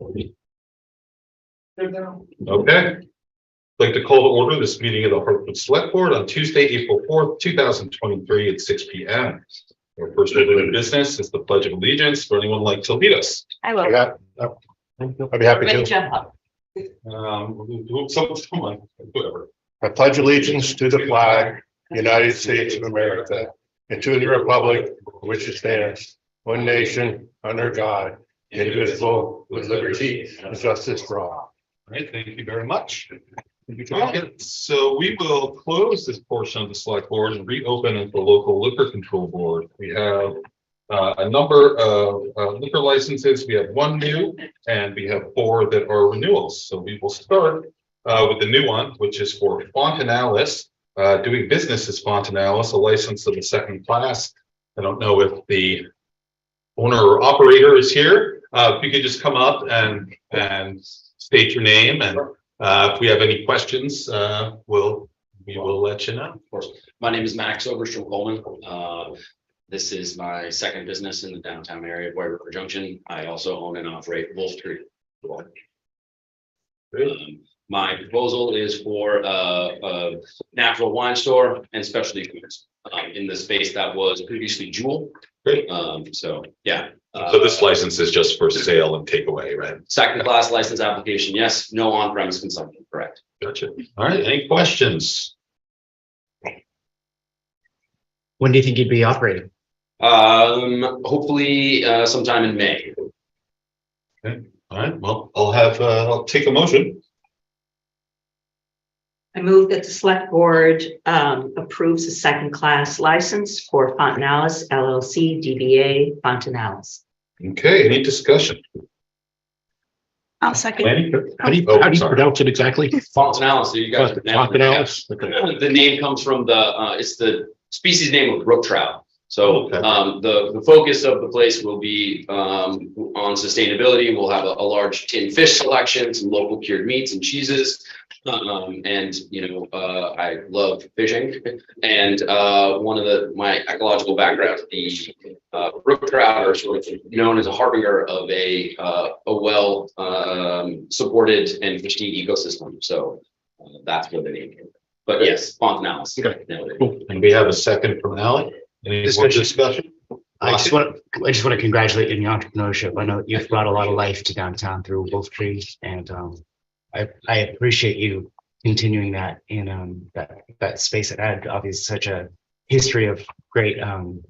Okay. I'd like to call to order this meeting of the Hartford Selectboard on Tuesday, April 4th, 2023 at 6 p.m. Our first order of business is the Pledge of Allegiance. Would anyone like to lead us? I will. Yeah, I'd be happy to. Jump up. Whatever. I pledge allegiance to the flag, United States of America, and to the republic for which it stands, one nation, under God, indivisible, with liberty and justice for all. All right, thank you very much. Okay, so we will close this portion of the select board and reopen the local liquor control board. We have a number of liquor licenses. We have one new and we have 4 that are renewals. So we will start with the new one, which is for Fontinalis, doing business as Fontinalis, a license of the 2nd class. I don't know if the owner or operator is here. If you could just come up and state your name, and if we have any questions, we will let you know. Of course. My name is Max Overstrom Coleman. This is my 2nd business in the downtown area of White River Junction. I also own and operate Wolf Tree. My proposal is for a natural wine store and specialty foods in the space that was previously Jewel. Great. So yeah. So this license is just for sale and takeaway, right? 2nd class license application. Yes. No on-premise consumption. Correct. Gotcha. All right. Any questions? When do you think you'd be operating? Hopefully sometime in May. Okay. All right. Well, I'll take a motion. I move that the select board approves a 2nd class license for Fontinalis LLC DBA Fontinalis. Okay. Any discussion? I'll second. Any? How do you Sorry. pronounce it exactly? Fontinalis. So you guys are Fontinalis. Okay. The name comes from it's the species name of brook trout. So Okay. the focus of the place will be on sustainability. We'll have a large tin fish selection, some local cured meats and cheeses. And I love fishing, and one of my ecological background, the brook trout are sort of known as a harbinger of a well supported and pristine ecosystem. So that's where the name came from. But yes, Fontinalis. Okay. Cool. And we have a second from Ally. Any more discussion? I just want to congratulate you on your entrepreneurship. I know you've brought a lot of life to downtown through Wolf Tree, and I appreciate you continuing that in that space that had obviously such a history of great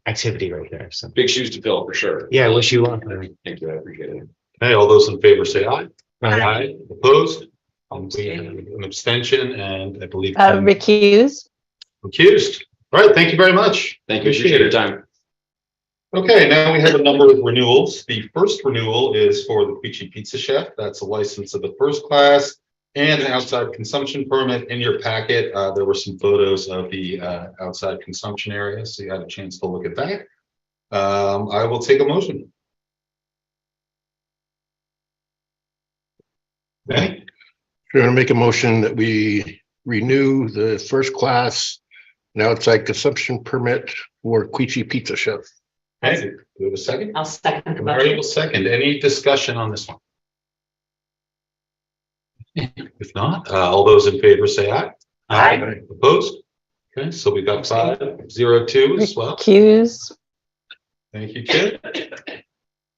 activity right there. So Big shoes to fill for sure. yeah, I wish you luck. Thank you. I appreciate it. Hey, all those in favor say aye. Aye. Opposed? We have an abstention, and I believe Recuse. recused. All right. Thank you very much. Thank you. Appreciate your time. Okay, now we have a number of renewals. The first renewal is for the Quechee Pizza Chef. That's a license of the 1st class and an outside consumption permit. In your packet, there were some photos of the outside consumption area, so you had a chance to look at that. I will take a motion. Okay. We're going to make a motion that we renew the 1st class and outside consumption permit for Quechee Pizza Chef. Okay. Do we have a second? I'll second the Mary motion. will second. Any discussion on this one? If not, all those in favor say aye. Aye. Opposed? Okay, so we got 5-0-2 as well. Recuse. Thank you, Kim.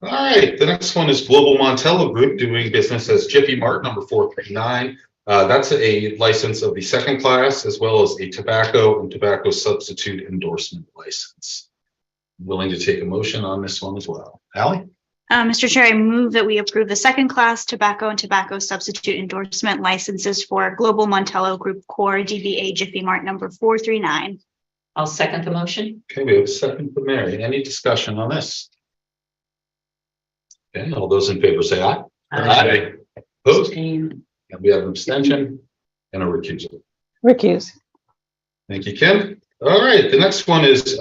All right, the next one is Global Montello Group doing business as Jiffy Mart number 439. That's a license of the 2nd class as well as a tobacco and tobacco substitute endorsement license. Willing to take a motion on this one as well. Ally? Mr. Chair, I move that we approve the 2nd class tobacco and tobacco substitute endorsement licenses for Global Montello Group Core DBA Jiffy Mart number 439. I'll second the motion. Okay, we have a second for Mary. Any discussion on this? Okay, all those in favor say aye. Aye. Opposed? Abstain. And we have an abstention and a recusal. Recuse. Thank you, Kim. All right, the next one is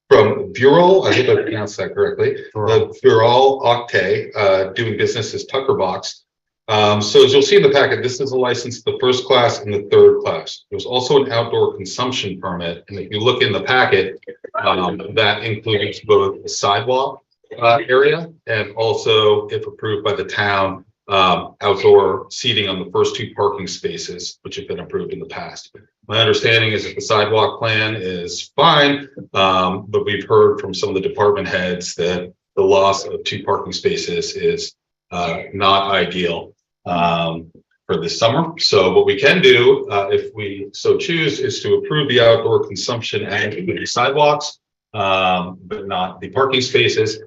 from Vural. I hope I pronounced that correctly. Vural Oktay, doing business as Tucker Box. So as you'll see in the packet, this is a license, the 1st class and the 3rd class. There's also an outdoor consumption permit. And if you look in the packet, that includes both the sidewalk area, and also, if approved by the town, outdoor seating on the first 2 parking spaces, which have been approved in the past. My understanding is that the sidewalk plan is fine, but we've heard from some of the department heads that the loss of 2 parking spaces is not ideal for this summer. So what we can do, if we so choose, is to approve the outdoor consumption and the sidewalks, but not the parking spaces.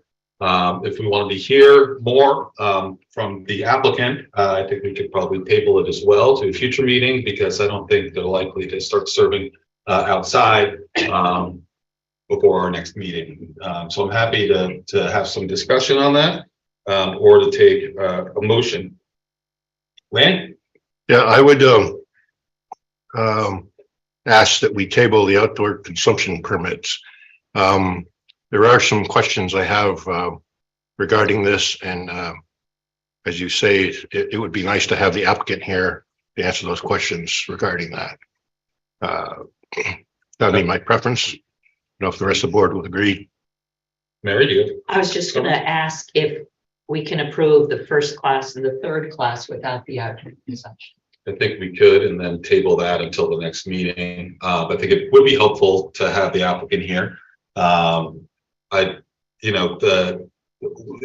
If we wanted to hear more from the applicant, I think we could probably table it as well to a future meeting, because I don't think they're likely to start serving outside before our next meeting. So I'm happy to have some discussion on that, or to take a motion. Lynn? Yeah, I would ask that we table the outdoor consumption permits. There are some questions I have regarding this, and as you say, it would be nice to have the applicant here to answer those questions regarding that. That'd be my preference. I don't know if the rest of the board would agree. Mary, do you? I was just gonna ask if we can approve the first class and the third class without the outdoor consumption. I think we could, and then table that until the next meeting. I think it would be helpful to have the applicant here.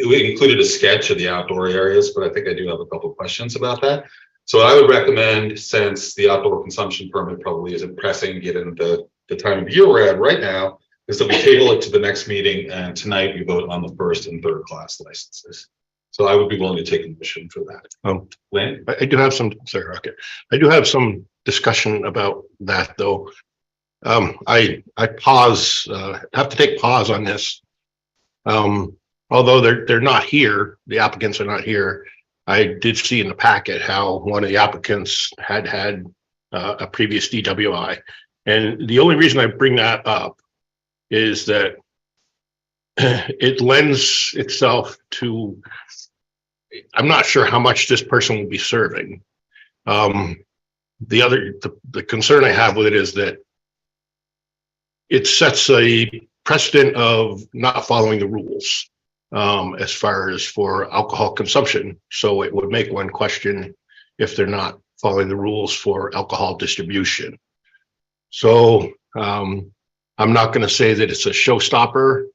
We included a sketch of the outdoor areas, but I think I do have a couple of questions about that. So I would recommend, since the outdoor consumption permit probably isn't pressing given the time of year we're at right now, is that we table it to the next meeting, and tonight we vote on the first and third class licenses. So I would be willing to take a motion for that. Lynn? I do have some, sorry, okay. I do have some discussion about that, though. I pause, have to take pause on this. Although they're not here, the applicants are not here. I did see in the packet how one of the applicants had a previous DWI. And the only reason I bring that up is that it lends itself to, I'm not sure how much this person will be serving. The concern I have with it is that it sets a precedent of not following the rules as far as for alcohol consumption. So it would make one question if they're not following the rules for alcohol distribution. So I'm not going to say that it's a showstopper,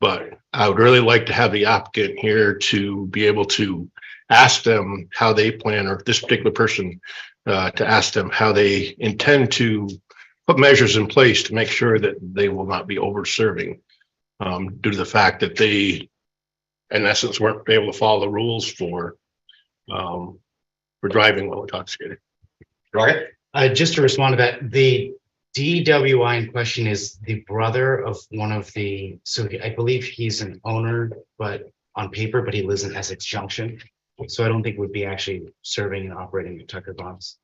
but I would really like to have the applicant here to be able to ask them how they plan, or this particular person to ask them how they intend to put measures in place to make sure that they will not be over serving due to the fact that they, in essence, weren't able to follow the rules for driving while intoxicated. Right. Just to respond to that, the DWI in question is the brother of one of the, so I believe he's an owner, but on paper, but he lives in Essex Junction. So I don't think would be actually serving and operating at Tucker Bonds,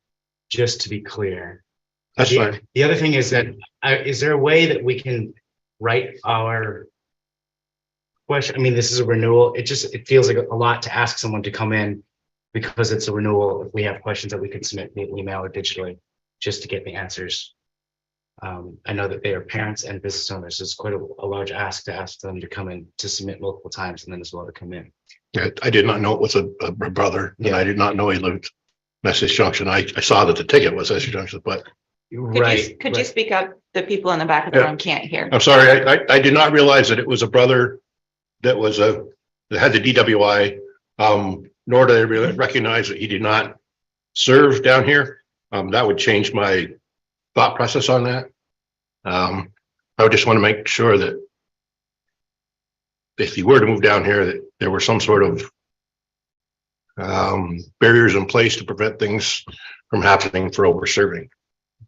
just to be clear. That's fine. The other thing is that, is there a way that we can write our question? I mean, this is a renewal. It feels like a lot to ask someone to come in because it's a renewal. If we have questions that we can submit via email or digitally, just to get the answers. I know that they are parents and business owners. It's quite a large ask to ask them to come in to submit multiple times and then as well to come in. Yeah, I did not know it was a brother, and I did not know he lived in Essex Junction. I saw that the ticket was Essex Junction, but Could you speak up? The people in the back of the room can't hear. I'm sorry. I did not realize that it was a brother that had the DWI. Nor did I really recognize that he did not serve down here. That would change my thought process on that. I would just want to make sure that if he were to move down here, that there were some sort of barriers in place to prevent things from happening for over serving.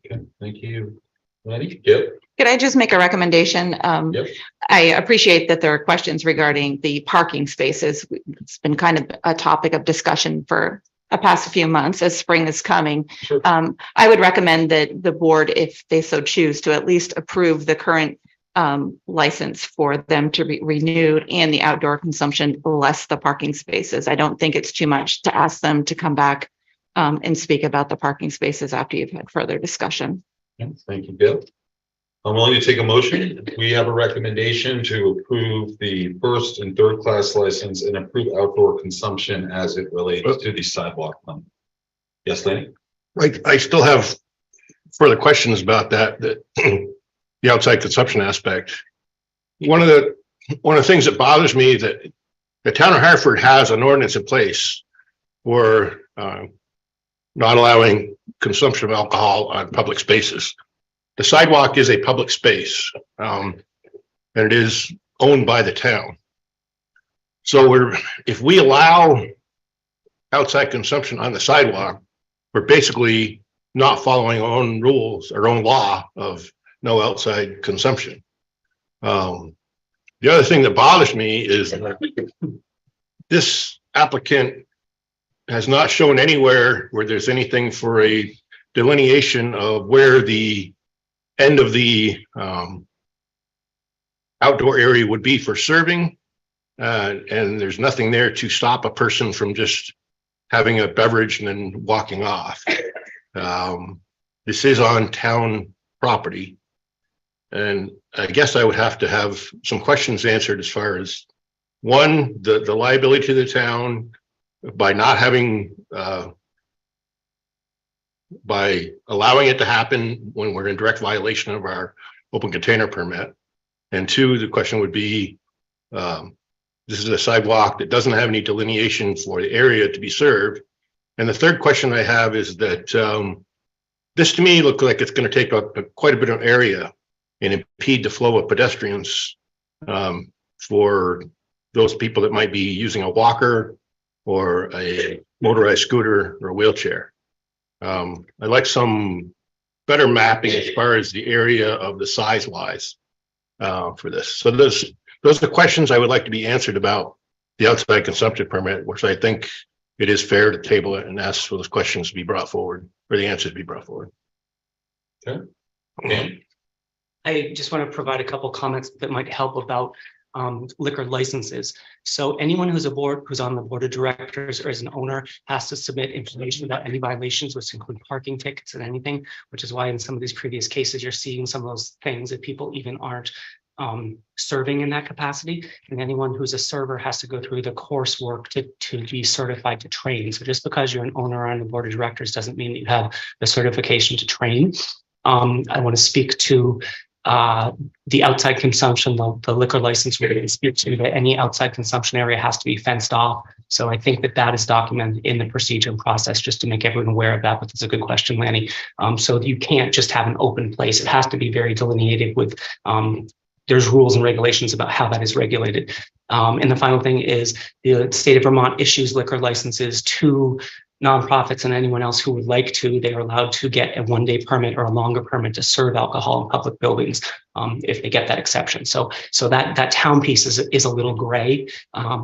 Okay, thank you. Ready? Yep. Could I just make a recommendation? Yep. I appreciate that there are questions regarding the parking spaces. It's been kind of a topic of discussion for the past few months as spring is coming. Sure. I would recommend that the board, if they so choose, to at least approve the current license for them to be renewed and the outdoor consumption less the parking spaces. I don't think it's too much to ask them to come back and speak about the parking spaces after you've had further discussion. Thank you, Bill. I'm willing to take a motion. We have a recommendation to approve the first and third class license and approve outdoor consumption as it relates to the sidewalk. Yes, Lanny? I still have further questions about that, the outside consumption aspect. One of the things that bothers me that the town of Hartford has an ordinance in place for not allowing consumption of alcohol on public spaces. The sidewalk is a public space, and it is owned by the town. So if we allow outside consumption on the sidewalk, we're basically not following our own rules, our own law of no outside consumption. The other thing that bothers me is that this applicant has not shown anywhere where there's anything for a delineation of where the end of the outdoor area would be for serving. And there's nothing there to stop a person from just having a beverage and then walking off. This is on town property. And I guess I would have to have some questions answered as far as, one, the liability to the town by not having, by allowing it to happen when we're in direct violation of our open container permit. And two, the question would be, this is a sidewalk that doesn't have any delineation for the area to be served. And the third question I have is that this to me looks like it's going to take up quite a bit of area and impede the flow of pedestrians for those people that might be using a walker or a motorized scooter or a wheelchair. I'd like some better mapping as far as the area of the size wise for this. So those are the questions I would like to be answered about the outside consumption permit, which I think it is fair to table it and ask for those questions to be brought forward, or the answers to be brought forward. Okay. Okay. I just want to provide a couple comments that might help about liquor licenses. So anyone who's on the board of directors or is an owner has to submit information about any violations, which include parking tickets and anything, which is why in some of these previous cases, you're seeing some of those things that people even aren't serving in that capacity. And anyone who's a server has to go through the coursework to be certified to train. So just because you're an owner on the board of directors doesn't mean that you have the certification to train. I want to speak to the outside consumption, the liquor license we're going to speak to, that any outside consumption area has to be fenced off. So I think that is documented in the procedure and process, just to make everyone aware of that. But that's a good question, Lanny. So you can't just have an open place. It has to be very delineated with, there's rules and regulations about how that is regulated. And the final thing is the state of Vermont issues liquor licenses to nonprofits and anyone else who would like to. They are allowed to get a one-day permit or a longer permit to serve alcohol in public buildings if they get that exception. So that town piece is a little gray.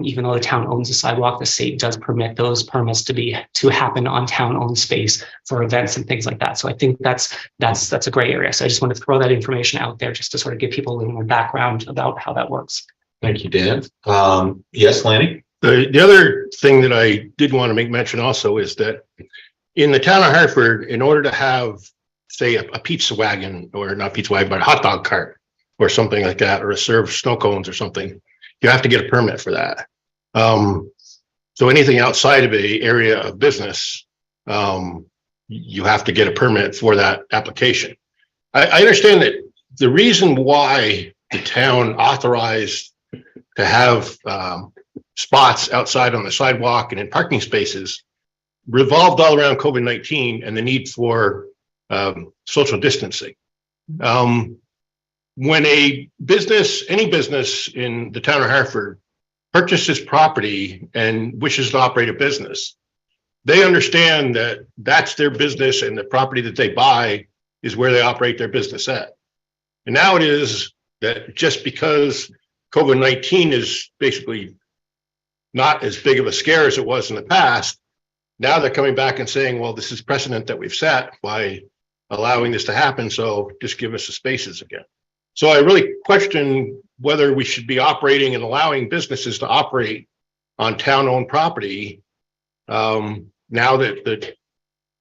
Even though the town owns the sidewalk, the state does permit those permits to happen on town-owned space for events and things like that. So I think that's a gray area. So I just want to throw that information out there just to sort of give people a little more background about how that works. Thank you, Dan. Yes, Lanny? The other thing that I did want to make mention also is that in the town of Hartford, in order to have, say, a pizza wagon, or not pizza wagon, but a hot dog cart or something like that, or a serve snow cones or something, you have to get a permit for that. So anything outside of an area of business, you have to get a permit for that application. I understand that the reason why the town authorized to have spots outside on the sidewalk and in parking spaces revolved all around COVID-19 and the need for social distancing. When any business in the town of Hartford purchases property and wishes to operate a business, they understand that that's their business and the property that they buy is where they operate their business at. And now it is that just because COVID-19 is basically not as big of a scare as it was in the past, now they're coming back and saying, well, this is precedent that we've set by allowing this to happen, so just give us the spaces again. So I really question whether we should be operating and allowing businesses to operate on town-owned property now that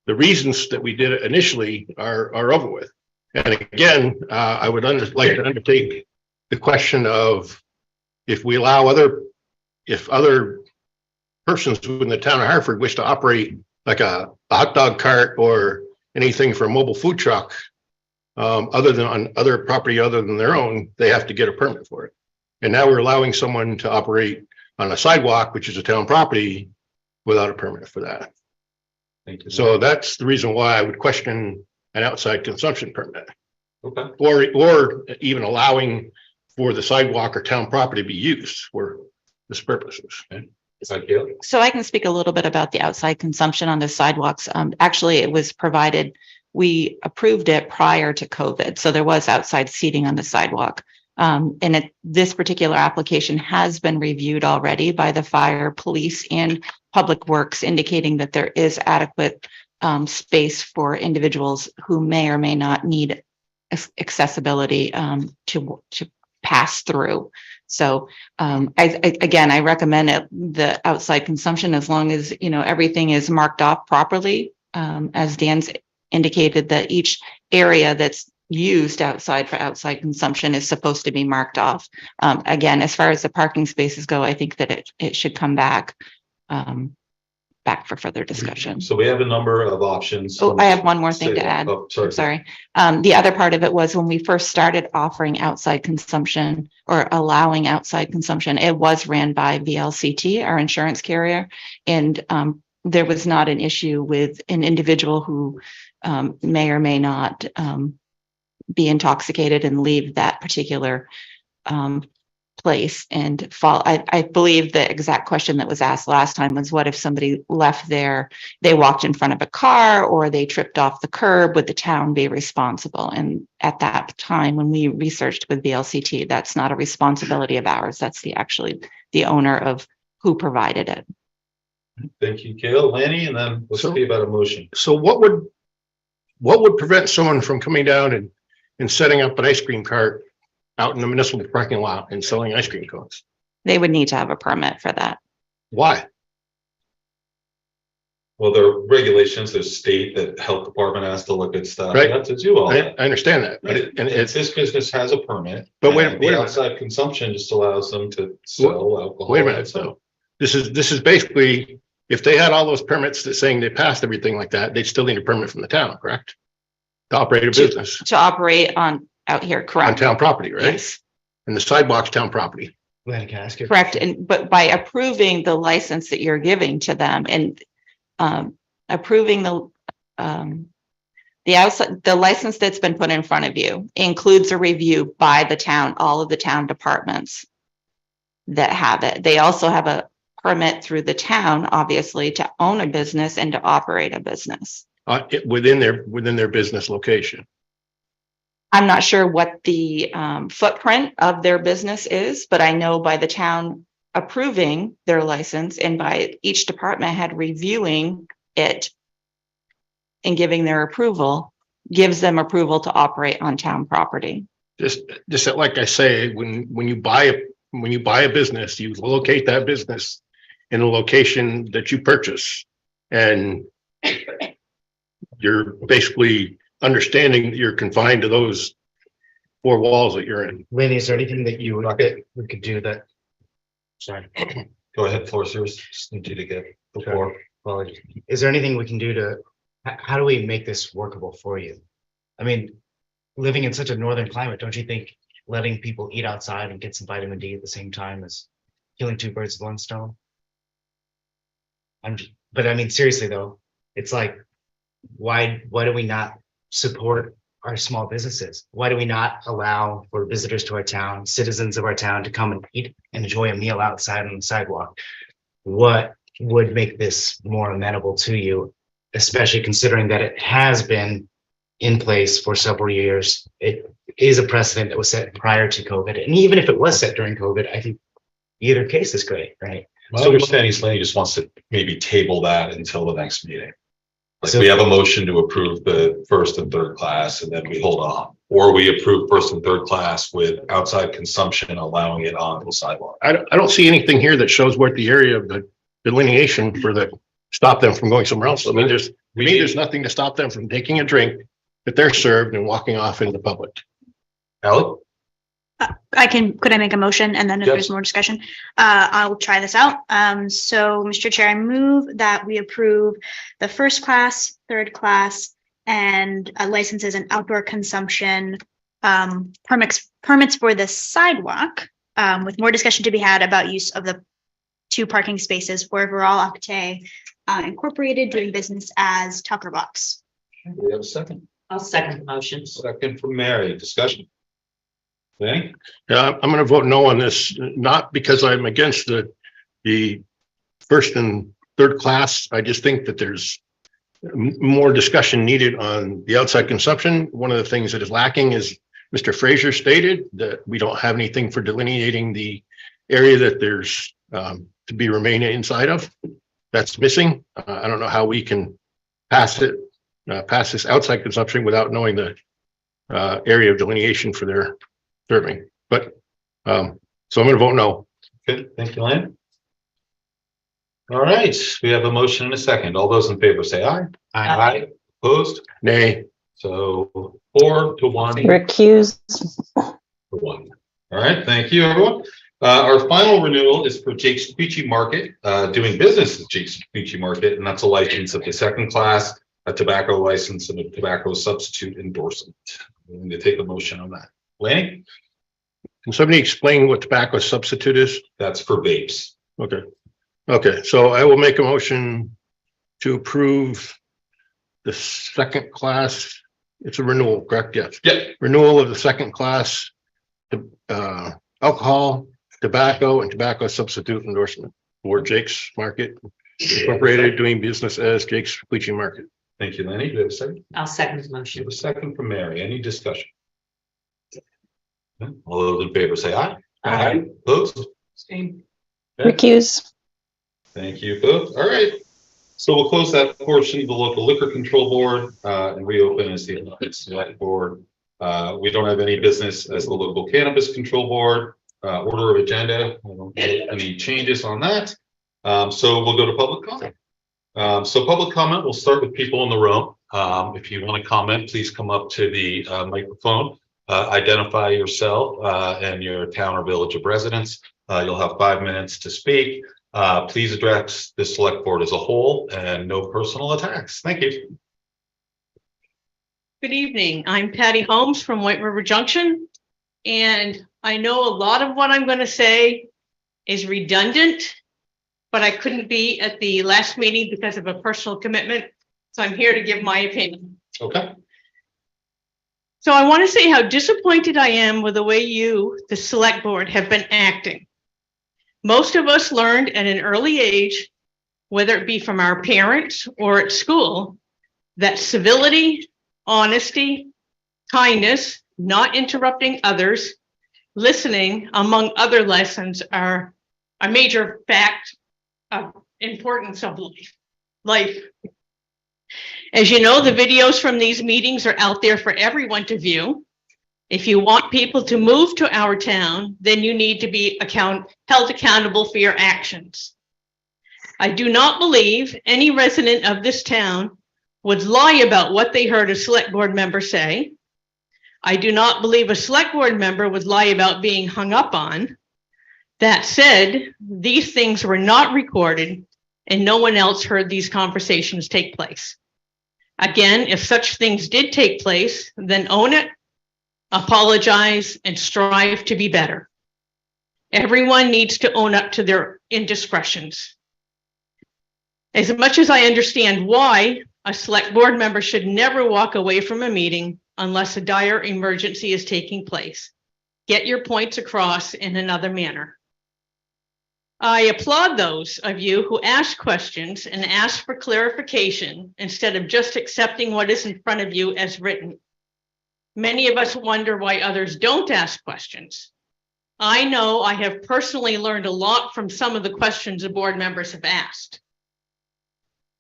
the reasons that we did it initially are over with. And again, I would like to undertake the question of if we allow if other persons within the town of Hartford wish to operate like a hot dog cart or anything for a mobile food truck, other than on other property other than their own, they have to get a permit for it. And now we're allowing someone to operate on a sidewalk, which is a town property, without a permit for that. Thank you. So that's the reason why I would question an outside consumption permit, Okay. or even allowing for the sidewalk or town property to be used for this purposes. Thank you. So I can speak a little bit about the outside consumption on the sidewalks. Actually, it was provided, we approved it prior to COVID. So there was outside seating on the sidewalk. This particular application has been reviewed already by the fire, police, and public works, indicating that there is adequate space for individuals who may or may not need accessibility to pass through. So I recommend the outside consumption as long as, everything is marked off properly. As Dan's indicated, that each area that's used outside for outside consumption is supposed to be marked off. Again, as far as the parking spaces go, I think that it should come back for further discussion. So we have a number of options. Oh, I have one more thing to add. Oh, sorry. Sorry. The other part of it was when we first started offering outside consumption or allowing outside consumption, it was ran by VLCT, our insurance carrier. And there was not an issue with an individual who may or may not be intoxicated and leave that particular place and fall. I believe the exact question that was asked last time was, what if somebody left there, they walked in front of a car or they tripped off the curb, would the town be responsible? And at that time, when we researched with VLCT, that's not a responsibility of ours. That's the owner of who provided it. Thank you, Kale. Lanny, and then let's see about a motion. So what would prevent someone from coming down and setting up an ice cream cart out in the municipal parking lot and selling ice cream cones? They would need to have a permit for that. Why? Well, there are regulations, there's state that health department has to look at stuff. Right. They have to do all I that. understand that, But and it's this business has a permit. But wait and a the minute. outside consumption just allows them to sell alcohol. wait a minute. So this is basically, if they had all those permits that saying they passed everything like that, they'd still need a permit from the town, correct? To operate a business To operate out here, on correct? town property, right? Yes. And the sidewalk's town property. Glenn, can I ask you? Correct. But by approving the license that you're giving to them and approving the license that's been put in front of you includes a review by the town, all of the town departments that have it. They also have a permit through the town, obviously, to own a business and to operate a business. Within their business location. I'm not sure what the footprint of their business is, but I know by the town approving their license and by each department head reviewing it and giving their approval, gives them approval to operate on town property. Just like I say, when you buy a business, you locate that business in a location that you purchase, and you're basically understanding that you're confined to those four walls that you're in. Lanny, is there anything that we could do that? Sorry. Go ahead, floor service. Just need you to get the floor. Apologies. Is there anything we can do to, how do we make this workable for you? I mean, living in such a northern climate, don't you think letting people eat outside and get some vitamin D at the same time is killing two birds with one stone? But I mean, seriously though, it's like, why do we not support our small businesses? Why do we not allow for visitors to our town, citizens of our town, to come and eat and enjoy a meal outside on the sidewalk? What would make this more amenable to you, especially considering that it has been in place for several years? It is a precedent that was set prior to COVID. And even if it was set during COVID, I think either case is great, right? My understanding is Lanny just wants to maybe table that until the next meeting. Like we have a motion to approve the first and third class and then we hold on. Or we approve first and third class with outside consumption, allowing it on the sidewalk. I don't see anything here that shows what the area of the delineation for the stop them from going somewhere else. I mean, there's nothing to stop them from taking a drink that they're served and walking off into the public. Ally? Could I make a motion and then if Yes. there's more discussion, I'll try this out. So Mr. Chair, I move that we approve the first class, third class, and licenses and outdoor consumption permits for the sidewalk, with more discussion to be had about use of the 2 parking spaces for Vural Oktay Incorporated doing business as Tucker Box. We have a second. I'll second the motion. Second from Mary. Discussion. Okay. Yeah, I'm going to vote no on this, not because I'm against the first and third class. I just think that there's more discussion needed on the outside consumption. One of the things that is lacking is Mr. Fraser stated that we don't have anything for delineating the area that there's to be remaining inside of. That's missing. I don't know how we can pass this outside consumption without knowing the area of delineation for their serving. But so I'm going to vote no. Good. Thank you, Lynn. All right. We have a motion and a second. All those in favor say aye. Aye. Opposed? Nay. So 4-1. Recuse. For 1. All right. Thank you, everyone. Our final renewal is for Jake's Quechee Market, doing business at Jake's Quechee Market, and that's a license of the second class, a tobacco license, and a tobacco substitute endorsement. We need to take a motion on that. Lanny? Can somebody explain what tobacco substitute is? That's for vapes. Okay. Okay, so I will make a motion to approve the second class. It's a renewal, correct? Yes. Yep. Renewal of the second class alcohol, tobacco, and tobacco substitute endorsement for Jake's Market Incorporated doing business as Jake's Quechee Market. Thank you, Lenny. Do we have a second? I'll second the We motion. have a second from Mary. Any discussion? All those in favor say aye. Aye. Opposed? Recuse. Thank you both. All right. So we'll close that portion of the local liquor control board and reopen as the select board. We don't have any business as the local cannabis control board. Order of agenda, I don't have any changes on that. So we'll go to public comment. So public comment, we'll start with people in the room. If you want to comment, please come up to the microphone, identify yourself and your town or village of residence. You'll have 5 minutes to speak. Please address the select board as a whole and no personal attacks. Thank you. Good evening. I'm Patty Holmes from White River Junction. And I know a lot of what I'm going to say is redundant, but I couldn't be at the last meeting because of a personal commitment. So I'm here to give my opinion. Okay. So I want to say how disappointed I am with the way you, the select board, have been acting. Most of us learned at an early age, whether it be from our parents or at school, that civility, honesty, kindness, not interrupting others, listening, among other lessons, are a major fact of importance of life. As you know, the videos from these meetings are out there for everyone to view. If you want people to move to our town, then you need to be held accountable for your actions. I do not believe any resident of this town would lie about what they heard a select board member say. I do not believe a select board member would lie about being hung up on. That said, these things were not recorded and no one else heard these conversations take place. Again, if such things did take place, then own it, apologize, and strive to be better. Everyone needs to own up to their indiscretions. As much as I understand why a select board member should never walk away from a meeting unless a dire emergency is taking place, get your points across in another manner. I applaud those of you who ask questions and ask for clarification instead of just accepting what is in front of you as written. Many of us wonder why others don't ask questions. I know I have personally learned a lot from some of the questions the board members have asked.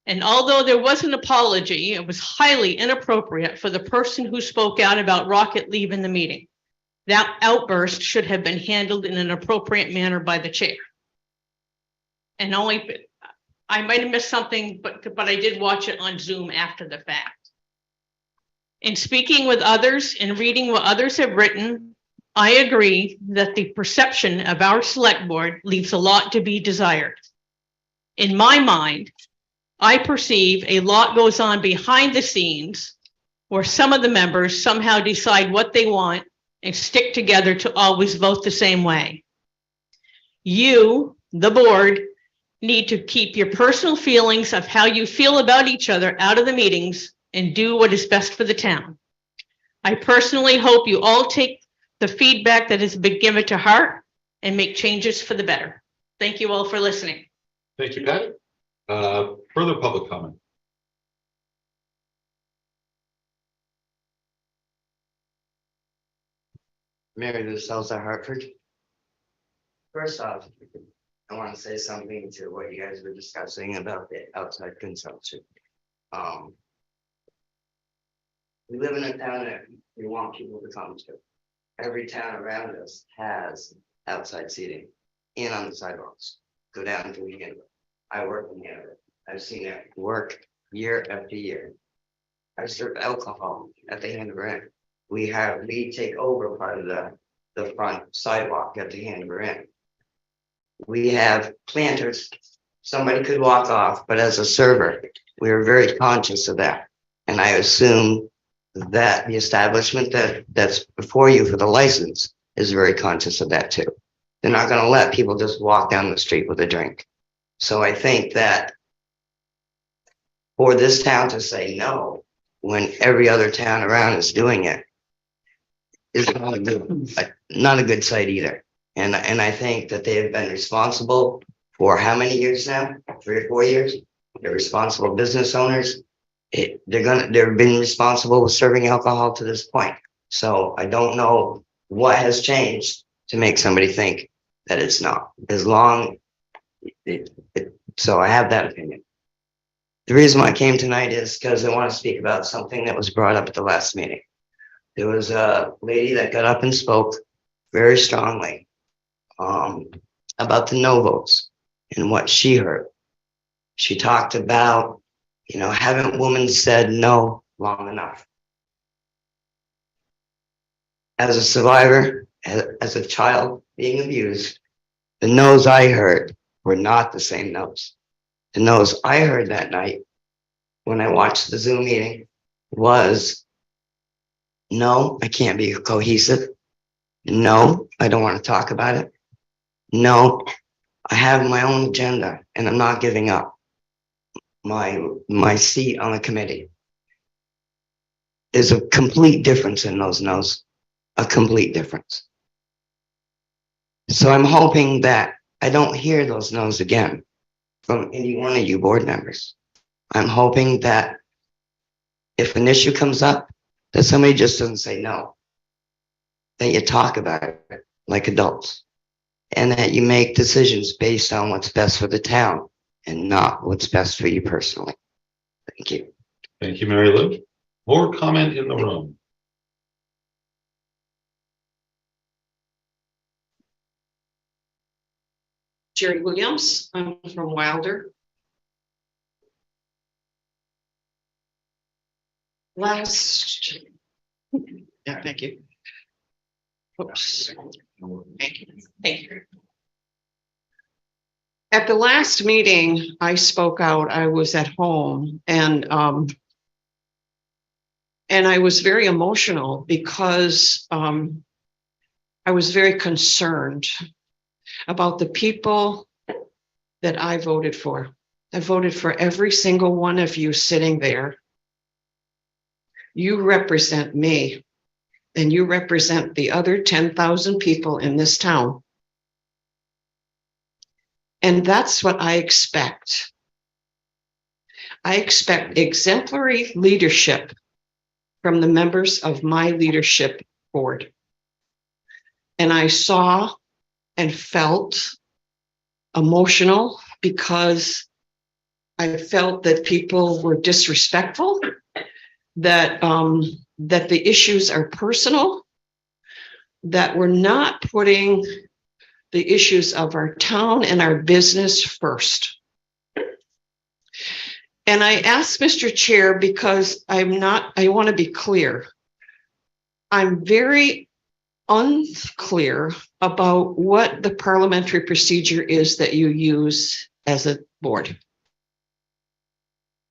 And although there was an apology, it was highly inappropriate for the person who spoke out about Rocket leaving the meeting. That outburst should have been handled in an appropriate manner by the chair. And I might have missed something, but I did watch it on Zoom after the fact. In speaking with others and reading what others have written, I agree that the perception of our select board leaves a lot to be desired. In my mind, I perceive a lot goes on behind the scenes where some of the members somehow decide what they want and stick together to always vote the same way. You, the board, need to keep your personal feelings of how you feel about each other out of the meetings and do what is best for the town. I personally hope you all take the feedback that has been given to heart and make changes for the better. Thank you all for listening. Thank you, Patty. Further public comment? Mary Lou Sousa, Hartford. First off, I want to say something to what you guys were discussing about the outside consumption. We live in a town that we want people to come to. Every town around us has outside seating and on the sidewalks. Go down to the end. I work in Canada. I've seen it work year after year. I serve alcohol at the end of it. We take over part of the front sidewalk at the end of it. We have planters. Somebody could walk off, but as a server, we are very conscious of that. And I assume that the establishment that's before you for the license is very conscious of that too. They're not going to let people just walk down the street with a drink. So I think that for this town to say no when every other town around is doing it is not a good sight either. And I think that they have been responsible for how many years now? 3 or 4 years. They're responsible business owners. They've been responsible with serving alcohol to this point. So I don't know what has changed to make somebody think that it's not. So I have that opinion. The reason why I came tonight is because I want to speak about something that was brought up at the last meeting. There was a lady that got up and spoke very strongly about the no votes and what she heard. She talked about, haven't women said no long enough? As a survivor, as a child being abused, the no's I heard were not the same no's. The no's I heard that night when I watched the Zoom meeting was, no, I can't be cohesive. No, I don't want to talk about it. No, I have my own agenda and I'm not giving up my seat on the committee. There's a complete difference in those no's, a complete difference. So I'm hoping that I don't hear those no's again from any one of you board members. I'm hoping that if an issue comes up, that somebody just doesn't say no, that you talk about it like adults, and that you make decisions based on what's best for the town and not what's best for you personally. Thank you. Thank you, Mary Lou. More comment in the room? Jerry Williams, I'm from Wilder. Yeah, thank you. Oops. Thank you. Thank you. At the last meeting, I spoke out. I was at home and I was very emotional because I was very concerned about the people that I voted for. I voted for every single one of you sitting there. You represent me, and you represent the other 10,000 people in this town. And that's what I expect. I expect exemplary leadership from the members of my leadership board. And I saw and felt emotional because I felt that people were disrespectful, that the issues are personal, that we're not putting the issues of our town and our business first. And I asked Mr. Chair because I want to be clear. I'm very unclear about what the parliamentary procedure is that you use as a board.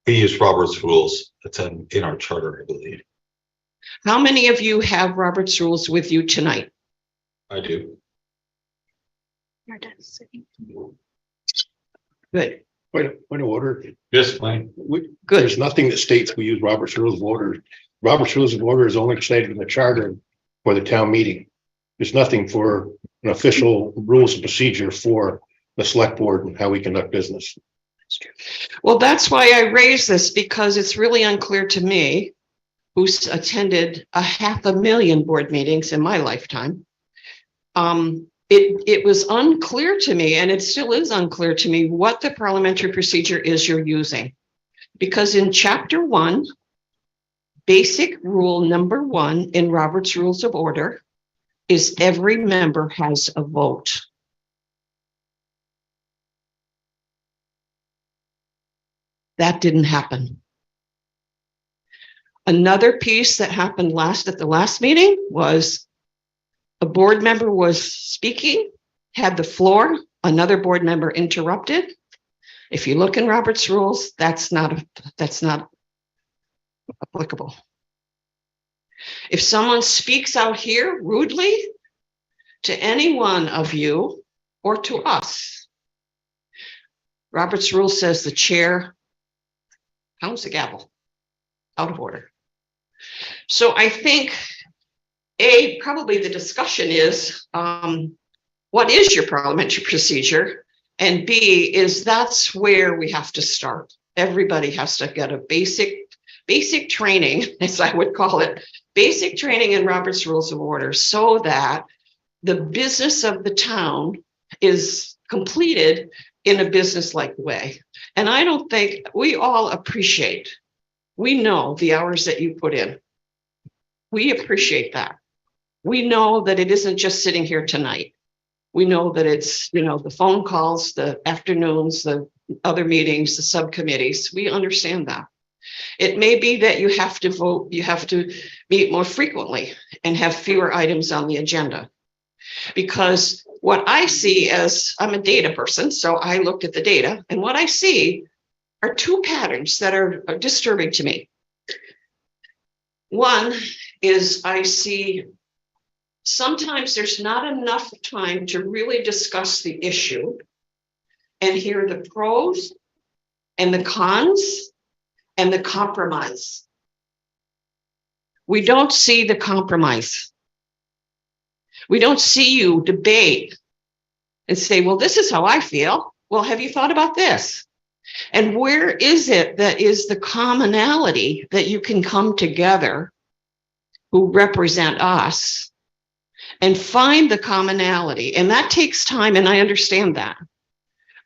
We use Robert's rules. It's in our charter, I believe. How many of you have Robert's rules with you tonight? I do. Good. Point of order. Yes, fine. Good. There's nothing that states we use Robert's Rules of Order. Robert's Rules of Order is only stated in the charter for the town meeting. There's nothing for an official rules of procedure for the select board and how we conduct business. Well, that's why I raised this, because it's really unclear to me, who's attended 500,000 board meetings in my lifetime. It was unclear to me, and it still is unclear to me, what the parliamentary procedure is you're using. Because in chapter 1, basic rule number 1 in Robert's Rules of Order is every member has a vote. That didn't happen. Another piece that happened at the last meeting was a board member was speaking, had the floor, another board member interrupted. If you look in Robert's rules, that's not applicable. If someone speaks out here rudely to any one of you or to us, Robert's rule says the chair pounds the gavel. Out of order. So I think probably the discussion is what is your parliamentary procedure, and B is that's where we have to start. Everybody has to get a basic training, as I would call it, basic training in Robert's Rules of Order, so that the business of the town is completed in a business-like way. And I don't think we all appreciate. We know the hours that you put in. We appreciate that. We know that it isn't just sitting here tonight. We know that it's, the phone calls, the afternoons, the other meetings, the subcommittees. We understand that. It may be that you have to vote, you have to meet more frequently and have fewer items on the agenda. Because what I see as, I'm a data person, so I looked at the data, and what I see are two patterns that are disturbing to me. One is I see sometimes there's not enough time to really discuss the issue and hear the pros and the cons and the compromise. We don't see the compromise. We don't see you debate and say, well, this is how I feel. Well, have you thought about this? And where is it that is the commonality that you can come together who represent us and find the commonality? And that takes time, and I understand that.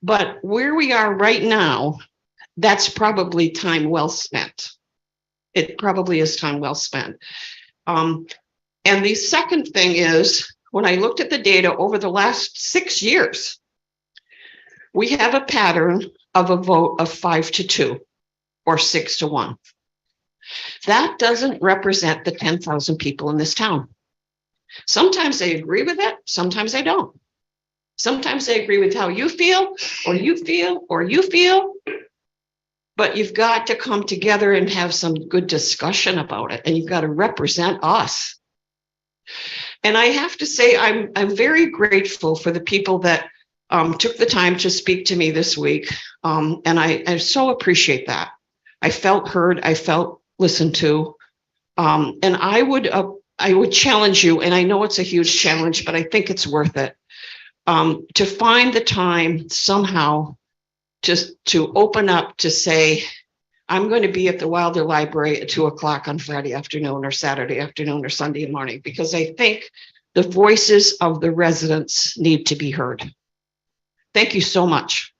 But where we are right now, that's probably time well spent. It probably is time well spent. And the second thing is, when I looked at the data over the last 6 years, we have a pattern of a vote of 5-2 or 6-1. That doesn't represent the 10,000 people in this town. Sometimes I agree with it, sometimes I don't. Sometimes I agree with how you feel, or you feel, or you feel. But you've got to come together and have some good discussion about it, and you've got to represent us. And I have to say, I'm very grateful for the people that took the time to speak to me this week. And I so appreciate that. I felt heard, I felt listened to. And I would challenge you, and I know it's a huge challenge, but I think it's worth it, to find the time somehow to open up to say, I'm going to be at the Wilder Library at 2:00 on Friday afternoon or Saturday afternoon or Sunday morning, because I think the voices of the residents need to be heard. Thank you so much.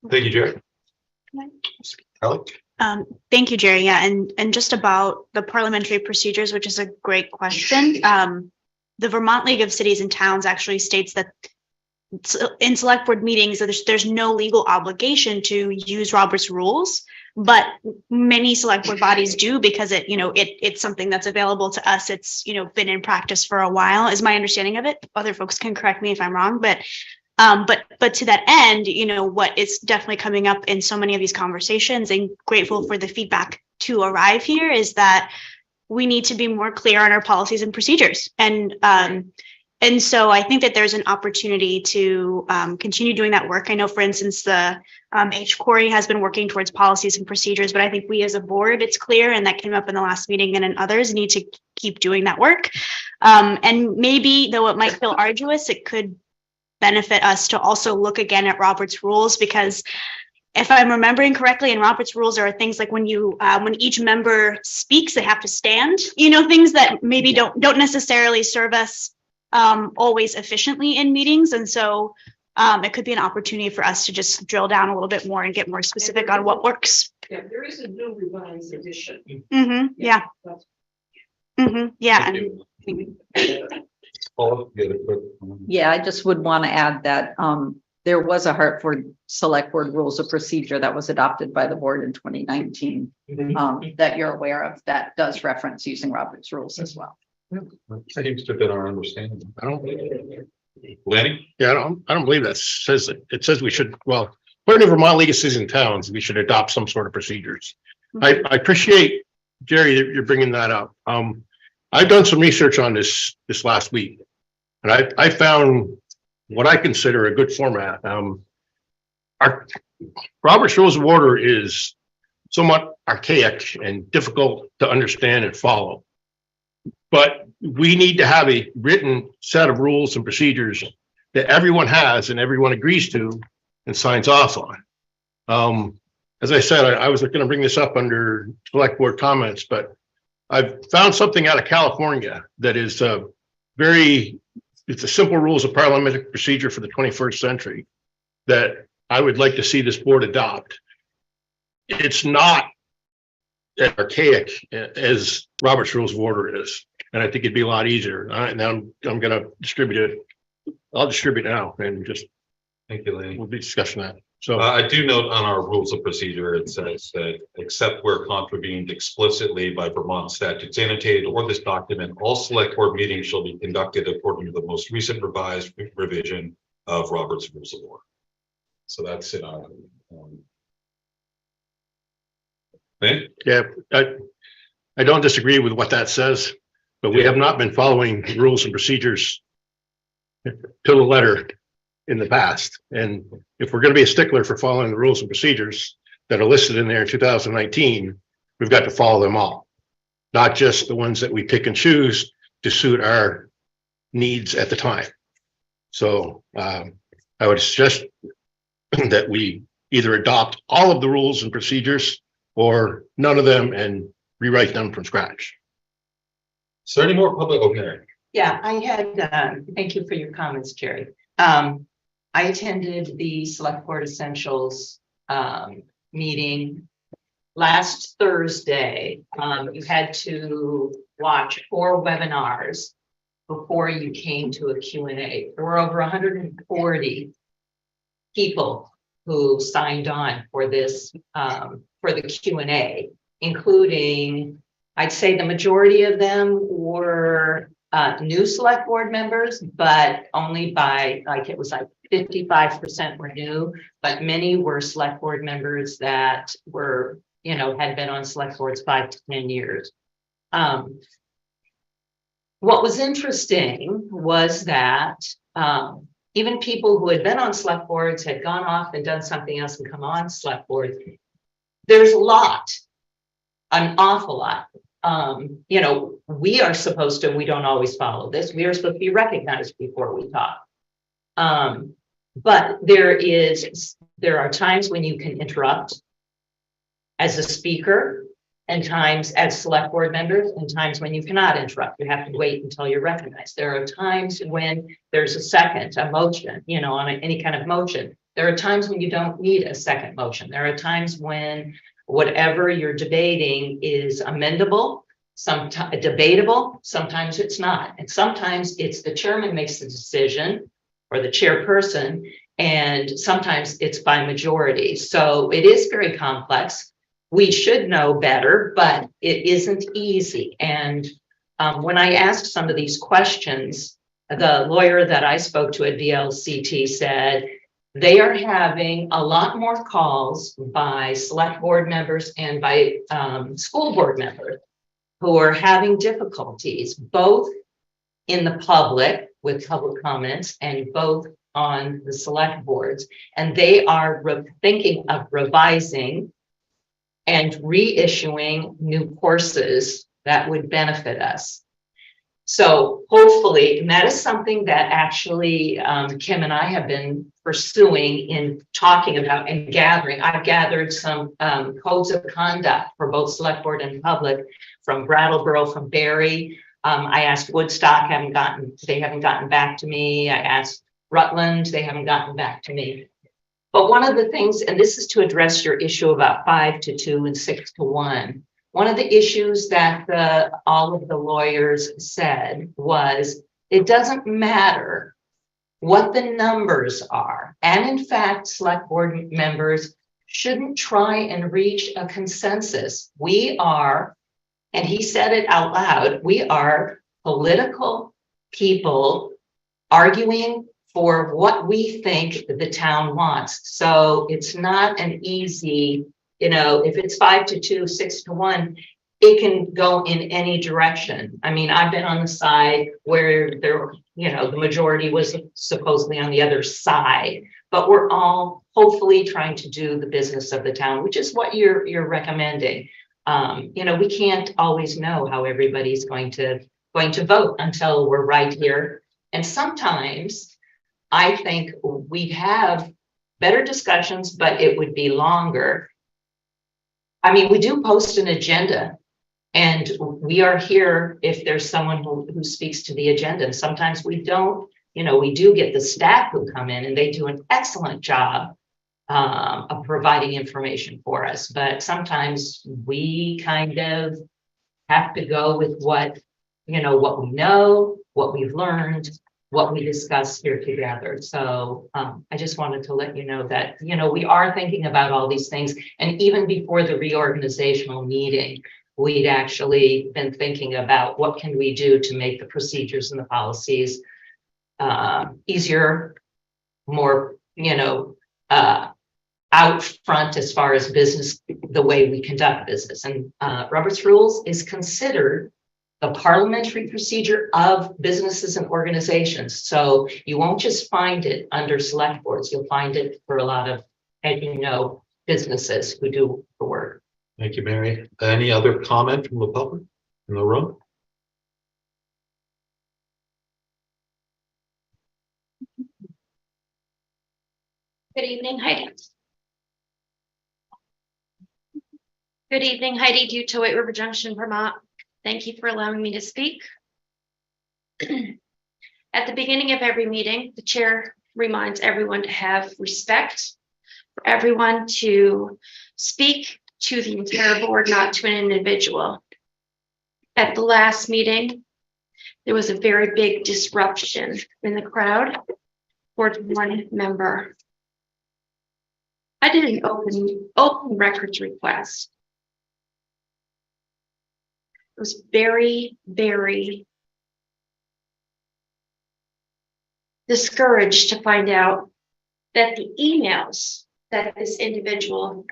Thank you, Jerry. Alex? Thank you, Jerry. Yeah, and just about the parliamentary procedures, which is a great question. The Vermont League of Cities and Towns actually states that in select board meetings, there's no legal obligation to use Robert's rules. but many select board bodies do because it's something that's available to us. It's, been in practice for a while, is my understanding of it. Other folks can correct me if I'm wrong, but to that end, what is definitely coming up in so many of these conversations, and grateful for the feedback to arrive here, is that we need to be more clear on our policies and procedures. And so I think that there's an opportunity to continue doing that work. I know, for instance, the Corey has been working towards policies and procedures, but I think we as a board, it's clear, and that came up in the last meeting and in others, need to keep doing that work. And maybe, though it might feel arduous, it could benefit us to also look again at Robert's rules, because if I'm remembering correctly, in Robert's rules, there are things like when each member speaks, they have to stand, things that maybe don't necessarily serve us always efficiently in meetings. And so it could be an opportunity for us to just drill down a little bit more and get more specific on what works. Yeah, there is a new revised edition. Mm-hmm. Yeah. Mm-hmm. Yeah. Yeah, I just would want to add that there was a Hartford Select Board Rules of Procedure that was adopted by the board in 2019 that you're aware of, that does reference using Robert's rules as well. Seems to fit our understanding. I don't. Lenny? Yeah, I don't believe that says it. It says we should, well, according to Vermont League of Cities and Towns, we should adopt some sort of procedures. I appreciate, Jerry, that you're bringing that up. I've done some research on this last week, and I found what I consider a good format. Our Robert's Rules of Order is somewhat archaic and difficult to understand and follow. But we need to have a written set of rules and procedures that everyone has and everyone agrees to and signs off on. As I said, I was going to bring this up under select board comments, but I've found something out of California that is it's a simple rules of parliamentary procedure for the 21st century that I would like to see this board adopt. It's not as archaic as Robert's Rules of Order is. And I think it'd be a lot easier. Now I'm going to distribute it. I'll distribute now and just. Thank you, Lenny. We'll be discussing that. So I do note on our rules of procedure, it says that except where contravened explicitly by Vermont statutes annotated or this document, all select board meetings shall be conducted according to the most recent revised revision of Robert's Rules of Order. So that's in our. Yeah, I don't disagree with what that says, but we have not been following rules and procedures to the letter in the past. And if we're going to be a stickler for following the rules and procedures that are listed in there in 2019, we've got to follow them all, not just the ones that we pick and choose to suit our needs at the time. So I would suggest that we either adopt all of the rules and procedures or none of them and rewrite them from scratch. Is there any more public? Okay. Yeah, I had, thank you for your comments, Jerry. I attended the Select Board Essentials meeting last Thursday. You had to watch 4 webinars before you came to a Q&A. There were over 140 people who signed on for this, for the Q&A, including, I'd say the majority of them were new select board members, but only by it was 55% were new, but many were select board members that were, had been on select boards 5 to 10 years. What was interesting was that even people who had been on select boards had gone off and done something else and come on select boards. There's a lot, an awful lot. We are supposed to, we don't always follow this. We are supposed to be recognized before we talk. But there are times when you can interrupt as a speaker, and times as select board members, and times when you cannot interrupt. You have to wait until you're recognized. There are times when there's a motion, on any kind of motion. There are times when you don't need a second motion. There are times when whatever you're debating is amendable, sometimes debatable, sometimes it's not. And sometimes it's the chairman makes the decision or the chairperson, and sometimes it's by majority. So it is very complex. we should know better, but it isn't easy. And when I asked some of these questions, the lawyer that I spoke to at VLCT said they are having a lot more calls by select board members and by school board members who are having difficulties, both in the public with public comments and both on the select boards. And they are thinking of revising and reissuing new courses that would benefit us. So hopefully, and that is something that actually Kim and I have been pursuing in talking about and gathering. I've gathered some codes of conduct for both select board and public from Brattleboro, from Barry. I asked Woodstock, they haven't gotten back to me. I asked Rutland, they haven't gotten back to me. But one of the things, and this is to address your issue about 5 to 2 and 6 to 1. One of the issues that all of the lawyers said was, it doesn't matter what the numbers are. And in fact, select board members shouldn't try and reach a consensus. We are, and he said it out loud, we are political people arguing for what we think the town wants. So it's not an easy, if it's 5 to 2, 6 to 1, it can go in any direction. I mean, I've been on the side where the majority was supposedly on the other side, but we're all hopefully trying to do the business of the town, which is what you're recommending. We can't always know how everybody's going to vote until we're right here. And sometimes I think we'd have better discussions, but it would be longer. I mean, we do post an agenda and we are here if there's someone who speaks to the agenda. And sometimes we don't, we do get the staff who come in and they do an excellent job of providing information for us. But sometimes we kind of have to go with what we know, what we've learned, what we discussed here together. So I just wanted to let you know that, we are thinking about all these things. And even before the reorganizational meeting, we'd actually been thinking about what can we do to make the procedures and the policies easier, more, out front as far as business, the way we conduct business. And Robert's Rules is considered the parliamentary procedure of businesses and organizations. So you won't just find it under select boards, you'll find it for a lot of, businesses who do the work. Thank you, Mary. Any other comment from the public in the room? Good evening, Heidi. Good evening, Heidi Dute, White River Junction, Vermont. Thank you for allowing me to speak. At the beginning of every meeting, the chair reminds everyone to have respect for everyone, to speak to the entire board, not to an individual. At the last meeting, there was a very big disruption in the crowd towards one member. I did an open records request. I was very, very discouraged to find out that the emails that this individual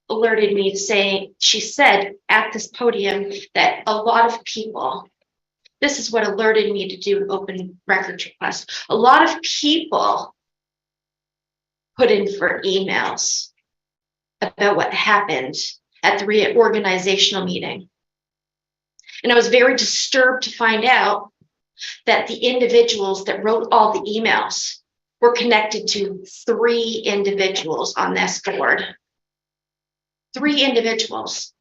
alerted me to saying, she said at this podium that a lot of people, this is what alerted me to do an open records request. A lot of people put in for emails about what happened at the reorganizational meeting. And I was very disturbed to find out that the individuals that wrote all the emails were connected to 3 individuals on this board. 3 individuals.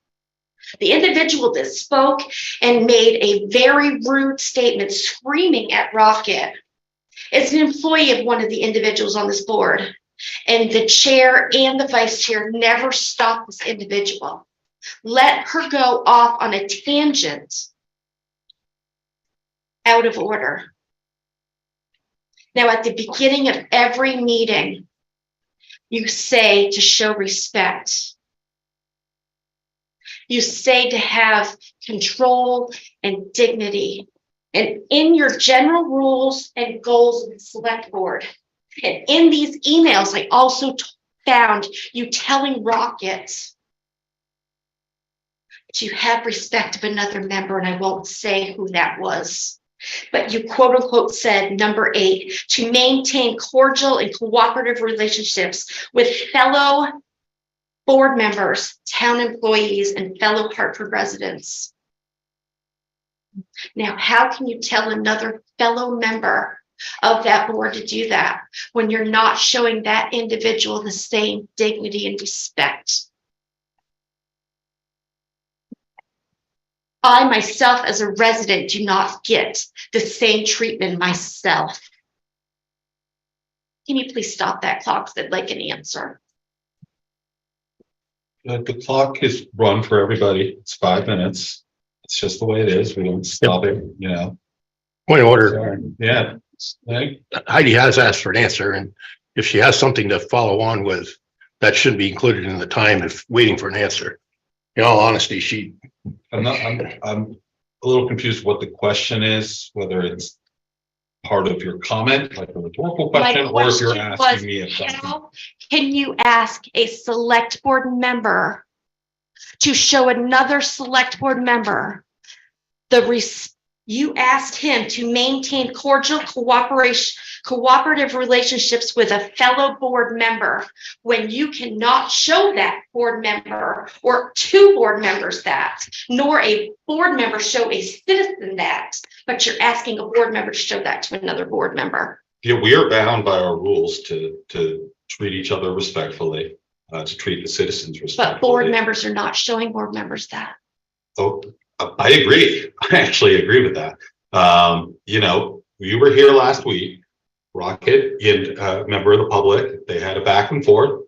The individual that spoke and made a very rude statement screaming at Rocket is an employee of one of the individuals on this board. And the chair and the vice chair never stopped this individual. Let her go off on a tangent out of order. Now, at the beginning of every meeting, you say to show respect. You say to have control and dignity. And in your general rules and goals of the select board, and in these emails, I also found you telling Rocket to have respect of another member, and I won't say who that was. But you quote unquote said, number 8, to maintain cordial and cooperative relationships with fellow board members, town employees, and fellow Hartford residents. Now, how can you tell another fellow member of that board to do that when you're not showing that individual the same dignity and respect? I myself as a resident do not get the same treatment myself. Can you please stop that clock? I'd like an answer. The clock is run for everybody. It's 5 minutes. It's just the way it is. We don't stop it, you know. Point of order. Sorry. Yeah. Right. Heidi has asked for an answer, and if she has something to follow on with, that should be included in the time if waiting for an answer. In all honesty, I'm a little confused what the question is, whether it's part of your comment, like a rhetorical question, or if you're asking me if something. How can you ask a select board member to show another select board member you asked him to maintain cordial cooperative relationships with a fellow board member when you cannot show that board member or 2 board members that, nor a board member show a citizen that, but you're asking a board member to show that to another board member? Yeah, we are bound by our rules to treat each other respectfully, to treat the citizens respectfully. But board members are not showing board members that. Oh, I agree. I actually agree with that. You know, we were here last week. Rocket and a member of the public, they had a back and forth.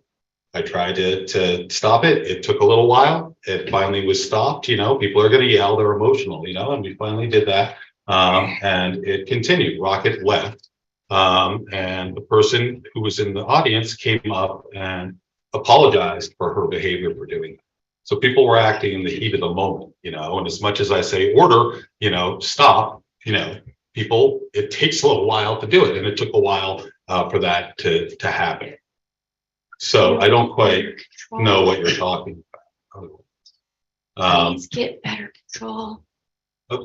I tried to stop it. It took a little while. It finally was stopped. You know, people are going to yell, they're emotional, you know, and we finally did that. And it continued. Rocket left. And the person who was in the audience came up and apologized for her behavior for doing that. So people were acting in the heat of the moment, you know, and as much as I say order, you know, stop, you know, people, it takes a little while to do it. And it took a while for that to happen. So I don't quite know what you're talking about. Please get better control.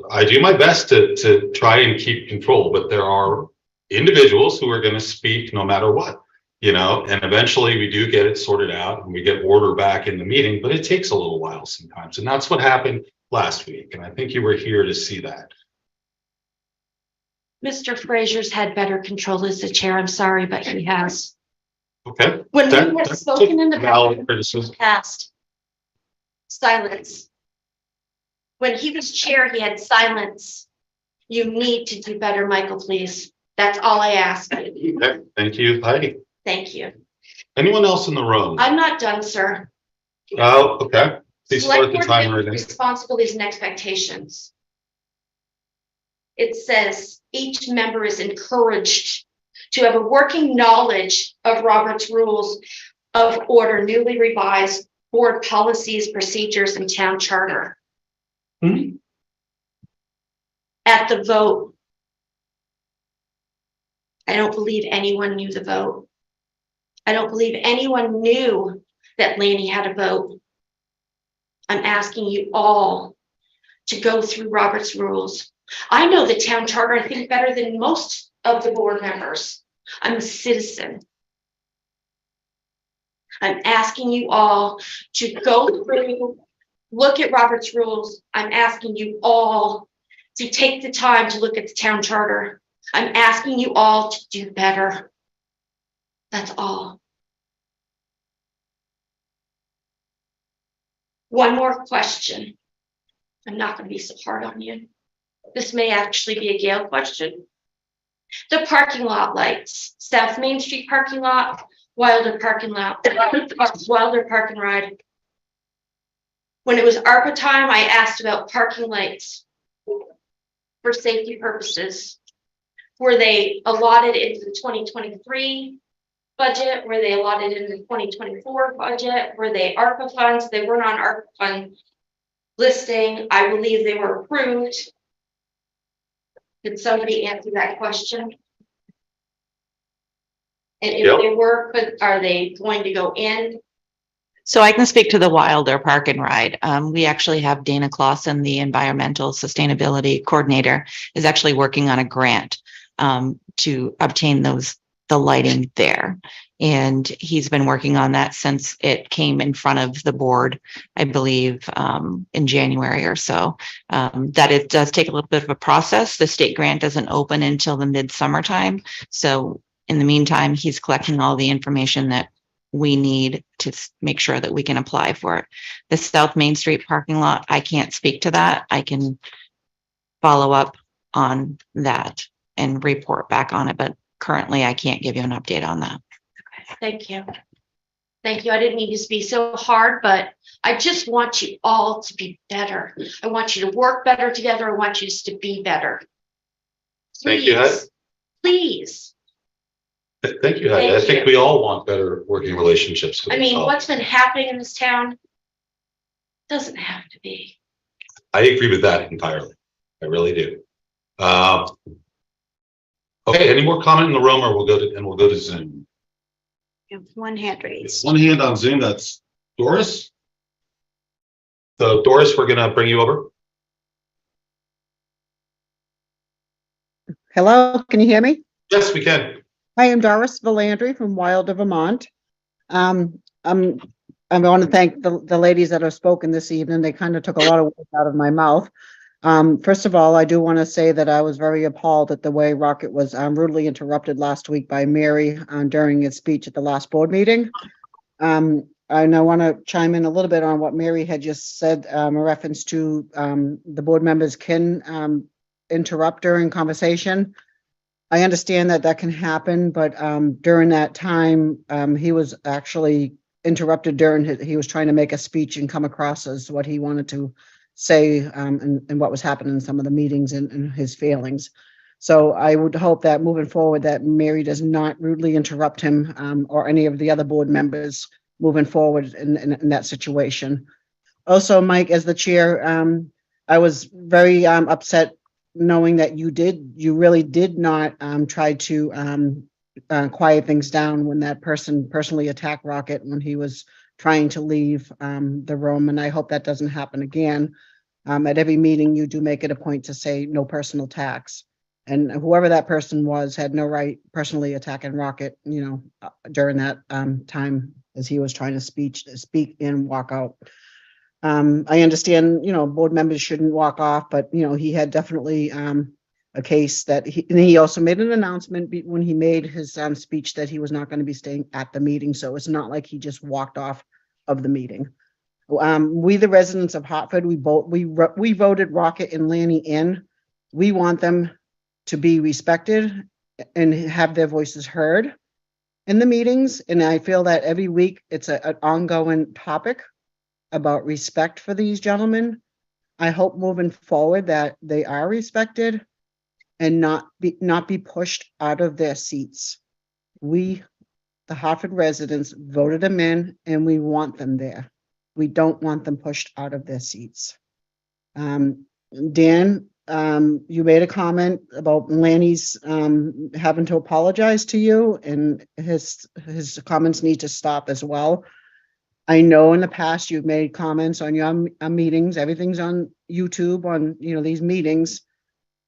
I do my best to try and keep control, but there are individuals who are going to speak no matter what. You know, and eventually we do get it sorted out and we get order back in the meeting, but it takes a little while sometimes. And that's what happened last week. And I think you were here to see that. Mr. Frazier's had better control as the chair. I'm sorry, but he has. Okay. When we have spoken in the past, silence. When he was chair, he had silence. You need to do better, Michael, please. That's all I ask. Okay. Thank you, Heidi. Thank you. Anyone else in the room? I'm not done, sir. Oh, okay. Please start the Select timer board again. responsibilities and expectations. It says each member is encouraged to have a working knowledge of Robert's Rules of Order, newly revised board policies, procedures, and town charter. At the vote, I don't believe anyone knew the vote. I don't believe anyone knew that Lanny had a vote. I'm asking you all to go through Robert's Rules. I know the town charter, I think, better than most of the board members. I'm a citizen. I'm asking you all to go through, look at Robert's Rules. I'm asking you all to take the time to look at the town charter. I'm asking you all to do better. That's all. One more question. I'm not going to be so hard on you. This may actually be a Gail question. The parking lot lights, South Main Street parking lot, Wilder parking lot, Wilder park and ride. When it was ARPA time, I asked about parking lights for safety purposes. Were they allotted into the 2023 budget? Were they allotted in the 2024 budget? Were they ARPA funds? They weren't on ARPA funds. listing. I believe they were approved. Did somebody answer that question? And if Yep. they were, are they going to go in? So I can speak to the Wilder Park and Ride. We actually have Dana Clausen, the environmental sustainability coordinator, is actually working on a grant to obtain the lighting there. And he's been working on that since it came in front of the board, I believe, in January or so. That it does take a little bit of a process. The state grant doesn't open until the midsummer time. So in the meantime, he's collecting all the information that we need to make sure that we can apply for it. The South Main Street parking lot, I can't speak to that. I can follow up on that and report back on it, but currently I can't give you an update on that. Okay, thank you. Thank you. I didn't mean to be so hard, but I just want you all to be better. I want you to work better together. I want you to be better. Thank you, Heidi. Please. Thank you, Heidi. I think we all want better working relationships. I mean, what's been happening in this town doesn't have to be. I agree with that entirely. I really do. Okay, any more comment in the room, or we'll go to Zoom. You have one hand raised. It's one hand on Zoom. That's Doris. So Doris, we're gonna bring you over. Hello, can you hear me? Yes, we can. I am Doris Valandry from Wilder, Vermont. I want to thank the ladies that have spoken this evening. They kind of took a lot of words out of my mouth. First of all, I do want to say that I was very appalled at the way Rocket was rudely interrupted last week by Mary during its speech at the last board meeting. And I want to chime in a little bit on what Mary had just said, in reference to the board members can interrupt during conversation. I understand that can happen, but during that time, he was actually interrupted he was trying to make a speech and come across as what he wanted to say and what was happening in some of the meetings and his feelings. So I would hope that moving forward that Mary does not rudely interrupt him or any of the other board members moving forward in that situation. Also, Mike, as the chair, I was very upset knowing that you really did not try to quiet things down when that person personally attacked Rocket when he was trying to leave the room. And I hope that doesn't happen again. At every meeting, you do make it a point to say no personal attacks. And whoever that person was had no right personally attacking Rocket, during that time as he was trying to speak and walk out. I understand, board members shouldn't walk off, but, he had definitely a case that he also made an announcement when he made his speech that he was not going to be staying at the meeting. So it's not like he just walked off of the meeting. We, the residents of Hartford, we voted Rocket and Lanny in. We want them to be respected and have their voices heard in the meetings. And I feel that every week it's an ongoing topic about respect for these gentlemen. I hope moving forward that they are respected and not be pushed out of their seats. We, the Hartford residents, voted them in and we want them there. We don't want them pushed out of their seats. Dan, you made a comment about Lanny's having to apologize to you, and his comments need to stop as well. I know in the past you've made comments on your meetings. Everything's on YouTube on these meetings,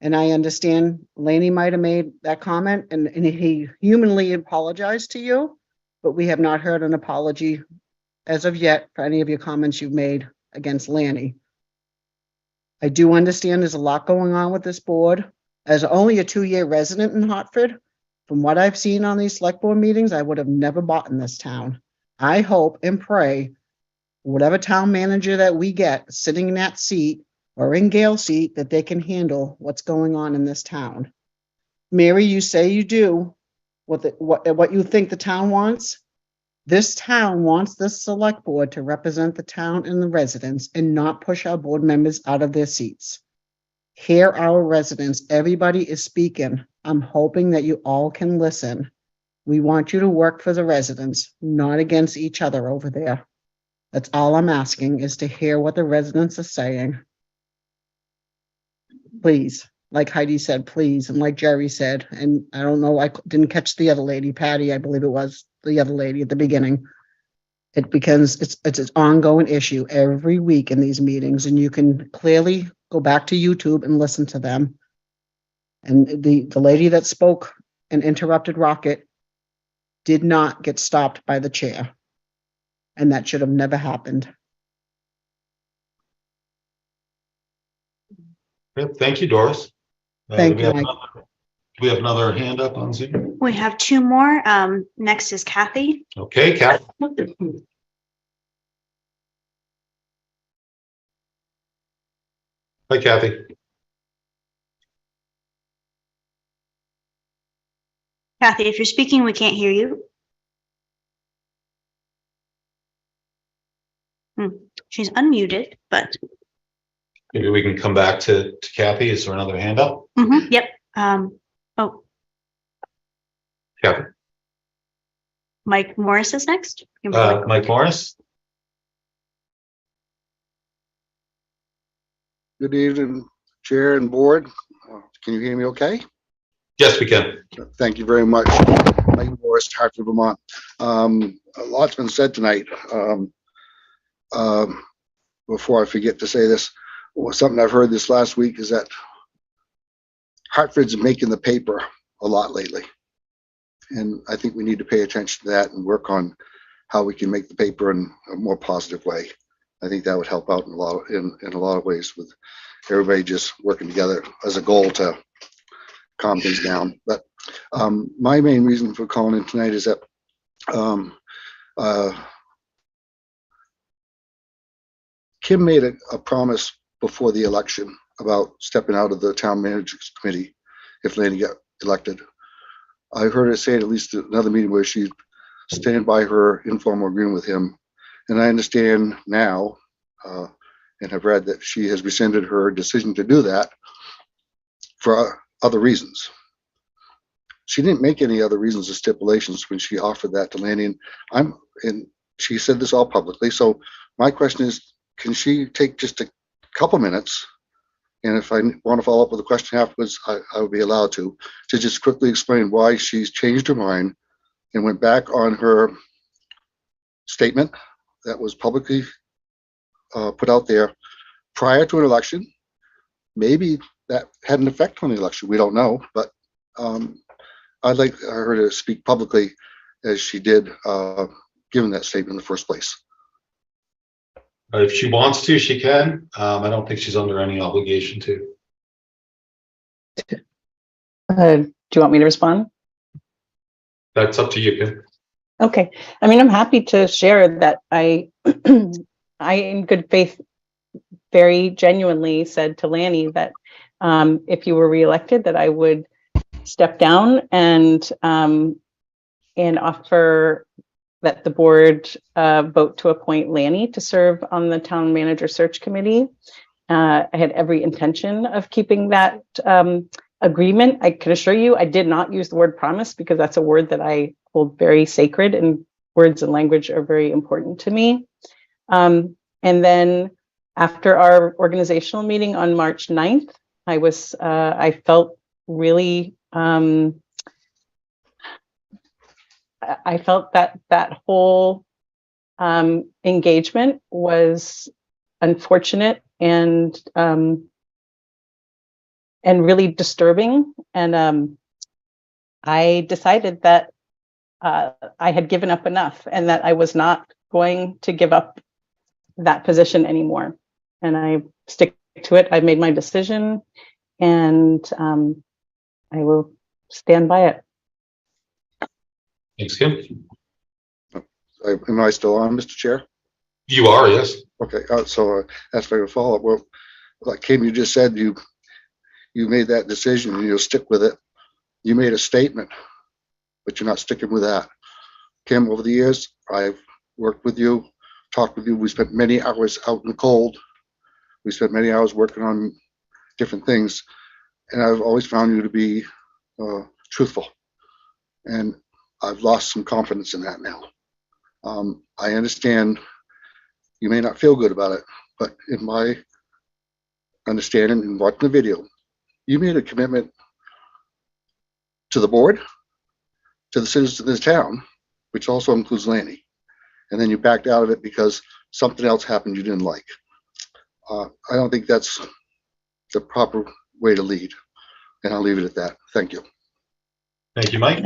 and I understand Lanny might have made that comment and he humanly apologized to you, but we have not heard an apology as of yet for any of your comments you've made against Lanny. I do understand there's a lot going on with this board. As only a 2-year resident in Hartford, from what I've seen on these select board meetings, I would have never bought in this town. I hope and pray whatever town manager that we get sitting in that seat or in Gail's seat, that they can handle what's going on in this town. Mary, you say you do what you think the town wants. This town wants this select board to represent the town and the residents and not push our board members out of their seats. Hear our residents. Everybody is speaking. I'm hoping that you all can listen. We want you to work for the residents, not against each other over there. That's all I'm asking, is to hear what the residents are saying. Please, like Heidi said, please, and like Jerry said, and I don't know, I didn't catch the other lady, Patty, I believe it was the other lady at the beginning. It becomes, it's an ongoing issue every week in these meetings, and you can clearly go back to YouTube and listen to them. And the lady that spoke and interrupted Rocket did not get stopped by the chair. And that should have never happened. Good. Thank you, Doris. Thank do you, we have Mike. another- Do we have another hand up on Zoom? We have two more. Next is Kathy. Okay, Kat. Hi, Kathy. Kathy, if you're speaking, we can't hear you. She's unmuted, but. Maybe we can come back to Kathy. Is there another hand up? Yep. Oh, Kathy. Mike Morris is next. Mike Morris. Good evening, Chair and Board. Can you hear me okay? Yes, we can. Thank you very much. Mike Morris, Hartford, Vermont. A lot's been said tonight. Before I forget to say this, something I've heard this last week is that Hartford's making the paper a lot lately. And I think we need to pay attention to that and work on how we can make the paper in a more positive way. I think that would help out in a lot of ways, with everybody just working together as a goal to calm things down. But my main reason for calling in tonight is that Kim made a promise before the election about stepping out of the town manager's committee if Lanny got elected. I heard her say at least another meeting where she'd stand by her informal agreement with him. And I understand now, and have read, that she has rescinded her decision to do that for other reasons. She didn't make any other reasons or stipulations when she offered that to Lanny, and she said this all publicly. So my question is, can she take just a couple minutes, and if I want to follow up with a question afterwards, I would be allowed to just quickly explain why she's changed her mind and went back on her statement that was publicly put out there prior to an election. Maybe that had an effect on the election. We don't know, but I'd like her to speak publicly as she did, given that statement in the first place. If she wants to, she can. I don't think she's under any obligation to. Do you want me to respond? That's up to you, Kim. Okay. I mean, I'm happy to share that I in good faith, very genuinely said to Lanny that if you were reelected, that I would step down and offer that the board vote to appoint Lanny to serve on the town manager search committee. I had every intention of keeping that agreement. I can assure you, I did not use the word promise, because that's a word that I hold very sacred, and words and language are very important to me. And then after our organizational meeting on March 9th, I felt really, I felt that whole engagement was unfortunate and really disturbing. And I decided that I had given up enough, and that I was not going to give up that position anymore. And I stick to it. I made my decision, and I will stand by it. Thanks, Kim. Am I still on, Mr. Chair? You are, yes. Okay, so that's for a follow-up. Well, like Kim, you just said you made that decision and you'll stick with it. You made a statement, but you're not sticking with that. Kim, over the years, I've worked with you, talked with you. We spent many hours out in the cold. We spent many hours working on different things, and I've always found you to be truthful. And I've lost some confidence in that now. I understand You may not feel good about it, but in my understanding and watching the video, you made a commitment to the board, to the citizens of this town, which also includes Lanny. And then you backed out of it because something else happened you didn't like. I don't think that's the proper way to lead. And I'll leave it at that. Thank you. Thank you, Mike.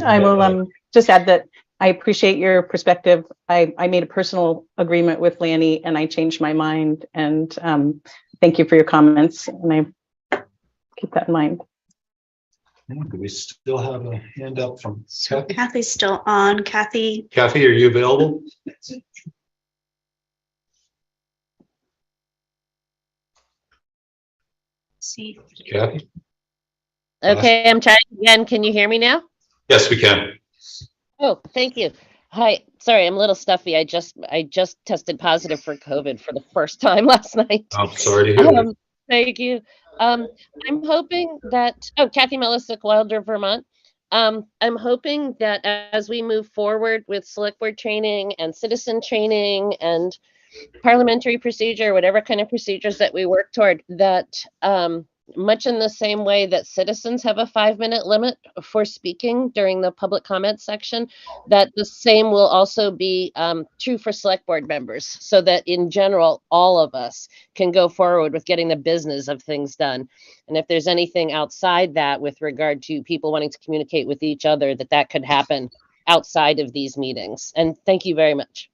I will just add that I appreciate your perspective. I made a personal agreement with Lanny and I changed my mind. And thank you for your comments. And I keep that in mind. Do we still have a hand up from Kathy? Kathy's still on. Kathy, Kathy, are you available? see. Kathy? Okay, I'm trying again. Can you hear me now? Yes, we can. Oh, thank you. Hi. Sorry, I'm a little stuffy. I just tested positive for COVID for the first time last night. I'm sorry to hear that. Thank you. I'm hoping that, Kathy Melisick, Wilder, Vermont. I'm hoping that as we move forward with select board training and citizen training and parliamentary procedure, whatever kind of procedures that we work toward, that much in the same way that citizens have a 5-minute limit for speaking during the public comment section, that the same will also be true for select board members, so that in general, all of us can go forward with getting the business of things done. And if there's anything outside that with regard to people wanting to communicate with each other, that could happen outside of these meetings. And thank you very much.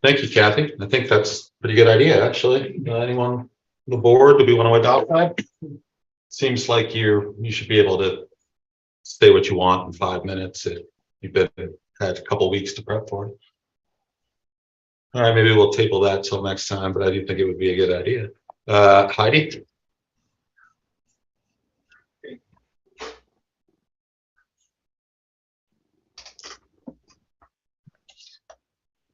Thank you, Kathy. I think that's a pretty good idea, actually. Anyone on the board, do we want to adopt that? Seems like you should be able to say what you want in 5 minutes if you've had a couple weeks to prep for it. All right, maybe we'll table that till next time, but I do think it would be a good idea. Heidi?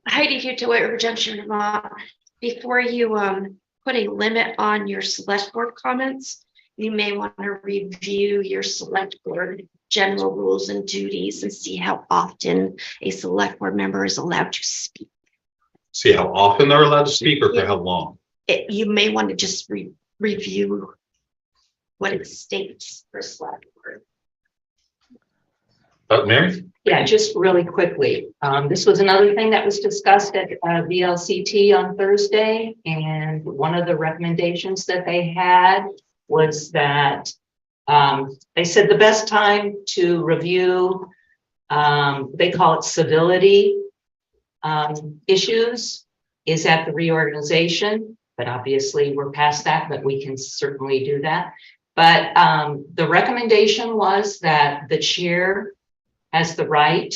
Heidi here to White River Junction, Vermont. Before you put a limit on your select board comments, you may want to review your select board general rules and duties and see how often a select board member is allowed to speak. See how often they're allowed to speak or for how long? You may want to just review what it states for select board. Mary? Yeah, just really quickly. This was another thing that was discussed at VLCT on Thursday. And one of the recommendations that they had was that they said the best time to review, they call it civility issues, is at the reorganization. But obviously we're past that, but we can certainly do that. But the recommendation was that the chair has the right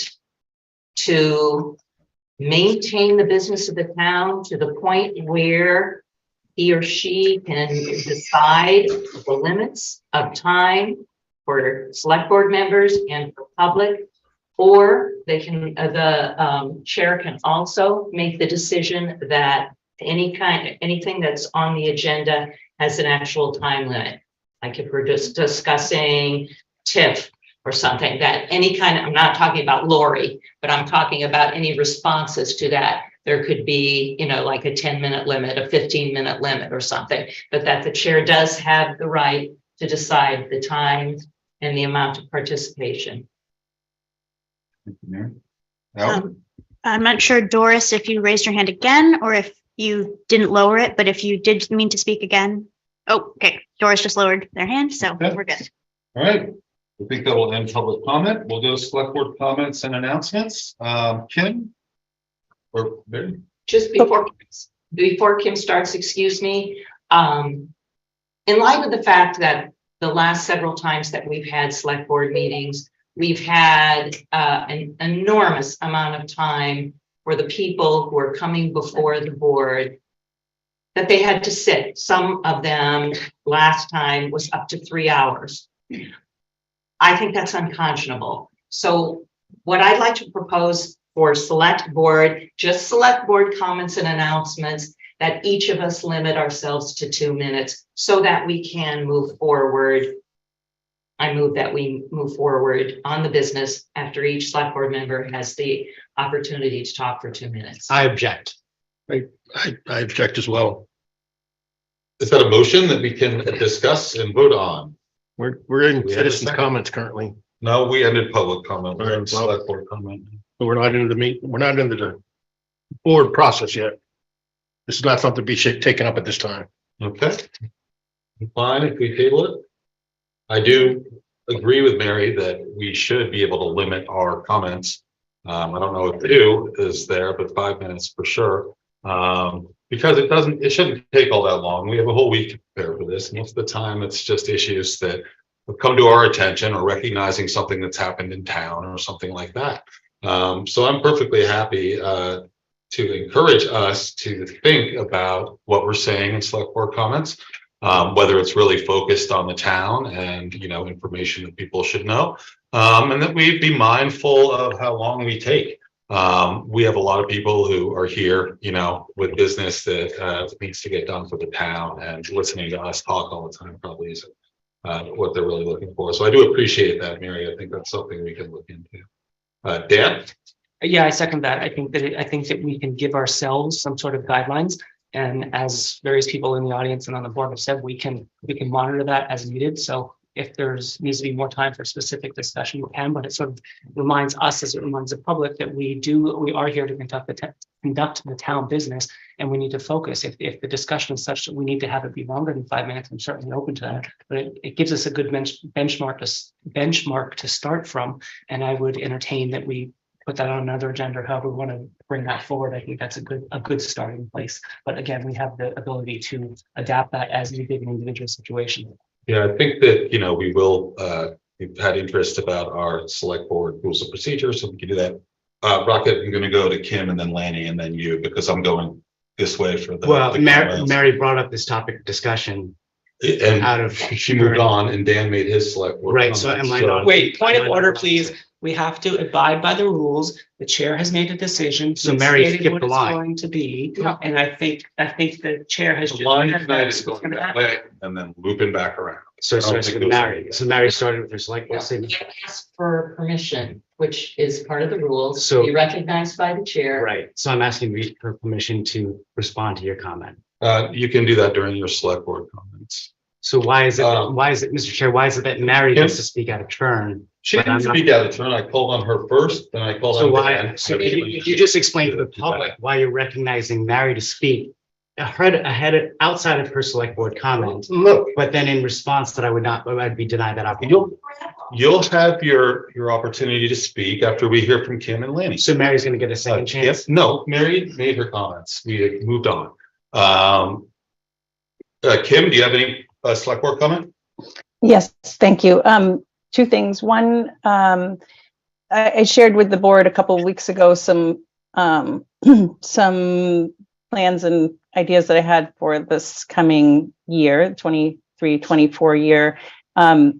to maintain the business of the town to the point where he or she can decide the limits of time for select board members and for public, or they can, the chair can also make the decision that anything that's on the agenda has an actual time limit. Like if we're just discussing TIF or something, that any kind of, I'm not talking about Lori, but I'm talking about any responses to that. There could be, like a 10-minute limit, a 15-minute limit or something, but that the chair does have the right to decide the time and the amount of participation. I'm not sure, Doris, if you raised your hand again or if you didn't lower it, but if you did mean to speak again. Oh, okay. Doris just lowered their hand, so we're good. All right. I think that will end public comment. We'll go to select board comments and announcements. Kim? Or Barry? Just before Kim starts, excuse me. In light of the fact that the last several times that we've had select board meetings, we've had an enormous amount of time for the people who are coming before the board that they had to sit. Some of them last time was up to 3 hours. I think that's unconscionable. So what I'd like to propose for select board, just select board comments and announcements, that each of us limit ourselves to 2 minutes so that we can move forward. I move that we move forward on the business after each select board member has the opportunity to talk for 2 minutes. I object. I object as well. Is that a motion that we can discuss and vote on? We're in We have a citizens' second. comments currently. No, we ended public comment. All We're right, in select board comment. But we're not into we're not into the board process yet. This is not something to be taken up at this time. Okay. Fine if we table it. I do agree with Mary that we should be able to limit our comments. I don't know if 2 is there, but 5 minutes for sure. Because it shouldn't take all that long. We have a whole week to prepare for this. Most of the time, it's just issues that have come to our attention or recognizing something that's happened in town or something like that. So I'm perfectly happy to encourage us to think about what we're saying in select board comments, whether it's really focused on the town and, information that people should know, and that we be mindful of how long we take. We have a lot of people who are here, with business that needs to get done for the town, and listening to us talk all the time probably isn't what they're really looking for. So I do appreciate that, Mary. I think that's something we can look into. Dan? Yeah, I second that. I think that we can give ourselves some sort of guidelines. And as various people in the audience and on the board have said, we can monitor that as needed. So if needs to be more time for specific discussion, we can, but it sort of reminds us, as it reminds the public, that we are here to conduct the town business, and we need to focus. If the discussion is such that we need to have it be longer than 5 minutes, I'm certainly open to that, but it gives us a good benchmark to start from. And I would entertain that we put that on another agenda, however we want to bring that forward. I think that's a good starting place. But again, we have the ability to adapt that as needed in individual situation. Yeah, I think that, we will, we've had interest about our select board rules of procedure, so we can do that. Rocket, I'm going to go to Kim and then Lanny and then you, because I'm going this way for the. Well, the Mary brought up this topic of discussion. And she moved on and Dan made his select board. Right, so am I not? Wait, point of order, please. We have to abide by the rules. The chair has made a decision. So Mary stated skipped what the it's line. Going to be, and I think the chair has. The line tonight is going that way and then looping back around. So I don't think it was Mary started with her select board statement. Ask for permission, which is part of the rules, So- be recognized by the chair. Right, so I'm asking for permission to respond to your comment. You can do that during your select board comments. So why is it, Mr. Chair, why is it that Mary gets to speak out of turn? She but didn't I'm not- speak out of turn. I called on her first, then I called So on why, Dan. so you just explained to the public why you're recognizing Mary to speak outside of her select board comment, Look, but then in response that I'd be denied that opportunity. you'll have your opportunity to speak after we hear from Kim and Lanny. So Mary's gonna get a second chance? Yes, no, Mary made her comments. We had moved on. Kim, do you have any select board comment? Yes, thank you. 2 things. One, I shared with the board a couple of weeks ago some plans and ideas that I had for this coming year, 23-24 year,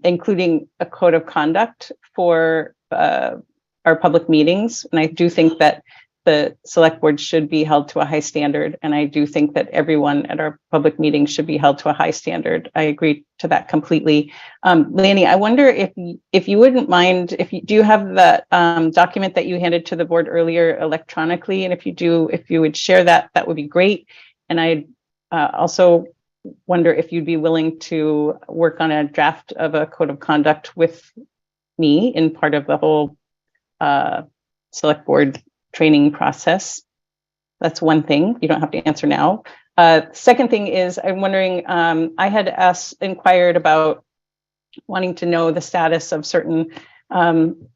including a code of conduct for our public meetings. And I do think that the select board should be held to a high standard. And I do think that everyone at our public meetings should be held to a high standard. I agree to that completely. Lanny, I wonder if you wouldn't mind, do you have that document that you handed to the board earlier electronically? And if you do, if you would share that, that would be great. And I also wonder if you'd be willing to work on a draft of a code of conduct with me in part of the whole select board training process. That's one thing. You don't have to answer now. Second thing is, I'm wondering, I had inquired about wanting to know the status of certain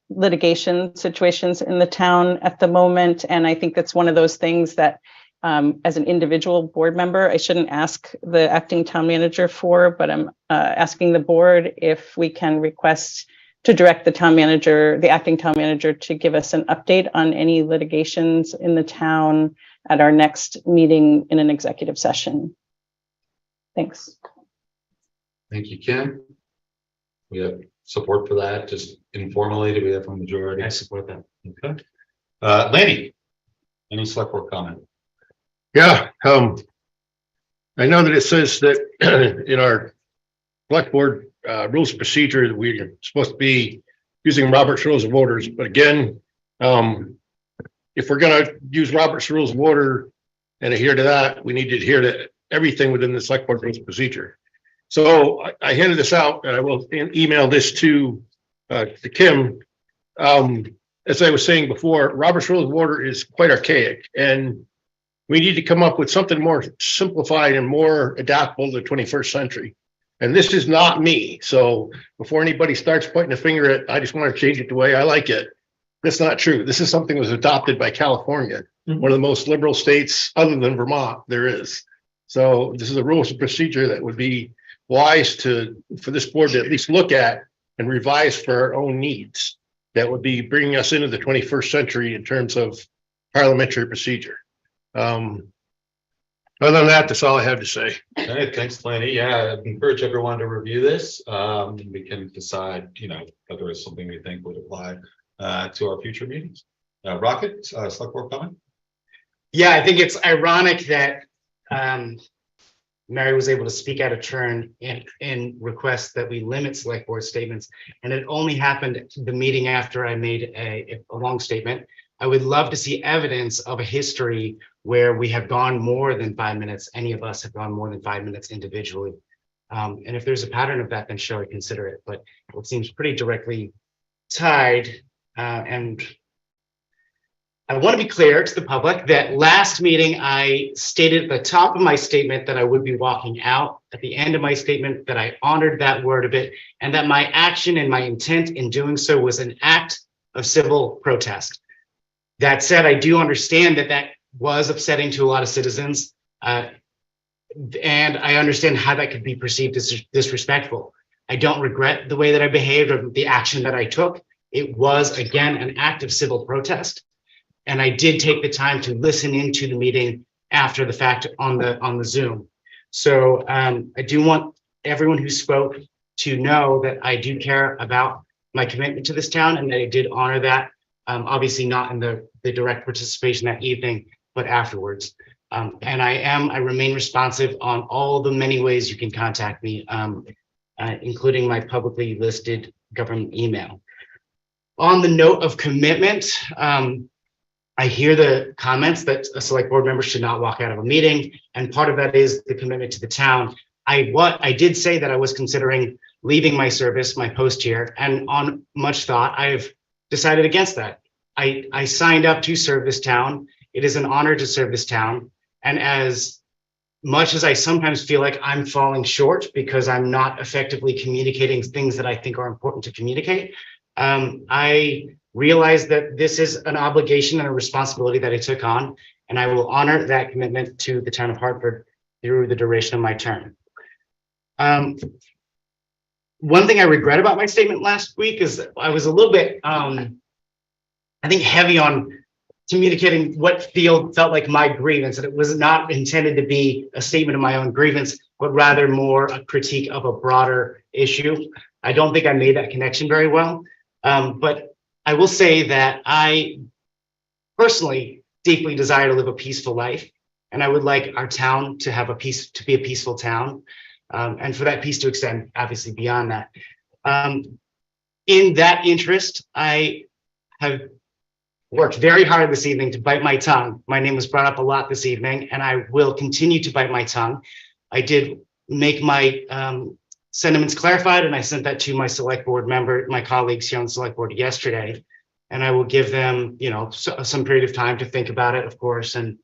litigation situations in the town at the moment. And I think that's one of those things that as an individual board member, I shouldn't ask the acting town manager for, but I'm asking the board if we can request to direct the acting town manager, to give us an update on any litigations in the town at our next meeting in an executive session. Thanks. Thank you, Kim. We have support for that, just informally. Do we have a majority? I support that. Okay. Lanny, any select board comment? Yeah, I know that it says that in our select board rules of procedure that we're supposed to be using Robert's Rules of Orders, but again, if we're going to use Robert's Rules of Order and adhere to that, we need to adhere to everything within the select board rules of procedure. So I handed this out, and I will email this to Kim. As I was saying before, Robert's Rules of Order is quite archaic, and we need to come up with something more simplified and more adaptable to the 21st century. And this is not me. So before anybody starts pointing a finger at, I just want to change it the way I like it. That's not true. This is something that was adopted by California, one of the most liberal states other than Vermont there is. So this is a rules of procedure that would be wise for this board to at least look at and revise for our own needs. That would be bringing us into the 21st century in terms of parliamentary procedure. Other than that, that's all I have to say. All right, thanks, Lanny. Yeah, I encourage everyone to review this. We can decide, whether it's something we think would apply to our future meetings. Rocket, select board comment? Yeah, I think it's ironic that Mary was able to speak out of turn and request that we limit select board statements. And it only happened the meeting after I made a long statement. I would love to see evidence of a history where we have gone more than 5 minutes. Any of us have gone more than 5 minutes individually. And if there's a pattern of that, then sure, I consider it. But it seems pretty directly tied. And I want to be clear to the public that last meeting, I stated at the top of my statement that I would be walking out. At the end of my statement, that I honored that word a bit, and that my action and my intent in doing so was an act of civil protest. That said, I do understand that that was upsetting to a lot of citizens, and I understand how that could be perceived as disrespectful. I don't regret the way that I behaved or the action that I took. It was, again, an act of civil protest. And I did take the time to listen into the meeting after the fact on the Zoom. So I do want everyone who spoke to know that I do care about my commitment to this town and that I did honor that. Obviously not in the direct participation that evening, but afterwards. And I remain responsive on all the many ways you can contact me, including my publicly listed government email. On the note of commitment, I hear the comments that a select board member should not walk out of a meeting, and part of that is the commitment to the town. I did say that I was considering leaving my service, my post here, and on much thought, I've decided against that. I signed up to serve this town. It is an honor to serve this town, and as much as I sometimes feel like I'm falling short because I'm not effectively communicating things that I think are important to communicate, I realize that this is an obligation and a responsibility that I took on, and I will honor that commitment to the town of Hartford through the duration of my term. One thing I regret about my statement last week is that I was a little bit, I think, heavy on communicating what felt like my grievance, and it was not intended to be a statement of my own grievance, but rather more a critique of a broader issue. I don't think I made that connection very well, but I will say that I personally deeply desire to live a peaceful life, and I would like our town to have to be a peaceful town, and for that peace to extend obviously beyond that. In that interest, I have worked very hard this evening to bite my tongue. My name was brought up a lot this evening, and I will continue to bite my tongue. I did make my sentiments clarified, and I sent that to my select board my colleagues here on the select board yesterday, and I will give them, some period of time to think about it, of course, and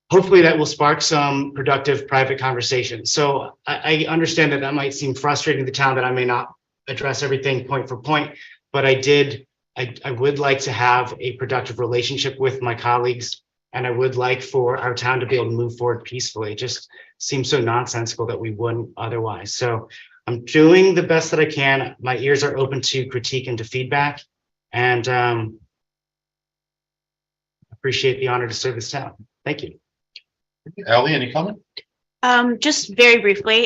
hopefully that will spark some productive private conversation. So I understand that might seem frustrating to the town that I may not address everything point for point, but I would like to have a productive relationship with my colleagues, and I would like for our town to be able to move forward peacefully. It just seems so nonsensical that we wouldn't otherwise. So I'm doing the best that I can. My ears are open to critique and to feedback, and appreciate the honor to serve this town. Thank you. Ally, any comment? Just very briefly,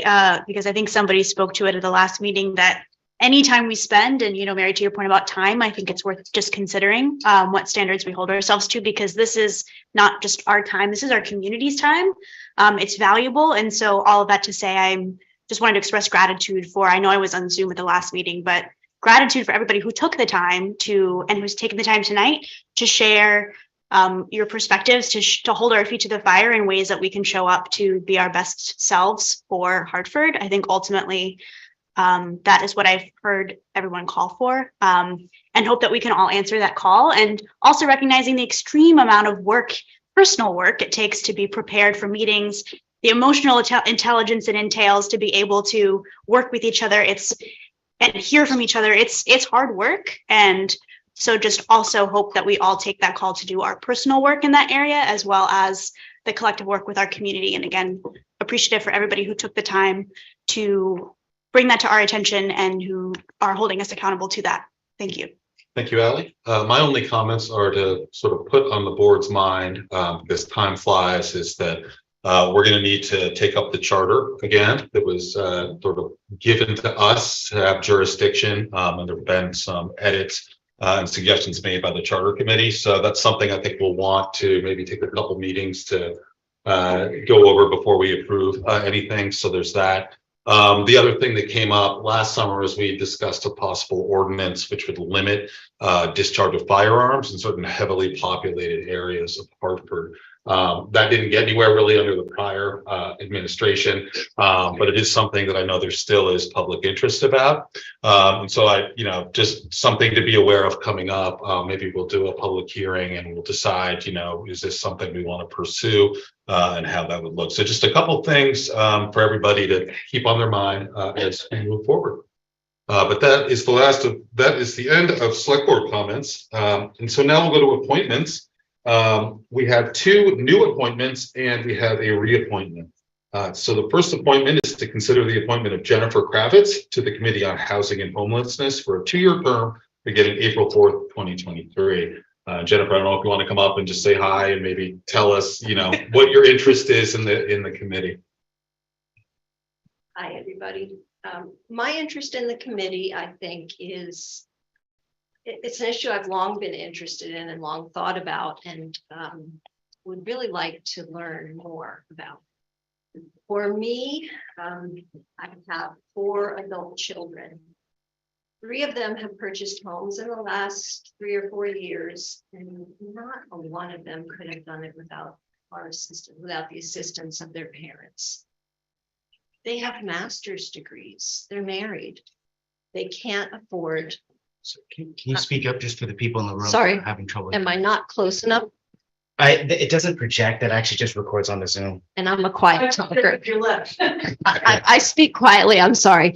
because I think somebody spoke to it at the last meeting, that anytime we spend, and Mary, to your point about time, I think it's worth just considering what standards we hold ourselves to, because this is not just our time, this is our community's time. It's valuable. And so all of that to say, I'm just wanted to express gratitude for, I know I was on Zoom at the last meeting, but gratitude for everybody who took the time to, and who's taken the time tonight to share your perspectives to hold our feet to the fire in ways that we can show up to be our best selves for Hartford. I think ultimately that is what I've heard everyone call for, and hope that we can all answer that call, and also recognizing the extreme amount of work, personal work it takes to be prepared for meetings, the emotional intelligence it entails to be able to work with each other and hear from each other. It's hard work. And so just also hope that we all take that call to do our personal work in that area, as well as the collective work with our community. And again, appreciative for everybody who took the time to bring that to our attention and who are holding us accountable to that. Thank you. Thank you, Ally. My only comments are to sort of put on the board's mind, because time flies, is that we're going to need to take up the charter again. That was sort of given to us to have jurisdiction, and there have been some edits and suggestions made by the charter committee. So that's something I think we'll want to maybe take a couple meetings to go over before we approve anything. So there's that. The other thing that came up last summer is we discussed a possible ordinance which would limit discharge of firearms in certain heavily populated areas of Hartford. That didn't get anywhere really under the prior administration, but it is something that I know there still is public interest about. And so just something to be aware of coming up. Maybe we'll do a public hearing and we'll decide, is this something we want to pursue and how that would look. So just a couple things for everybody to keep on their mind as we move forward. But that is the end of select board comments. And so now we'll go to appointments. We have 2 new appointments and we have a reappointment. So the first appointment is to consider the appointment of Jennifer Kravitz to the Committee on Housing and Homelessness for a 2-year term beginning April 4th, 2023. Jennifer, I don't know if you want to come up and just say hi and maybe tell us, what your interest is in the committee. Hi, everybody. My interest in the committee, I think, is it's an issue I've long been interested in and long thought about, and would really like to learn more about. For me, I have 4 adult children. 3 of them have purchased homes in the last 3 or 4 years, and not a one of them could have done it without the assistance of their parents. They have master's degrees. They're married. They can't afford. So can you speak up just for the people in the room? Sorry, Having trouble. am I not close enough? It doesn't project. That actually just records on the Zoom. And I'm a quiet talker. I speak quietly. I'm sorry.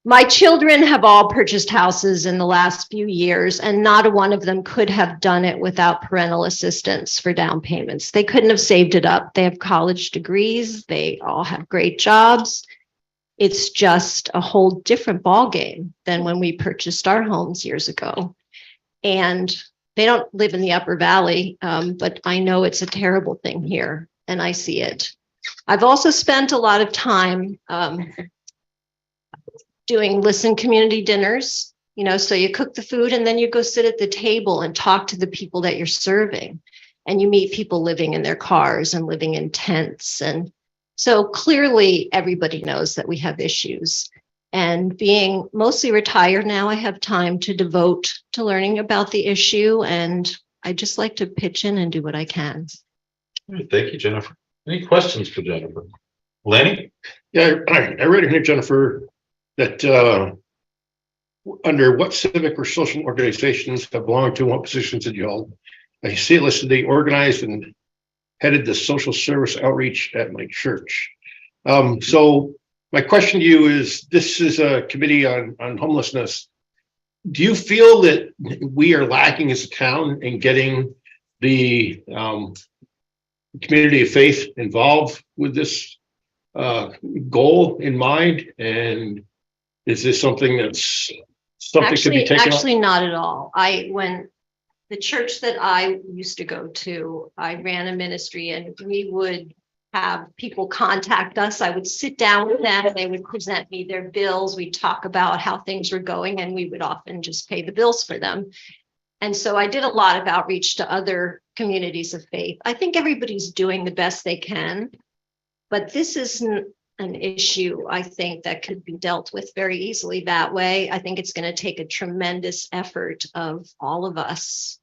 My children have all purchased houses in the last few years, and not a one of them could have done it without parental assistance for down payments. They couldn't have saved it up. They have college degrees. They all have great jobs. It's just a whole different ballgame than when we purchased our homes years ago. And they don't live in the Upper Valley, but I know it's a terrible thing here, and I see it. I've also spent a lot of time doing listen community dinners, so you cook the food and then you go sit at the table and talk to the people that you're serving, and you meet people living in their cars and living in tents. And so clearly everybody knows that we have issues, and being mostly retired now, I have time to devote to learning about the issue, and I just like to pitch in and do what I can. All right, thank you, Jennifer. Any questions for Jennifer? Lenny? Yeah, I read in here, Jennifer, that under what civic or social organizations have belonged to, what positions did you hold? I see it listed, they organized and headed the social service outreach at my church. So my question to you is, this is a committee on homelessness. Do you feel that we are lacking as a town in getting the community of faith involved with this goal in mind? And is this something that's could be taken up? Actually, not at all. When the church that I used to go to, I ran a ministry, and we would have people contact us. I would sit down with them and they would present me their bills. We'd talk about how things were going, and we would often just pay the bills for them. And so I did a lot of outreach to other communities of faith. I think everybody's doing the best they can, but this isn't an issue, I think, that could be dealt with very easily that way. I think it's going to take a tremendous effort of all of us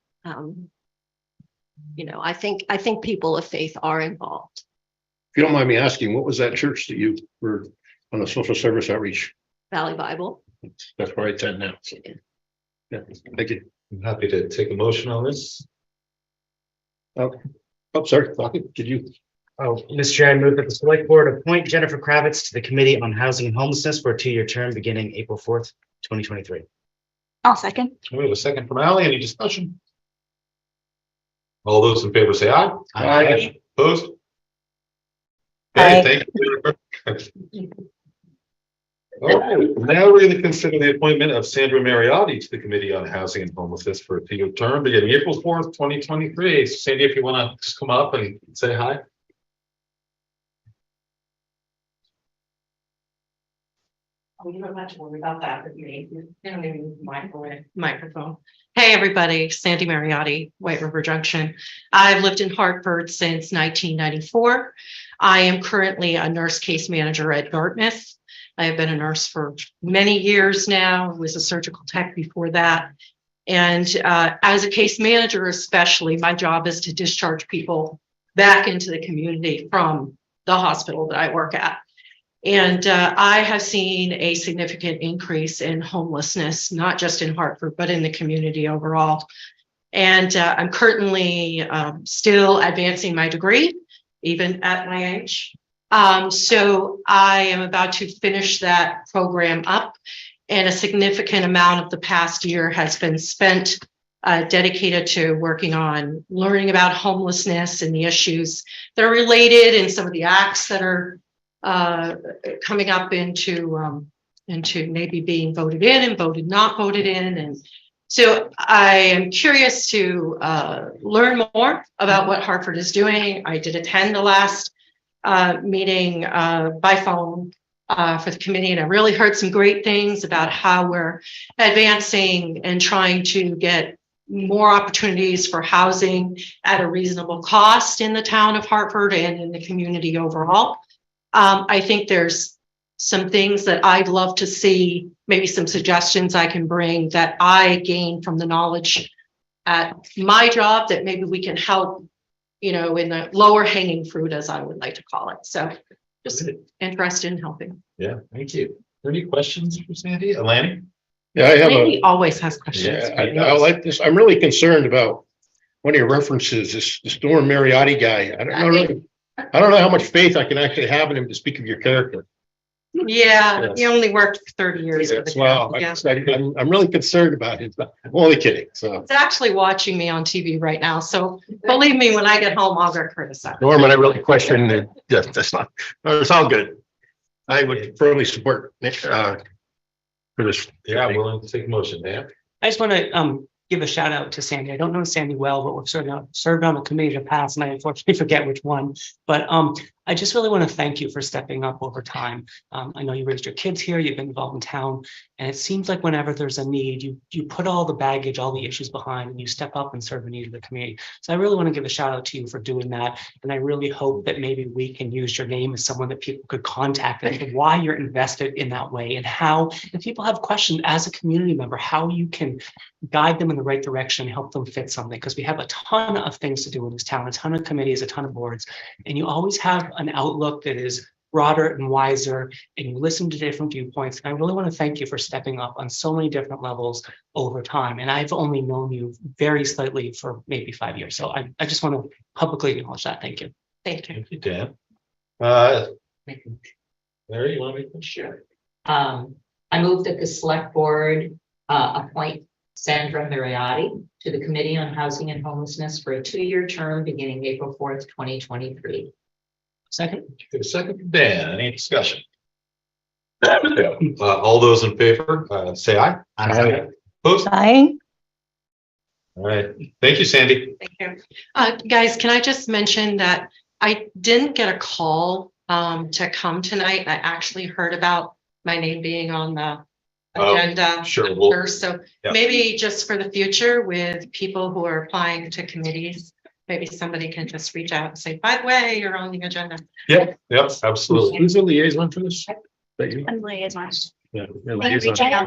I think people of faith are involved. If you don't mind me asking, what was that church that you were on the social service outreach? Valley Bible. That's where I attend now. So, yeah, thank you. I'm happy to take a motion on this. Oh, sorry. Did you? Oh, Mr. Chair, I move that the select board appoint Jennifer Kravitz to the Committee on Housing and Homelessness for a 2-year term beginning April 4th, 2023. I'll second. We have a second from Ally. Any discussion? All those in favor say aye. Aye. Opposed? Aye. Okay, thank you. Okay, now we're going to consider the appointment of Sandra Mariotti to the Committee on Housing and Homelessness for a 2-year term beginning April 4th, 2023. Sandy, if you want to just come up and say hi. Oh, you don't have to worry about that with me. You don't even microphone. Hey, everybody, Sandy Mariotti, White River Junction. I've lived in Hartford since 1994. I am currently a nurse case manager at Dartmouth. I have been a nurse for many years now, was a surgical tech before that. And as a case manager, especially, my job is to discharge people back into the community from the hospital that I work at. And I have seen a significant increase in homelessness, not just in Hartford, but in the community overall. And I'm currently still advancing my degree, even at my age. So I am about to finish that program up, and a significant amount of the past year has been spent dedicated to working on learning about homelessness and the issues that are related, and some of the acts that are coming up into maybe being voted in and not voted in. And so I am curious to learn more about what Hartford is doing. I did attend the last meeting by phone for the committee, and I really heard some great things about how we're advancing and trying to get more opportunities for housing at a reasonable cost in the town of Hartford and in the community overall. I think there's some things that I'd love to see, maybe some suggestions I can bring that I gain from the knowledge at my job that maybe we can help, in the lower hanging fruit, as I would like to call it. So just interested in helping. Yeah, thank you. Any questions for Sandy? Alani? Yeah, I have He always has questions. Yeah, I like this. I'm really concerned about one of your references, this Norm Mariotti guy. I don't know how much faith I can actually have in him to speak of your character. Yeah, Yes. he only worked 30 years. For the Well, town. Yeah. I'm really concerned about him. I'm only kidding. So It's actually watching me on TV right now. So believe me, when I get home, I'll get criticized. Norman, I really question that. Yes, that's not. No, it's all good. I would firmly support Nick for this. Yeah, I'm willing to take a motion, Dan. I just want to give a shout out to Sandy. I don't know Sandy well, but we've served on a committee in the past, and I unfortunately forget which one. But I just really want to thank you for stepping up over time. I know you raised your kids here, you've been involved in town, and it seems like whenever there's a need, you put all the baggage, all the issues behind, and you step up and serve the need of the community. So I really want to give a shout out to you for doing that. And I really hope that maybe we can use your name as someone that people could contact and why you're invested in that way, and how, if people have questions as a community member, how you can guide them in the right direction, help them fit something, because we have a ton of things to do in this town, a ton of committees, a ton of boards, and you always have an outlook that is broader and wiser, and you listen to different viewpoints. And I really want to thank you for stepping up on so many different levels over time. And I've only known you very slightly for maybe 5 years. So I just want to publicly acknowledge that. Thank you. Thank you. Thank you, Dan. Larry, you want to make a share? I move that the select board appoint Sandra Mariotti to the Committee on Housing and Homelessness for a 2-year term beginning April 4th, 2023. Second. Give a second from Dan. Any discussion? All those in favor, say aye. Aye. Opposed? Aye. All right. Thank you, Sandy. Thank you. Guys, can I just mention that I didn't get a call to come tonight. I actually heard about my name being on the agenda. Sure. So yeah. maybe just for the future with people who are applying to committees, maybe somebody can just reach out and say, by the way, you're on the agenda. Yep, absolutely. Who's the liaison for this? I'm liaison. Yeah. I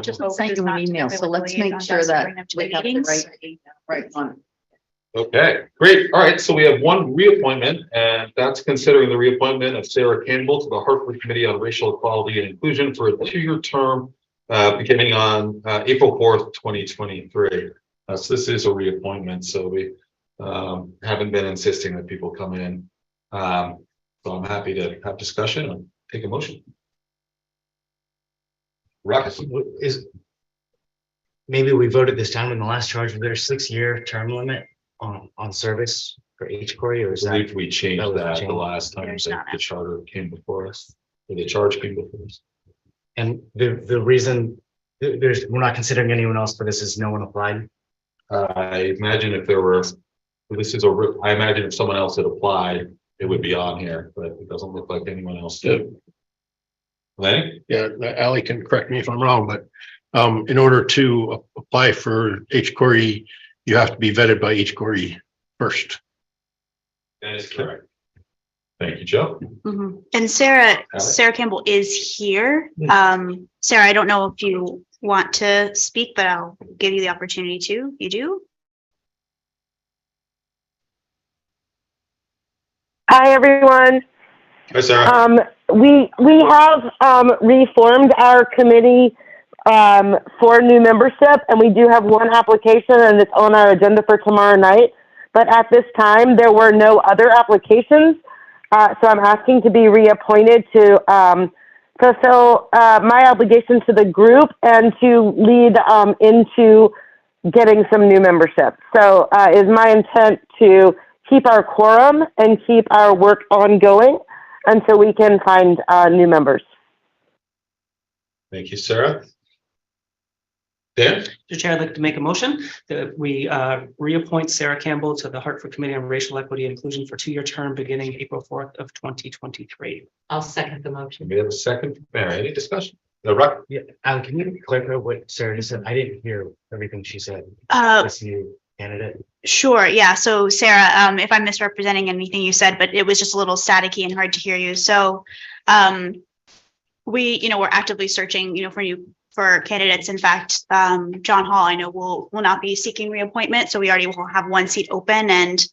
just sent you an email, so let's make sure that we have the right one. Okay, great. All right, so we have one reappointment, and that's considering the reappointment of Sarah Campbell to the Hartford Committee on Racial Equality and Inclusion for a 2-year term beginning on April 4th, 2023. So this is a reappointment, so we haven't been insisting that people come in. So I'm happy to have discussion and take a motion. Ruckus. Maybe we voted this time in the last charge, was there a 6-year term limit on service for each Corey, or is I that? believe we changed that the last time that the charter came before us, or the charge came before us. And the reason we're not considering anyone else for this is no one applied. I imagine if there were, I imagine if someone else had applied, it would be on here, but it doesn't look like anyone else did. Lenny? Yeah, Ally can correct me if I'm wrong, but in order to apply for H Corey, you have to be vetted by H Corey first. That is correct. Thank you, Joe. Mhm. And Sarah Campbell is here. Sarah, I don't know if you want to speak, but I'll give you the opportunity to. You do? Hi, everyone. Hi, Sarah. We have reformed our committee for new membership, and we do have one application, and it's on our agenda for tomorrow night. But at this time, there were no other applications, so I'm asking to be reappointed to fulfill my obligation to the group and to lead into getting some new membership. So is my intent to keep our quorum and keep our work ongoing until we can find new members. Thank you, Sarah. Dan? Mr. Chair, I'd like to make a motion that we reappoint Sarah Campbell to the Hartford Committee on Racial Equity and Inclusion for a 2-year term beginning April 4th of 2023. I'll second the motion. We have a second from Mary. Any discussion? Ruck? Yeah, Alan, can you clarify what Sarah just said? I didn't hear everything she said. This new candidate. Sure. Yeah. So Sarah, if I'm misrepresenting anything you said, but it was just a little staticky and hard to hear you. So we're actively searching, for candidates. In fact, John Hall, I know will not be seeking reappointment. So we already will have one seat open. And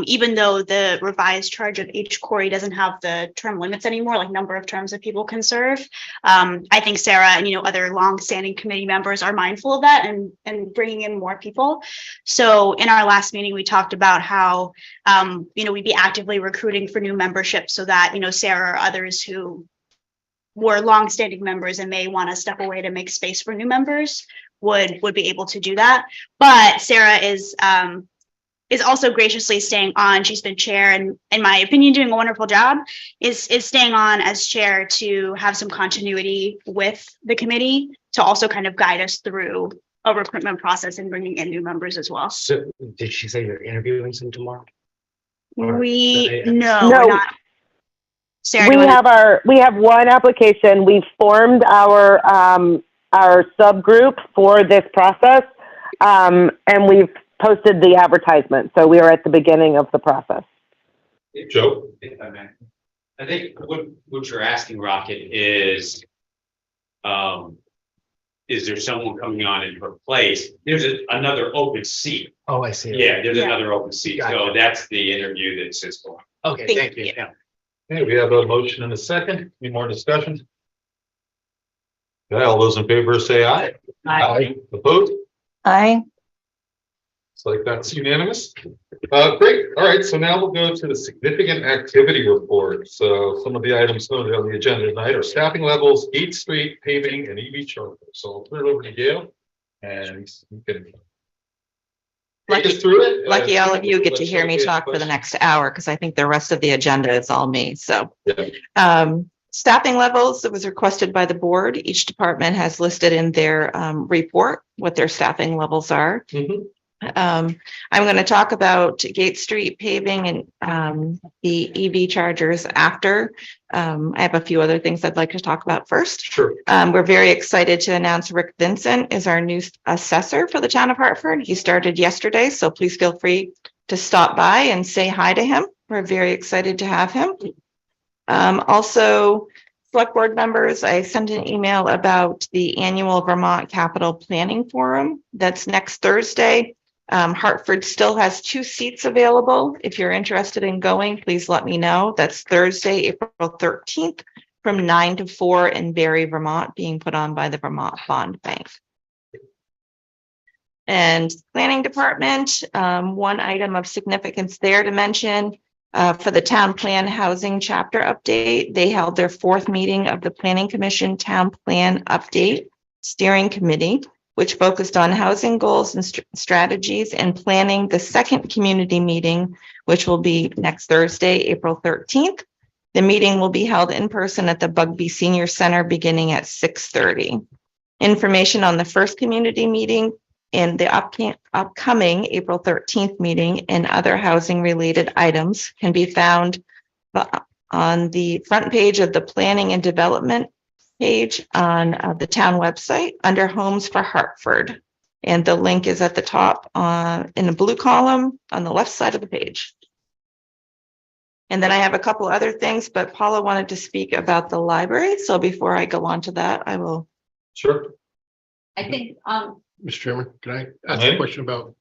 even though the revised charge of H. Corey doesn't have the term limits anymore, like number of terms that people can serve, I think Sarah and, other longstanding committee members are mindful of that and bringing in more people. So in our last meeting, we talked about how, we'd be actively recruiting for new membership so that, Sarah or others who were longstanding members and may want to step away to make space for new members would be able to do that. But Sarah is also graciously staying on. She's been chair and, in my opinion, doing a wonderful job, is staying on as chair to have some continuity with the committee to also kind of guide us through a recruitment process and bringing in new members as well. So did she say you're interviewing some tomorrow? No. We're not. Sarah, we have one application. We've formed our subgroup for this process, and we've posted the advertisement. So we are at the beginning of the process. Joe? If I may. I think what you're asking, Rocket, is there someone coming on in her place? There's another open seat. Oh, I see. Yeah, there's another open seat. Gotcha. So that's the interview that's just going. Okay, thank you. Yeah. Okay, we have a motion and a second. Any more discussion? Okay, all those in favor say aye. Aye. Opposed? Aye. It's like that's unanimous. Great. All right. So now we'll go to the significant activity report. So some of the items noted on the agenda tonight are staffing levels, 8th Street paving, and EV chargers. So I'll turn it over to Gail, and you can take us through it. Lucky all of you get to Let's hear me look at talk for the questions. next hour because I think the rest of the agenda is all me. So Yeah. staffing levels, it was requested by the board. Each department has listed in their report what their staffing levels are. I'm going to talk about Gate Street paving and the EV chargers after. I have a few other things I'd like to talk about first. Sure. We're very excited to announce Rick Vincent is our new assessor for the town of Hartford. He started yesterday, so please feel free to stop by and say hi to him. We're very excited to have him. Also, select board members, I sent an email about the annual Vermont Capital Planning Forum. That's next Thursday. Hartford still has 2 seats available. If you're interested in going, please let me know. That's Thursday, April 13th from 9 to 4 in Barre, Vermont, being put on by the Vermont Bond Bank. And planning department, one item of significance there to mention, for the town plan housing chapter update, they held their 4th meeting of the Planning Commission Town Plan Update Steering Committee, which focused on housing goals and strategies, and planning the 2nd community meeting, which will be next Thursday, April 13th. The meeting will be held in person at the Bugby Senior Center beginning at 6:30. Information on the 1st community meeting and the upcoming April 13th meeting and other housing related items can be found on the front page of the Planning and Development page on the town website under Homes for Hartford. And the link is at the top in the blue column on the left side of the page. And then I have a couple other things, but Paula wanted to speak about the library. So before I go on to that, I will. Sure. I think, Mr. Chairman, can I ask a question about,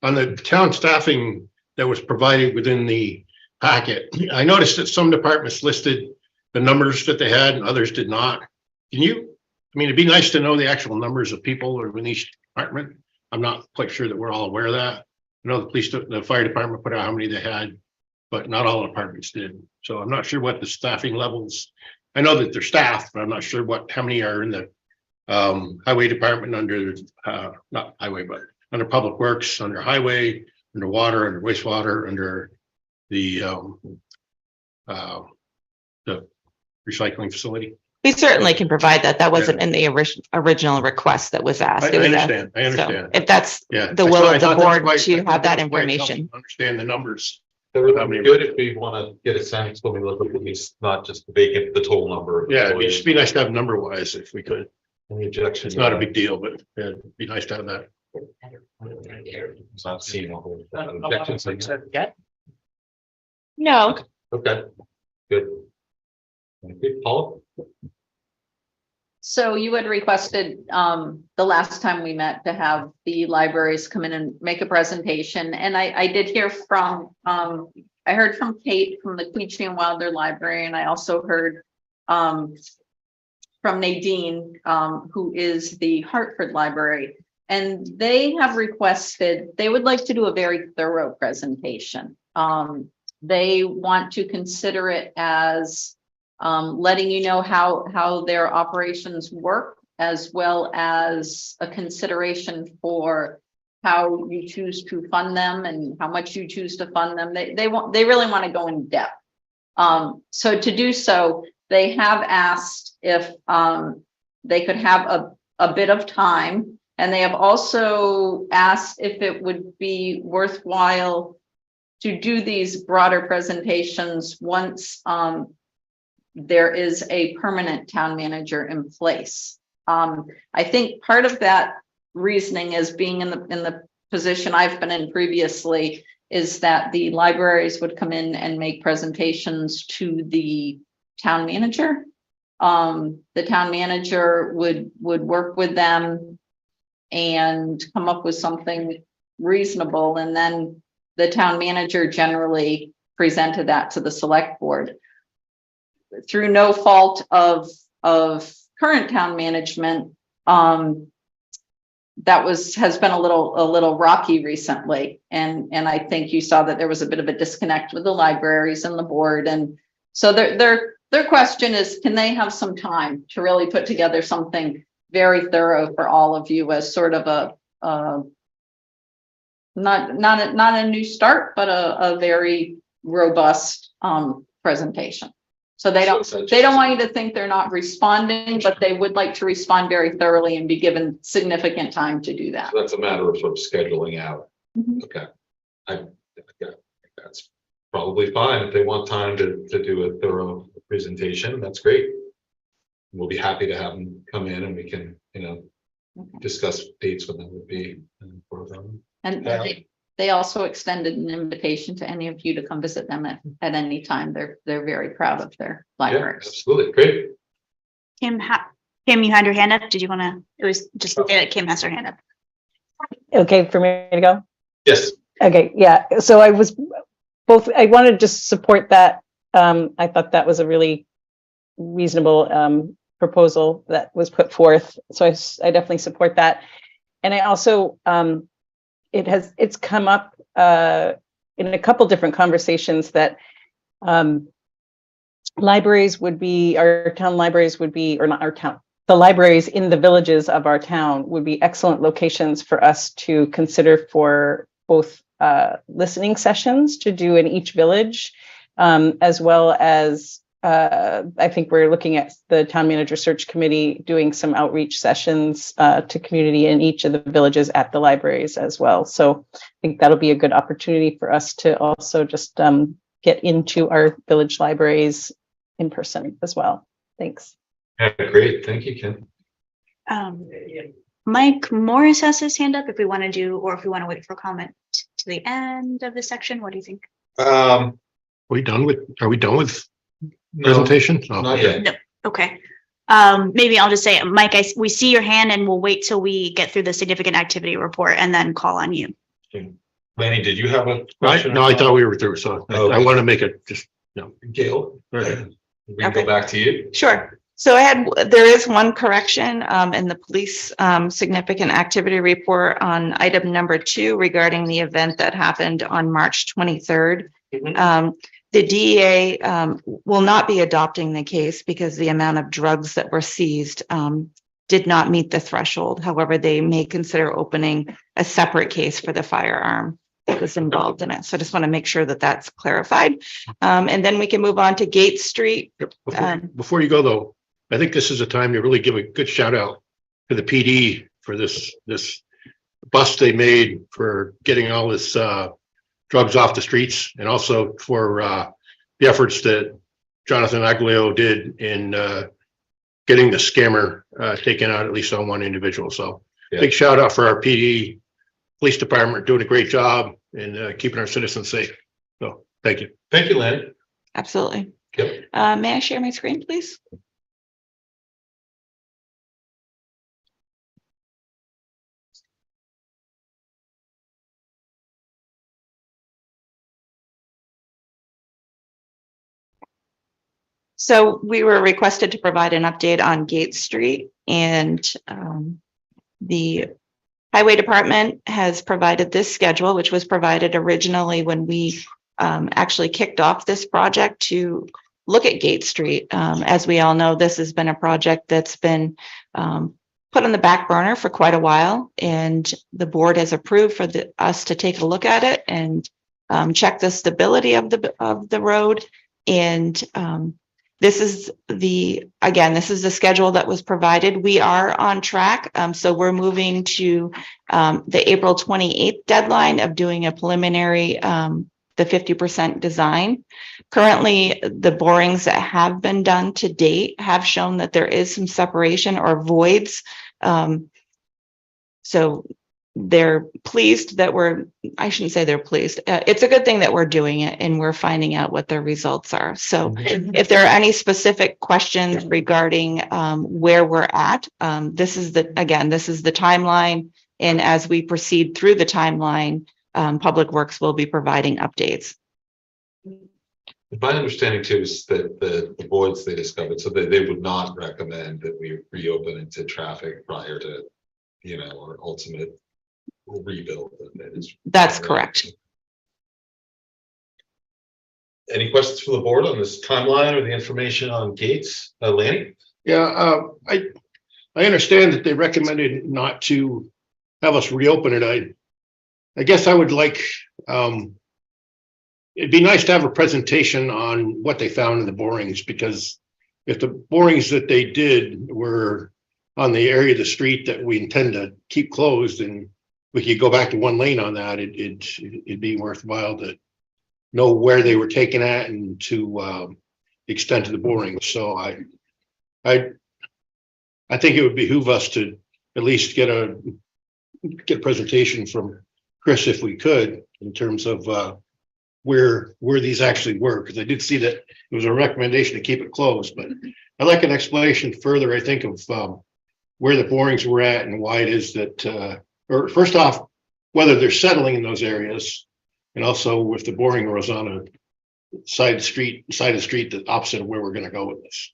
on the town staffing that was provided within the packet? I noticed that some departments listed the numbers that they had and others did not. Can you, I mean, it'd be nice to know the actual numbers of people in each department. I'm not quite sure that we're all aware of that. I know the fire department put out how many they had, but not all departments did. So I'm not sure what the staffing levels. I know that they're staffed, but I'm not sure how many are in the highway department under not highway, but under public works, under highway, under water, under wastewater, under the recycling facility. We certainly can provide that. That wasn't in the original request that was asked. I understand. I understand. So if that's the will of the board to have that information. Understand the numbers. That would be good if we want to get a sense when we look at these, not just vacant, the total number. Yeah, it'd just be nice to have number wise if we could. Any objections? It's not a big deal, but it'd be nice to have that. It's not seeing a whole objections. No. Okay, good. Thank you, Paul. so you had requested, the last time we met to have the libraries come in and make a presentation. And I did hear from, I heard from Kate from the Quechee and Wilder Library, and I also heard, from Nadine, who is the Hartford Library, and they have requested, they would like to do a very thorough presentation. They want to consider it as letting you know how their operations work, as well as a consideration for how you choose to fund them and how much you choose to fund them. They really want to go in depth. So to do so, they have asked if they could have a bit of time, and they have also asked if it would be worthwhile to do these broader presentations once there is a permanent town manager in place. I think part of that reasoning is being in the position I've been in previously is that the libraries would come in and make presentations to the town manager. The town manager would work with them and come up with something reasonable, and then the town manager generally presented that to the select board. Through no fault of current town management, that has been a little rocky recently, and I think you saw that there was a bit of a disconnect with the libraries and the board, and so their question is, can they have some time to really put together something very thorough for all of you as sort of a not a new start, but a very robust presentation. So they don't want you to think they're not responding, but they would like to respond very thoroughly and be given significant time to do that. So that's a matter of sort of scheduling out. Mm-hmm. Okay. That's probably fine if they want time to do a thorough presentation. That's great. We'll be happy to have them come in and we can, discuss dates when that would be for them. And they also extended an invitation to any of you to come visit them at any time. They're very proud of their library. Yeah, absolutely. Great. Kim, you had your hand up. Did you want to? It was just that Kim has her hand up. Okay for me to go? Yes. Okay, yeah, so I wanted to just support that. I thought that was a really reasonable proposal that was put forth. So I definitely support that. And I also, it's come up in a couple different conversations that libraries would be, our town libraries would be, or not our town, the libraries in the villages of our town would be excellent locations for us to consider for both listening sessions to do in each village, as well as I think we're looking at the town manager search committee doing some outreach sessions to community in each of the villages at the libraries as well. So I think that'll be a good opportunity for us to also just get into our village libraries in person as well. Thanks. Yeah, great. Thank you, Ken. Mike Morris has his hand up if we want to do, or if we want to wait for comment to the end of the section. What do you think? Are we done with presentation? Oh, not yet. No. Okay. Maybe I'll just say, Mike, we see your hand and we'll wait till we get through the significant activity report and then call on you. Lanny, did you have a Right? question? No, I thought we were through, so I want to make it just, no. Gail, Right. we can go back to you. Sure. So there is one correction in the police significant activity report on item number 2 regarding the event that happened on March 23rd. The DEA will not be adopting the case because the amount of drugs that were seized did not meet the threshold. However, they may consider opening a separate case for the firearm that was involved in it. So I just want to make sure that that's clarified. And then we can move on to Gate Street. Before you go though, I think this is a time to really give a good shout out to the PD for this bust they made for getting all this drugs off the streets, and also for the efforts that Jonathan Aglio did in getting the scammer taken out, at least on one individual. So big shout out for our PD police department doing a great job in keeping our citizens safe. So thank you. Thank you, Lanny. Absolutely. Yep. May I share my screen, please? So we were requested to provide an update on Gate Street, and the Highway Department has provided this schedule, which was provided originally when we actually kicked off this project to look at Gate Street. As we all know, this has been a project that's been put on the back burner for quite a while, and the board has approved for us to take a look at it and check the stability of the road. And this is the schedule that was provided. We are on track. So we're moving to the April 28th deadline of doing a preliminary, the 50% design. Currently, the borings that have been done to date have shown that there is some separation or voids. So they're pleased that I shouldn't say they're pleased. It's a good thing that we're doing it and we're finding out what the results are. So if there are any specific questions regarding where we're at, this is the timeline. And as we proceed through the timeline, Public Works will be providing updates. My understanding too is that the voids they discovered, so that they would not recommend that we reopen into traffic prior to, our ultimate rebuild. That's correct. Any questions from the board on this timeline or the information on gates? Lanny? Yeah, I understand that they recommended not to have us reopen it. I guess I would like, it'd be nice to have a presentation on what they found in the borings, because if the borings that they did were on the area of the street that we intend to keep closed, and we could go back to one lane on that, it'd be worthwhile to know where they were taken at and to extend to the borings. So I think it would behoove us to at least get a presentation from Chris, if we could, in terms of where these actually were, because I did see that it was a recommendation to keep it closed, but I'd like an explanation further, I think, of where the borings were at and why it is that, or first off, whether they're settling in those areas. And also if the boring was on a side of the street, the opposite of where we're gonna go with this.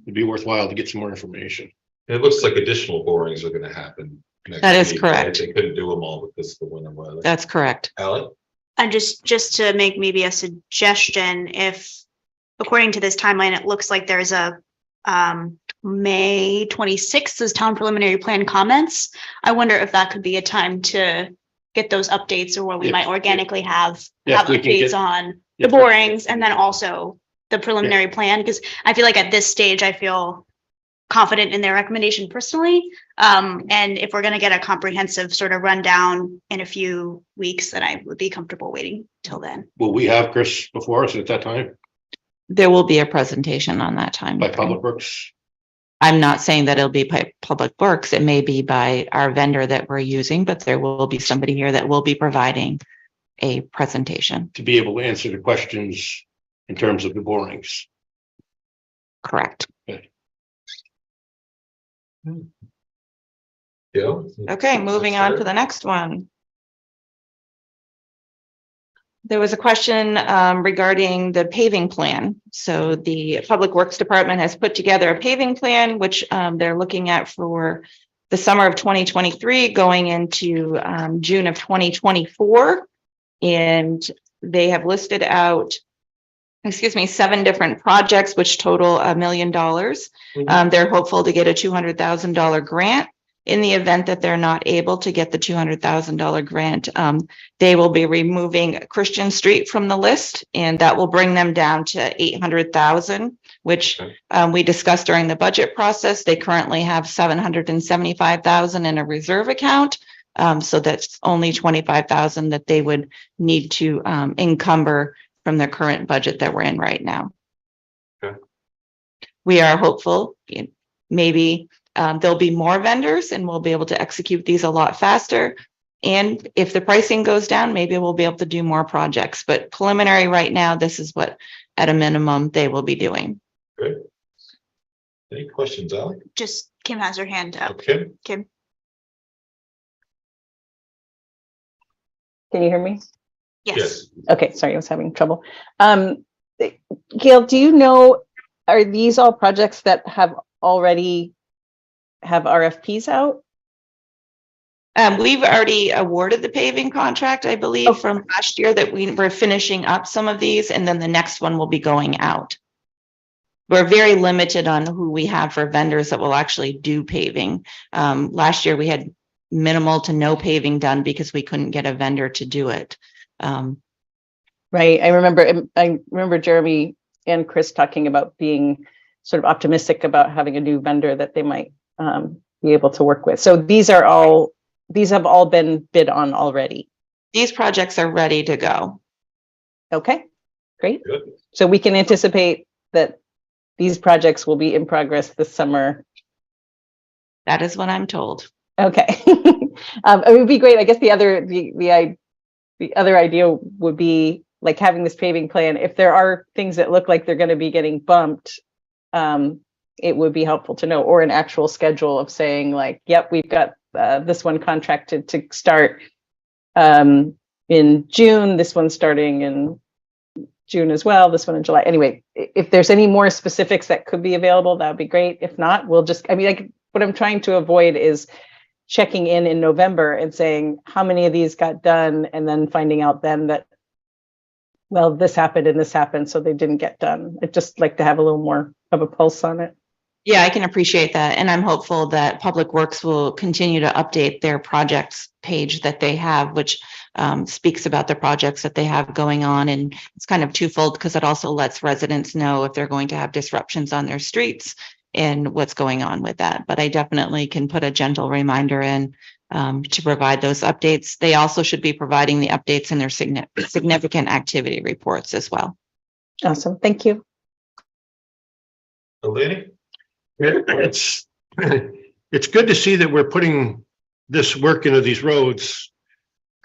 It'd be worthwhile to get some more information. It looks like additional borings are gonna happen. next That is week. correct. They couldn't do them all because of the winter weather. That's correct. Alan? And just to make maybe a suggestion, if according to this timeline, it looks like there's a May 26th is town preliminary plan comments. I wonder if that could be a time to get those updates, or where we might organically have we can get- updates on the borings and then also the preliminary plan, because I feel like at this stage, I feel confident in their recommendation personally. And if we're going to get a comprehensive sort of rundown in a few weeks, then I would be comfortable waiting till then. Will we have Chris before us at that time There will be a presentation on that time. by Public Works? I'm not saying that it'll be by Public Works. It may be by our vendor that we're using, but there will be somebody here that will be providing a presentation. To be able to answer the questions in terms of the borings. Correct. Okay. Yeah. Okay, moving on to the next one. There was a question regarding the paving plan. So the Public Works Department has put together a paving plan, which they're looking at for the summer of 2023 going into June of 2024. And they have listed out, 7 different projects, which total $1 million. They're hopeful to get a $200,000 grant. In the event that they're not able to get the $200,000 grant, they will be removing Christian Street from the list, and that will bring them down to $800,000, which we discussed during the budget process. They currently have $775,000 in a reserve account. So that's only $25,000 that they would need to encumber from the current budget that we're in right now. Okay. We are hopeful, maybe there'll be more vendors and we'll be able to execute these a lot faster. And if the pricing goes down, maybe we'll be able to do more projects. But preliminary right now, this is what, at a minimum, they will be doing. Great. Any questions, Alec? Just Kim has her hand up. Okay. Kim. Can you hear me? Yes. Okay, sorry, I was having trouble. Gail, do you know, are these all projects that have already have RFPs out? We've already awarded the paving contract, I believe, from last year, that we were finishing up some of these, and then the next one will be going out. We're very limited on who we have for vendors that will actually do paving. Last year we had minimal to no paving done because we couldn't get a vendor to do it. Right. I remember Jeremy and Chris talking about being sort of optimistic about having a new vendor that they might be able to work with. So these have all been bid on already. These projects are ready to go. Okay, great. Good. So we can anticipate that these projects will be in progress this summer. That is what I'm told. Okay. It would be great. I guess the other idea would be like having this paving plan. If there are things that look like they're going to be getting bumped, it would be helpful to know, or an actual schedule of saying like, yep, we've got this one contracted to start in June, this one's starting in June as well, this one in July. Anyway, if there's any more specifics that could be available, that would be great. If not, we'll just, what I'm trying to avoid is checking in November and saying how many of these got done, and then finding out then that, well, this happened and this happened, so they didn't get done. I'd just like to have a little more of a pulse on it. Yeah, I can appreciate that. And I'm hopeful that Public Works will continue to update their projects page that they have, which speaks about the projects that they have going on. And it's kind of twofold, because it also lets residents know if they're going to have disruptions on their streets and what's going on with that. But I definitely can put a gentle reminder in to provide those updates. They also should be providing the updates in their significant activity reports as well. Awesome. Thank you. Eleni? It's good to see that we're putting this work into these roads.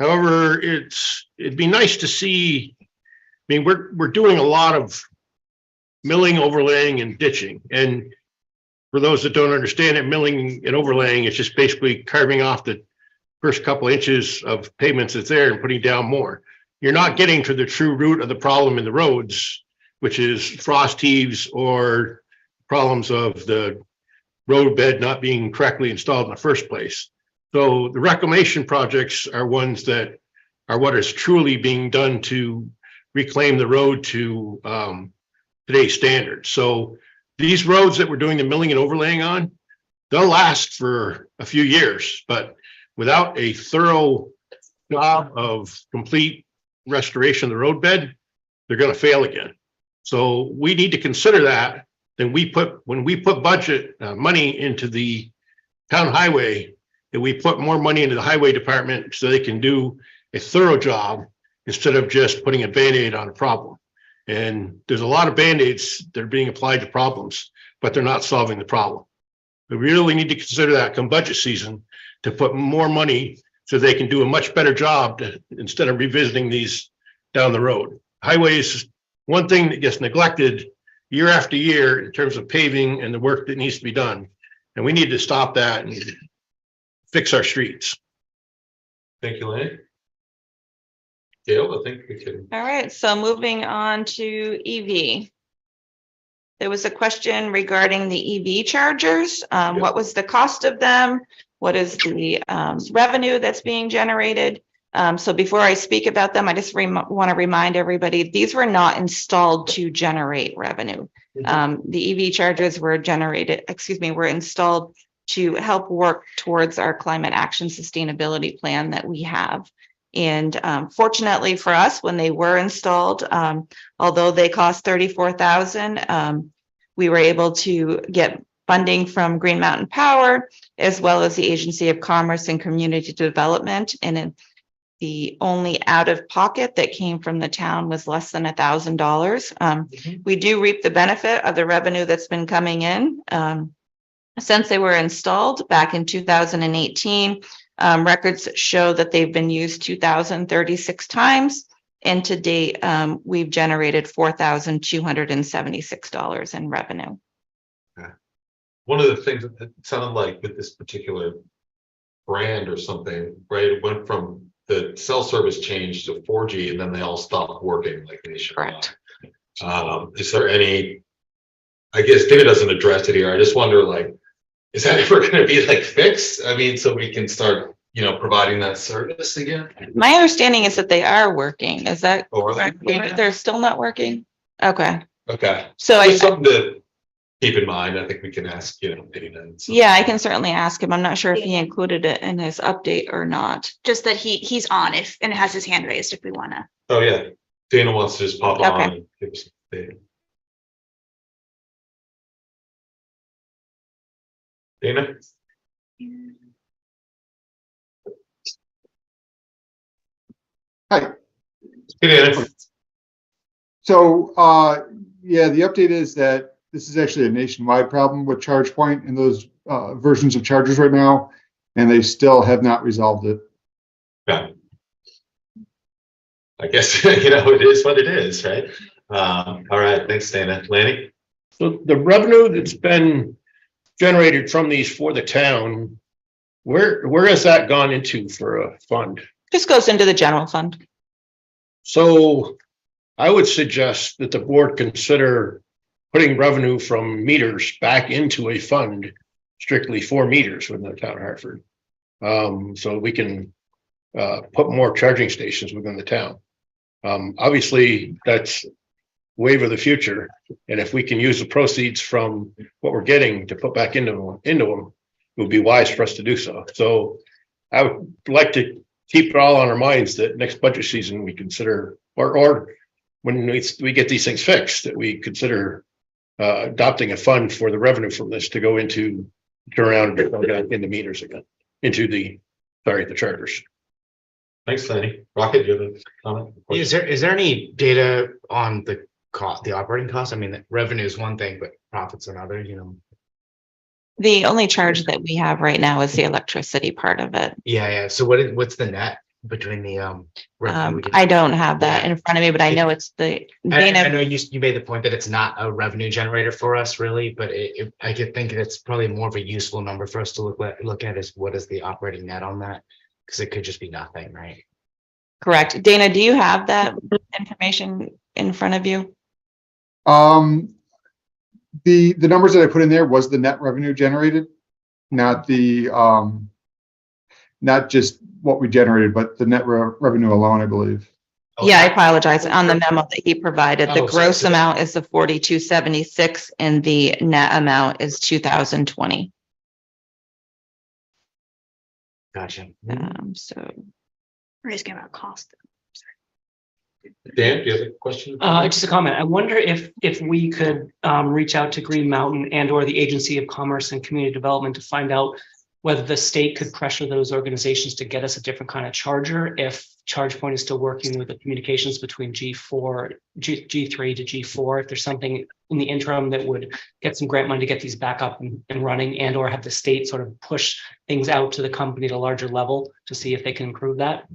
However, it'd be nice to see, we're doing a lot of milling, overlaying, and ditching. And for those that don't understand it, milling and overlaying is just basically carving off the first couple inches of pavements that's there and putting down more. You're not getting to the true root of the problem in the roads, which is frost heaves or problems of the road bed not being correctly installed in the first place. So the reclamation projects are ones that are what is truly being done to reclaim the road to today's standards. So these roads that we're doing the milling and overlaying on, they'll last for a few years, but without a thorough job of complete restoration of the roadbed, they're going to fail again. So we need to consider that. Then when we put budget money into the town highway, that we put more money into the highway department so they can do a thorough job instead of just putting a Band-Aid on a problem. And there's a lot of Band-Aids that are being applied to problems, but they're not solving the problem. We really need to consider that come budget season to put more money so they can do a much better job instead of revisiting these down the road. Highways, one thing that gets neglected year after year in terms of paving and the work that needs to be done. And we need to stop that and fix our streets. Thank you, Lenny. Gail, I think we can. All right, so moving on to EV. There was a question regarding the EV chargers. What was the cost of them? What is the revenue that's being generated? So before I speak about them, I just want to remind everybody, these were not installed to generate revenue. The EV chargers were installed to help work towards our climate action sustainability plan that we have. And fortunately for us, when they were installed, although they cost $34,000, we were able to get funding from Green Mountain Power, as well as the Agency of Commerce and Community Development. And the only out of pocket that came from the town was less than $1,000. We do reap the benefit of the revenue that's been coming in. Since they were installed back in 2018, records show that they've been used 2,036 times. And to date, we've generated $4,276 in revenue. One of the things that it sounded like with this particular brand or something, right? It went from the cell service changed to 4G and then they all stopped working like nationwide. Correct. Is there any, I guess Dana doesn't address it here. I just wonder, like, is that ever going to be like fixed? I mean, so we can start, providing that service again? My understanding is that they are working. Is that correct? They're still not working? Okay. Okay. So it's something to keep in mind. I think we can ask, Dana. Yeah, I can certainly ask him. I'm not sure if he included it in his update or not. Just that he's on and has his hand raised if we want to. Oh, yeah. Dana wants to just pop on and give us data. Dana? Hi. Hey, Dana. So, yeah, the update is that this is actually a nationwide problem with ChargePoint and those versions of chargers right now, and they still have not resolved it. Yeah. I guess, it is what it is, right? All right. Thanks, Dana. Lanny? So the revenue that's been generated from these for the town, where has that gone into for a fund? Just goes into the general fund. So I would suggest that the board consider putting revenue from meters back into a fund strictly for meters within the town of Hartford. So we can put more charging stations within the town. Obviously, that's wave of the future. And if we can use the proceeds from what we're getting to put back into them, it would be wise for us to do so. So I would like to keep it all on our minds that next budget season we consider, or when we get these things fixed, that we consider adopting a fund for the revenue from this to go into, turn around and go down into meters again, into the chargers. Thanks, Lenny. Rocket, do you have a comment? Is there any data on the operating costs? I mean, the revenue is one thing, but profits another, The only charge that we have right now is the electricity part of it. Yeah. So what's the net between the revenue? I don't have that in front of me, but I know it's the. I know you made the point that it's not a revenue generator for us, really, but I could think it's probably more of a useful number for us to look at is what is the operating net on that? because it could just be nothing, right? Correct. Dana, do you have that information in front of you? The numbers that I put in there was the net revenue generated, not the not just what we generated, but the net revenue alone, I believe. Yeah, I apologize. On the memo that he provided, the Oh, gross amount is the 4276 and the net amount is 2020. Gotcha. So We're just gonna cost. Dan, do you have a question? Just a comment. I wonder if we could reach out to Green Mountain and or the Agency of Commerce and Community Development to find out whether the state could pressure those organizations to get us a different kind of charger if ChargePoint is still working with the communications between G3 to G4. If there's something in the interim that would get some grant money to get these back up and running, and or have the state sort of push things out to the company at a larger level to see if they can improve that.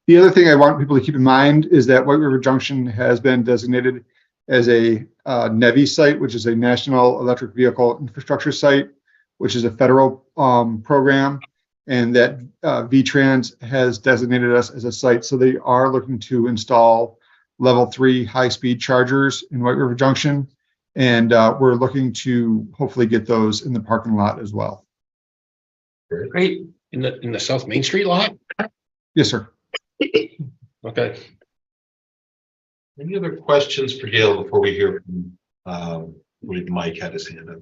The other thing I want people to keep in mind is that White River Junction has been designated as a NEVI site, which is a National Electric Vehicle Infrastructure Site, which is a federal program, and that VTrans has designated us as a site. So they are looking to install level 3 high-speed chargers in White River Junction, and we're looking to hopefully get those in the parking lot as well. Great. In the South Main Street lot? Yes, sir. Okay. Any other questions for Gail before we hear from, I believe Mike had his hand up.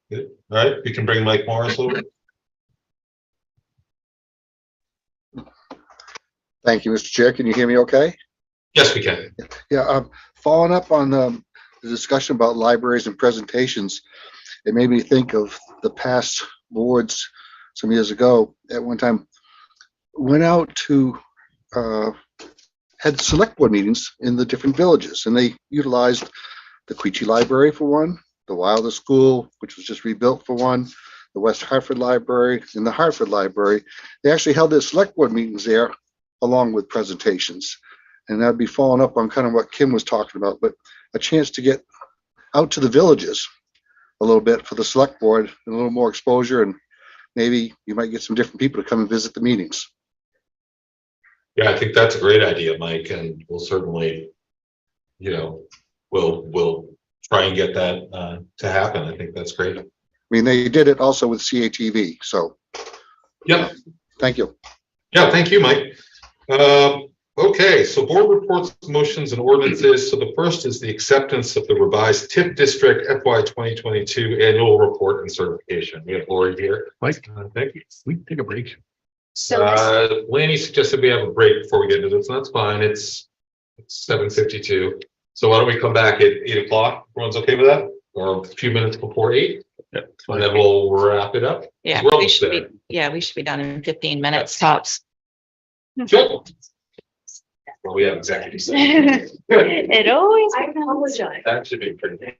Good. All right, we can bring Mike Morris over. Thank you, Mr. Chair. Can you hear me okay? Yes, we can. Yeah, following up on the discussion about libraries and presentations, it made me think of the past boards some years ago. At one time, went out to had select board meetings in the different villages, and they utilized the Quechee Library for one, the Wilder School, which was just rebuilt for one, the West Hartford Library, and the Hartford Library. They actually held their select board meetings there along with presentations. And that'd be following up on kind of what Kim was talking about, but a chance to get out to the villages a little bit for the select board, and a little more exposure, and maybe you might get some different people to come and visit the meetings. Yeah, I think that's a great idea, Mike, and we'll certainly, we'll try and get that to happen. I think that's great. I mean, they did it also with CATV, so. Yep. Thank you. Yeah, thank you, Mike. Okay, so board reports, motions, and ordinances. So the first is the acceptance of the revised TIP District FY 2022 annual report and certification. We have Lori here. Mike, thank you. We can take a break. So Lanny suggested we have a break before we get into this, and that's fine. It's 7:52. So why don't we come back at 8 o'clock? Everyone's okay with that? Or a few minutes before 8? Yeah, and then we'll wrap it up. yeah, We're we almost should there. we should be done in 15 minutes tops. Sure. Well, we have executive session. It always. I apologize. That should be pretty.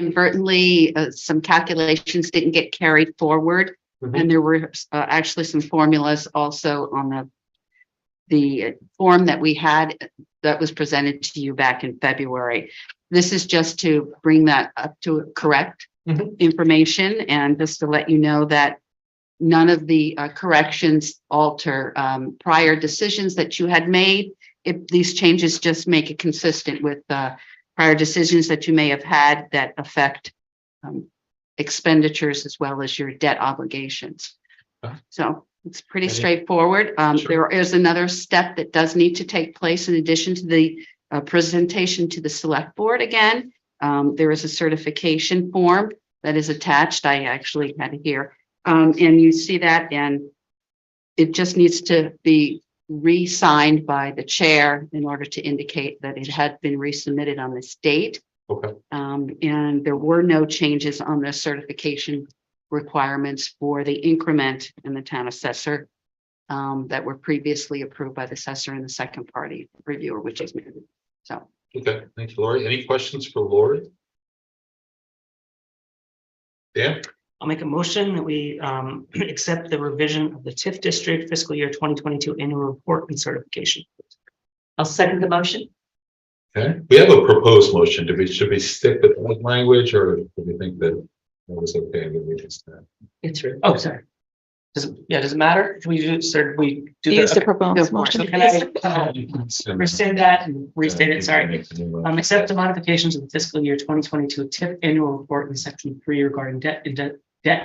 inadvertently, some calculations didn't get carried forward. And there were actually some formulas also on the form that we had that was presented to you back in February. This is just to bring that up to correct information, and just to let you know that none of the corrections alter prior decisions that you had made. If these changes just make it consistent with prior decisions that you may have had that affect expenditures as well as your debt obligations. So it's pretty straightforward. There is another step that does need to take place in addition to the presentation to the select board. Again, there is a certification form that is attached. I actually had it here. And you see that, and it just needs to be re-signed by the chair in order to indicate that it had been resubmitted on this date. Okay. And there were no changes on the certification requirements for the increment in the town assessor that were previously approved by the assessor and the second party reviewer, which is me. So. Okay, thank you, Lori. Any questions for Lori? Dan? I'll make a motion that we accept the revision of the TIF district fiscal year 2022 annual report and certification. I'll second the motion. Okay, we have a proposed motion. Should we stick with that language, or do we think that was okay? And we just It's oh, sorry. Does it matter? If we do Use the proposed motion. So can I rescind that and restate it? Sorry. Accept the modifications of the fiscal year 2022 TIF annual report in section 3 regarding debt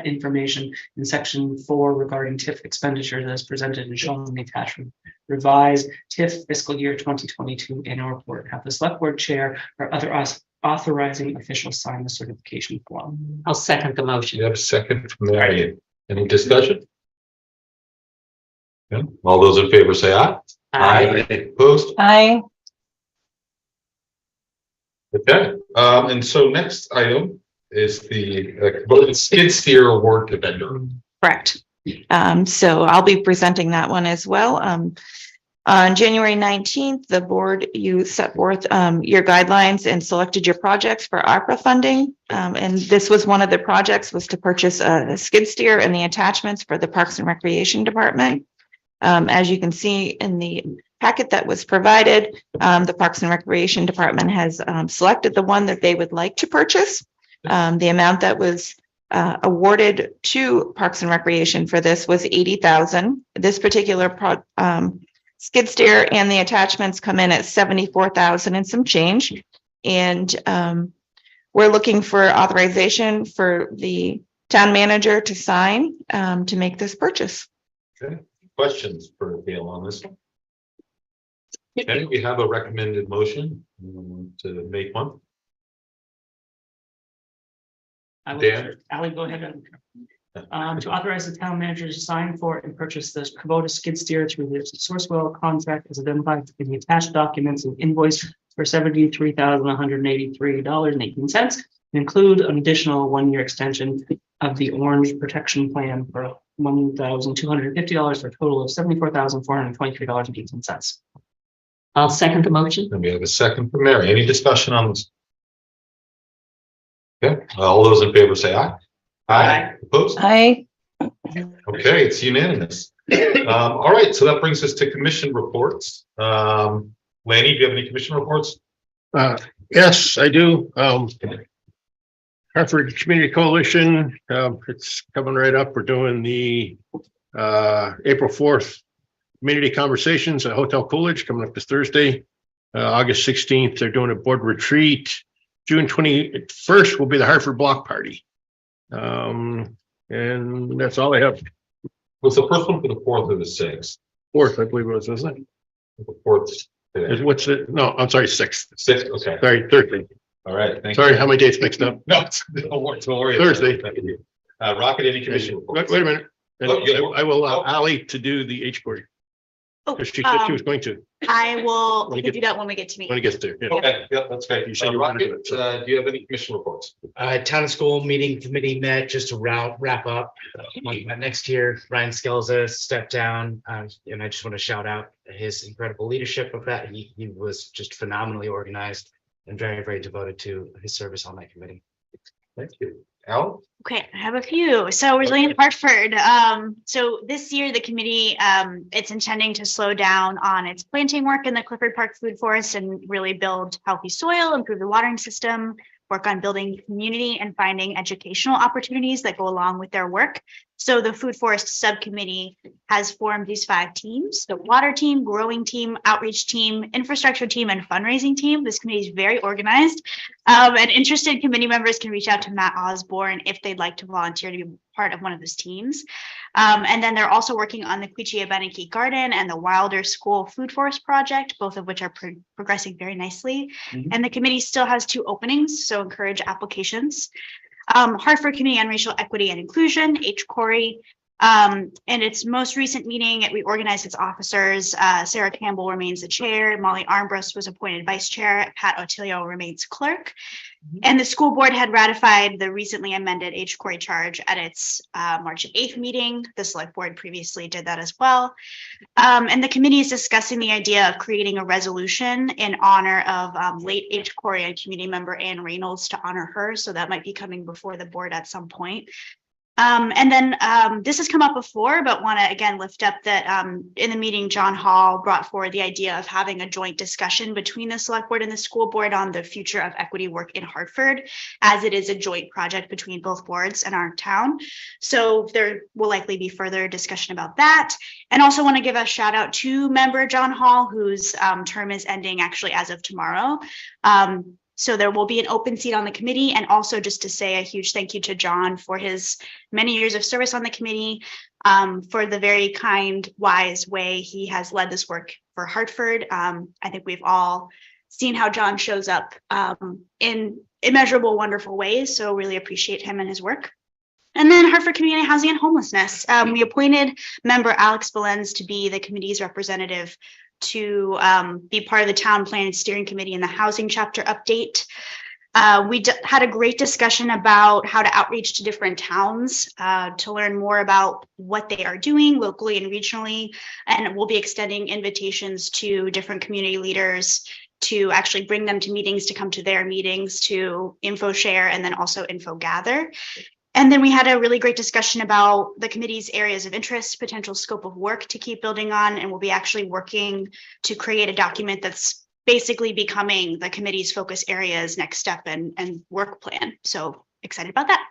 information, in section 4 regarding TIF expenditures as presented and shown in the attachment. Revised TIF fiscal year 2022 annual report. Have the select board chair or other authorizing official sign the certification form. I'll second the motion. You have a second from Marion. Any discussion? Okay. All those in favor say aye. Aye. Opposed? Aye. Okay. And so next item is the skid steer award to vendor. Correct. So I'll be presenting that one as well. On January 19th, the board, you set forth your guidelines and selected your projects for ARPA funding. And this was one of the projects, was to purchase a skid steer and the attachments for the Parks and Recreation Department. As you can see in the packet that was provided, the Parks and Recreation Department has selected the one that they would like to purchase. The amount that was awarded to Parks and Recreation for this was $80,000. This particular skid steer and the attachments come in at $74,000 and some change. And we're looking for authorization for the town manager to sign to make this purchase. Okay. Questions for Gail on this one? Okay, we have a recommended motion to make one. Dan? Ali, go ahead and to authorize the town manager to sign for and purchase this Kubota skid steer through the Sourcewell contract as identified in the attached documents and invoice for $73,183.18. Include an additional 1-year extension of the orange protection plan for $1,250 for a total of $74,423.18. I'll second the motion. And we have a second from Mary. Any discussion on this? Okay, all those in favor say aye. Aye. Opposed? Aye. Okay, it's unanimous. All right, so that brings us to commission reports. Lanny, do you have any commission reports? Yes, I do. Hartford Community Coalition, it's coming right up. We're doing the April 4th community conversations at Hotel Coolidge coming up this Thursday. August 16th, they're doing a board retreat. June 21st will be the Hartford Block Party. And that's all I have. Was the first one for the 4th or the 6th? 4th, I believe it was, isn't it? The 4th. What's it? No, I'm sorry, 6th. 6th, okay. Sorry, Thursday. All right, thank Sorry, you. how many dates mixed up? No, don't worry. Thursday. Rocket, any commission reports? Wait a minute. Oh, I will allow Ali to do the H board. Oh, She said she was going to. I will When you get- do that when we get to me. When it gets there. Yeah. Okay, yeah, that's great. You said you wanted to do Rocket, it, do you have any commission reports? Town and school meeting committee met just to wrap up. Next year, Ryan Skelza stepped down, and I just want to shout out his incredible leadership of that. He was just phenomenally organized and very, very devoted to his service on that committee. Thank you. Alan? Okay, I have a few. So Resilient Hartford. So this year the committee, it's intending to slow down on its planting work in the Clifford Park Food Forest and really build healthy soil, improve the watering system, work on building community and finding educational opportunities that go along with their work. So the Food Forest Subcommittee has formed these 5 teams: the water team, growing team, outreach team, infrastructure team, and fundraising team. This committee is very organized. And interested committee members can reach out to Matt Osborne if they'd like to volunteer to be part of one of those teams. And then they're also working on the Quechee Abenaki Garden and the Wilder School Food Forest Project, both of which are progressing very nicely. And the committee still has 2 openings, so encourage applications. Hartford Committee on Racial Equity and Inclusion, HCORI. In its most recent meeting, it reorganized its officers. Sarah Campbell remains the chair. Molly Armbrust was appointed vice chair. Pat Otilio remains clerk. And the school board had ratified the recently amended HCORI charge at its March 8th meeting. The select board previously did that as well. And the committee is discussing the idea of creating a resolution in honor of late HCORI and community member Ann Reynolds to honor her. So that might be coming before the board at some point. And then this has come up before, but want to again lift up that in the meeting, John Hall brought forward the idea of having a joint discussion between the select board and the school board on the future of equity work in Hartford, as it is a joint project between both boards and our town. So there will likely be further discussion about that. And also want to give a shout out to member John Hall, whose term is ending actually as of tomorrow. So there will be an open seat on the committee, and also just to say a huge thank you to John for his many years of service on the committee, for the very kind, wise way he has led this work for Hartford. I think we've all seen how John shows up in immeasurable, wonderful ways. So really appreciate him and his work. And then Hartford Community Housing and Homelessness. We appointed member Alex Valenz to be the committee's representative to be part of the town planning steering committee in the housing chapter update. We had a great discussion about how to outreach to different towns to learn more about what they are doing locally and regionally. And we'll be extending invitations to different community leaders to actually bring them to meetings, to come to their meetings, to info share, and then also info gather. And then we had a really great discussion about the committee's areas of interest, potential scope of work to keep building on, and we'll be actually working to create a document that's basically becoming the committee's focus areas, next step, and work plan. So excited about that.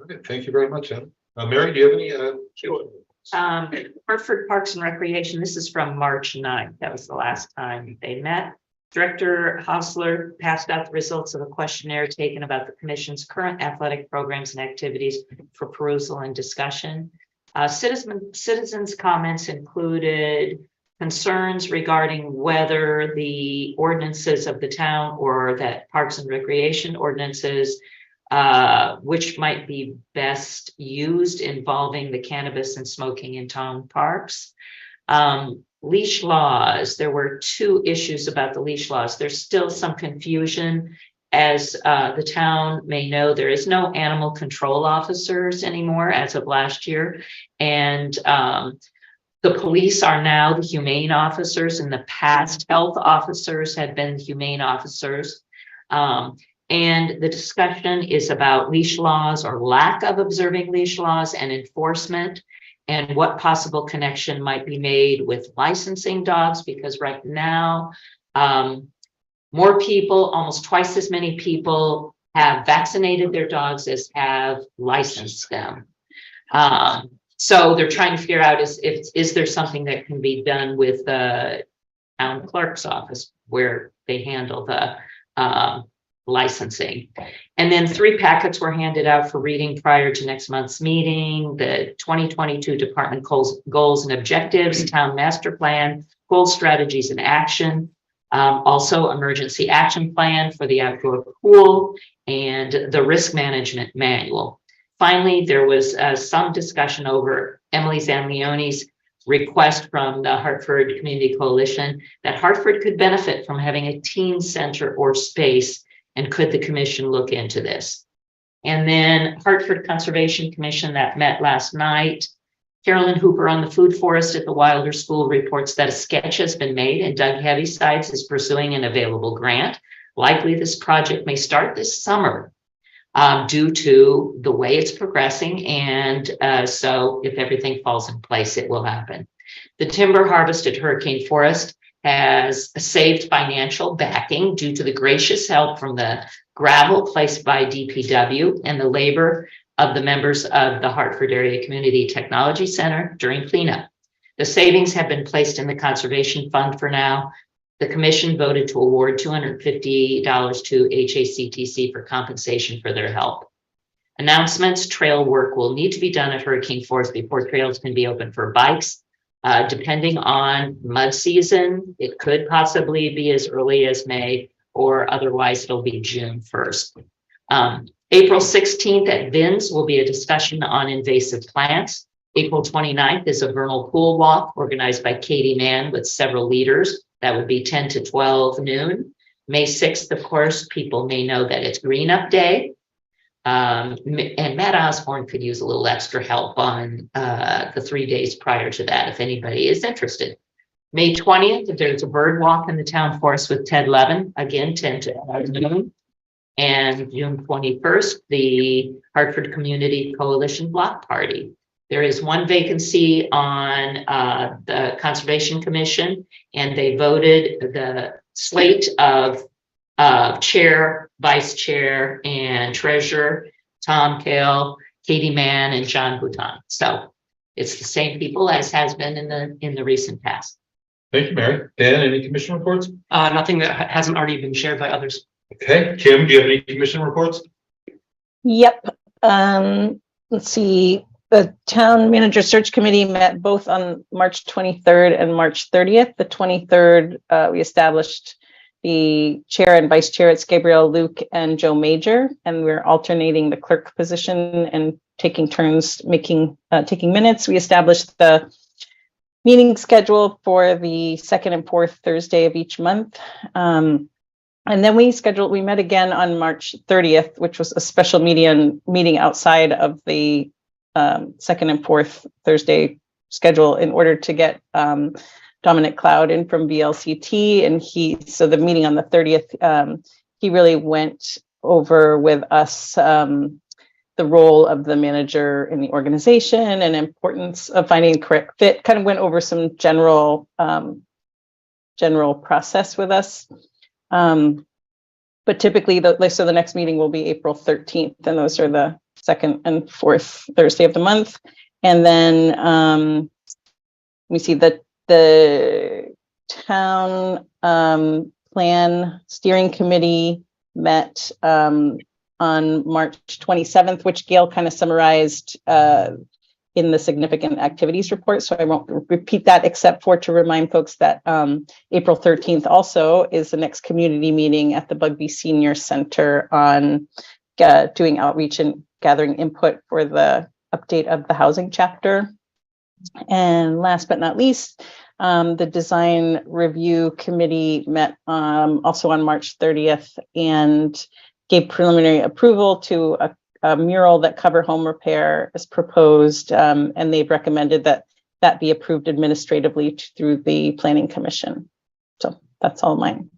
Okay, thank you very much, Ann. Mary, do you have any? Hartford Parks and Recreation, this is from March 9th. That was the last time they met. Director Hausler passed out the results of a questionnaire taken about the commission's current athletic programs and activities for perusal and discussion. Citizens' comments included concerns regarding whether the ordinances of the town or that Parks and Recreation ordinances, which might be best used involving the cannabis and smoking in town parks. Leash laws, there were 2 issues about the leash laws. There's still some confusion. As the town may know, there is no animal control officers anymore as of last year. And the police are now the humane officers. In the past, health officers had been humane officers. And the discussion is about leash laws or lack of observing leash laws and enforcement, and what possible connection might be made with licensing dogs, because right now, more people, almost twice as many people have vaccinated their dogs as have licensed them. So they're trying to figure out is there something that can be done with the town clerk's office where they handle the licensing. And then 3 packets were handed out for reading prior to next month's meeting: the 2022 department goals and objectives, town master plan, goal strategies and action, also emergency action plan for the outdoor pool, and the risk management manual. Finally, there was some discussion over Emily Zanleone's request from the Hartford Community Coalition that Hartford could benefit from having a teen center or space. And could the commission look into this? And then Hartford Conservation Commission that met last night. Carolyn Hooper on the food forest at the Wilder School reports that a sketch has been made and Doug Heavysides is pursuing an available grant. Likely this project may start this summer. due to the way it's progressing. And so if everything falls in place, it will happen. The timber harvested Hurricane Forest has saved financial backing due to the gracious help from the gravel placed by DPW and the labor of the members of the Hartford Area Community Technology Center during cleanup. The savings have been placed in the conservation fund for now. The commission voted to award $250 to HACTC for compensation for their help. Announcements: trail work will need to be done at Hurricane Forest before trails can be open for bikes. Depending on mud season, it could possibly be as early as May, or otherwise it'll be June 1st. April 16th at VIII will be a discussion on invasive plants. April 29th is a vernal pool walk organized by Katie Mann with several leaders. That would be 10 to 12 noon. May 6th, of course, people may know that it's Green Up Day. And Matt Osborne could use a little extra help on the 3 days prior to that, if anybody is interested. May 20th, there's a bird walk in the town forest with Ted Levin, again, 10 to 12 noon. And June 21st, the Hartford Community Coalition Block Party. There is one vacancy on the Conservation Commission, and they voted the slate of chair, vice chair, and treasurer: Tom Kale, Katie Mann, and John Bouton. So it's the same people as has been in the recent past. Thank you, Mary. Dan, any commission reports? Nothing that hasn't already been shared by others. Okay, Kim, do you have any commission reports? Yep. Let's see. The town manager search committee met both on March 23rd and March 30th. The 23rd, we established the chair and vice chair. It's Gabrielle, Luke, and Joe Major, and we're alternating the clerk position and taking turns taking minutes. We established the meeting schedule for the second and fourth Thursday of each month. And then we met again on March 30th, which was a special meeting outside of the second and fourth Thursday schedule in order to get Dominic Cloud in from VLCT. And so the meeting on the 30th, he really went over with us the role of the manager in the organization and importance of finding the correct fit, kind of went over some general process with us. But typically, so the next meeting will be April 13th, and those are the second and fourth Thursday of the month. And then we see that the town plan steering committee met on March 27th, which Gail kind of summarized in the significant activities report. So I won't repeat that, except for to remind folks that April 13th also is the next community meeting at the Bugby Senior Center on doing outreach and gathering input for the update of the housing chapter. And last but not least, the design review committee met also on March 30th and gave preliminary approval to a mural that Cover Home Repair is proposed, and they've recommended that be approved administratively through the Planning Commission. So that's all mine.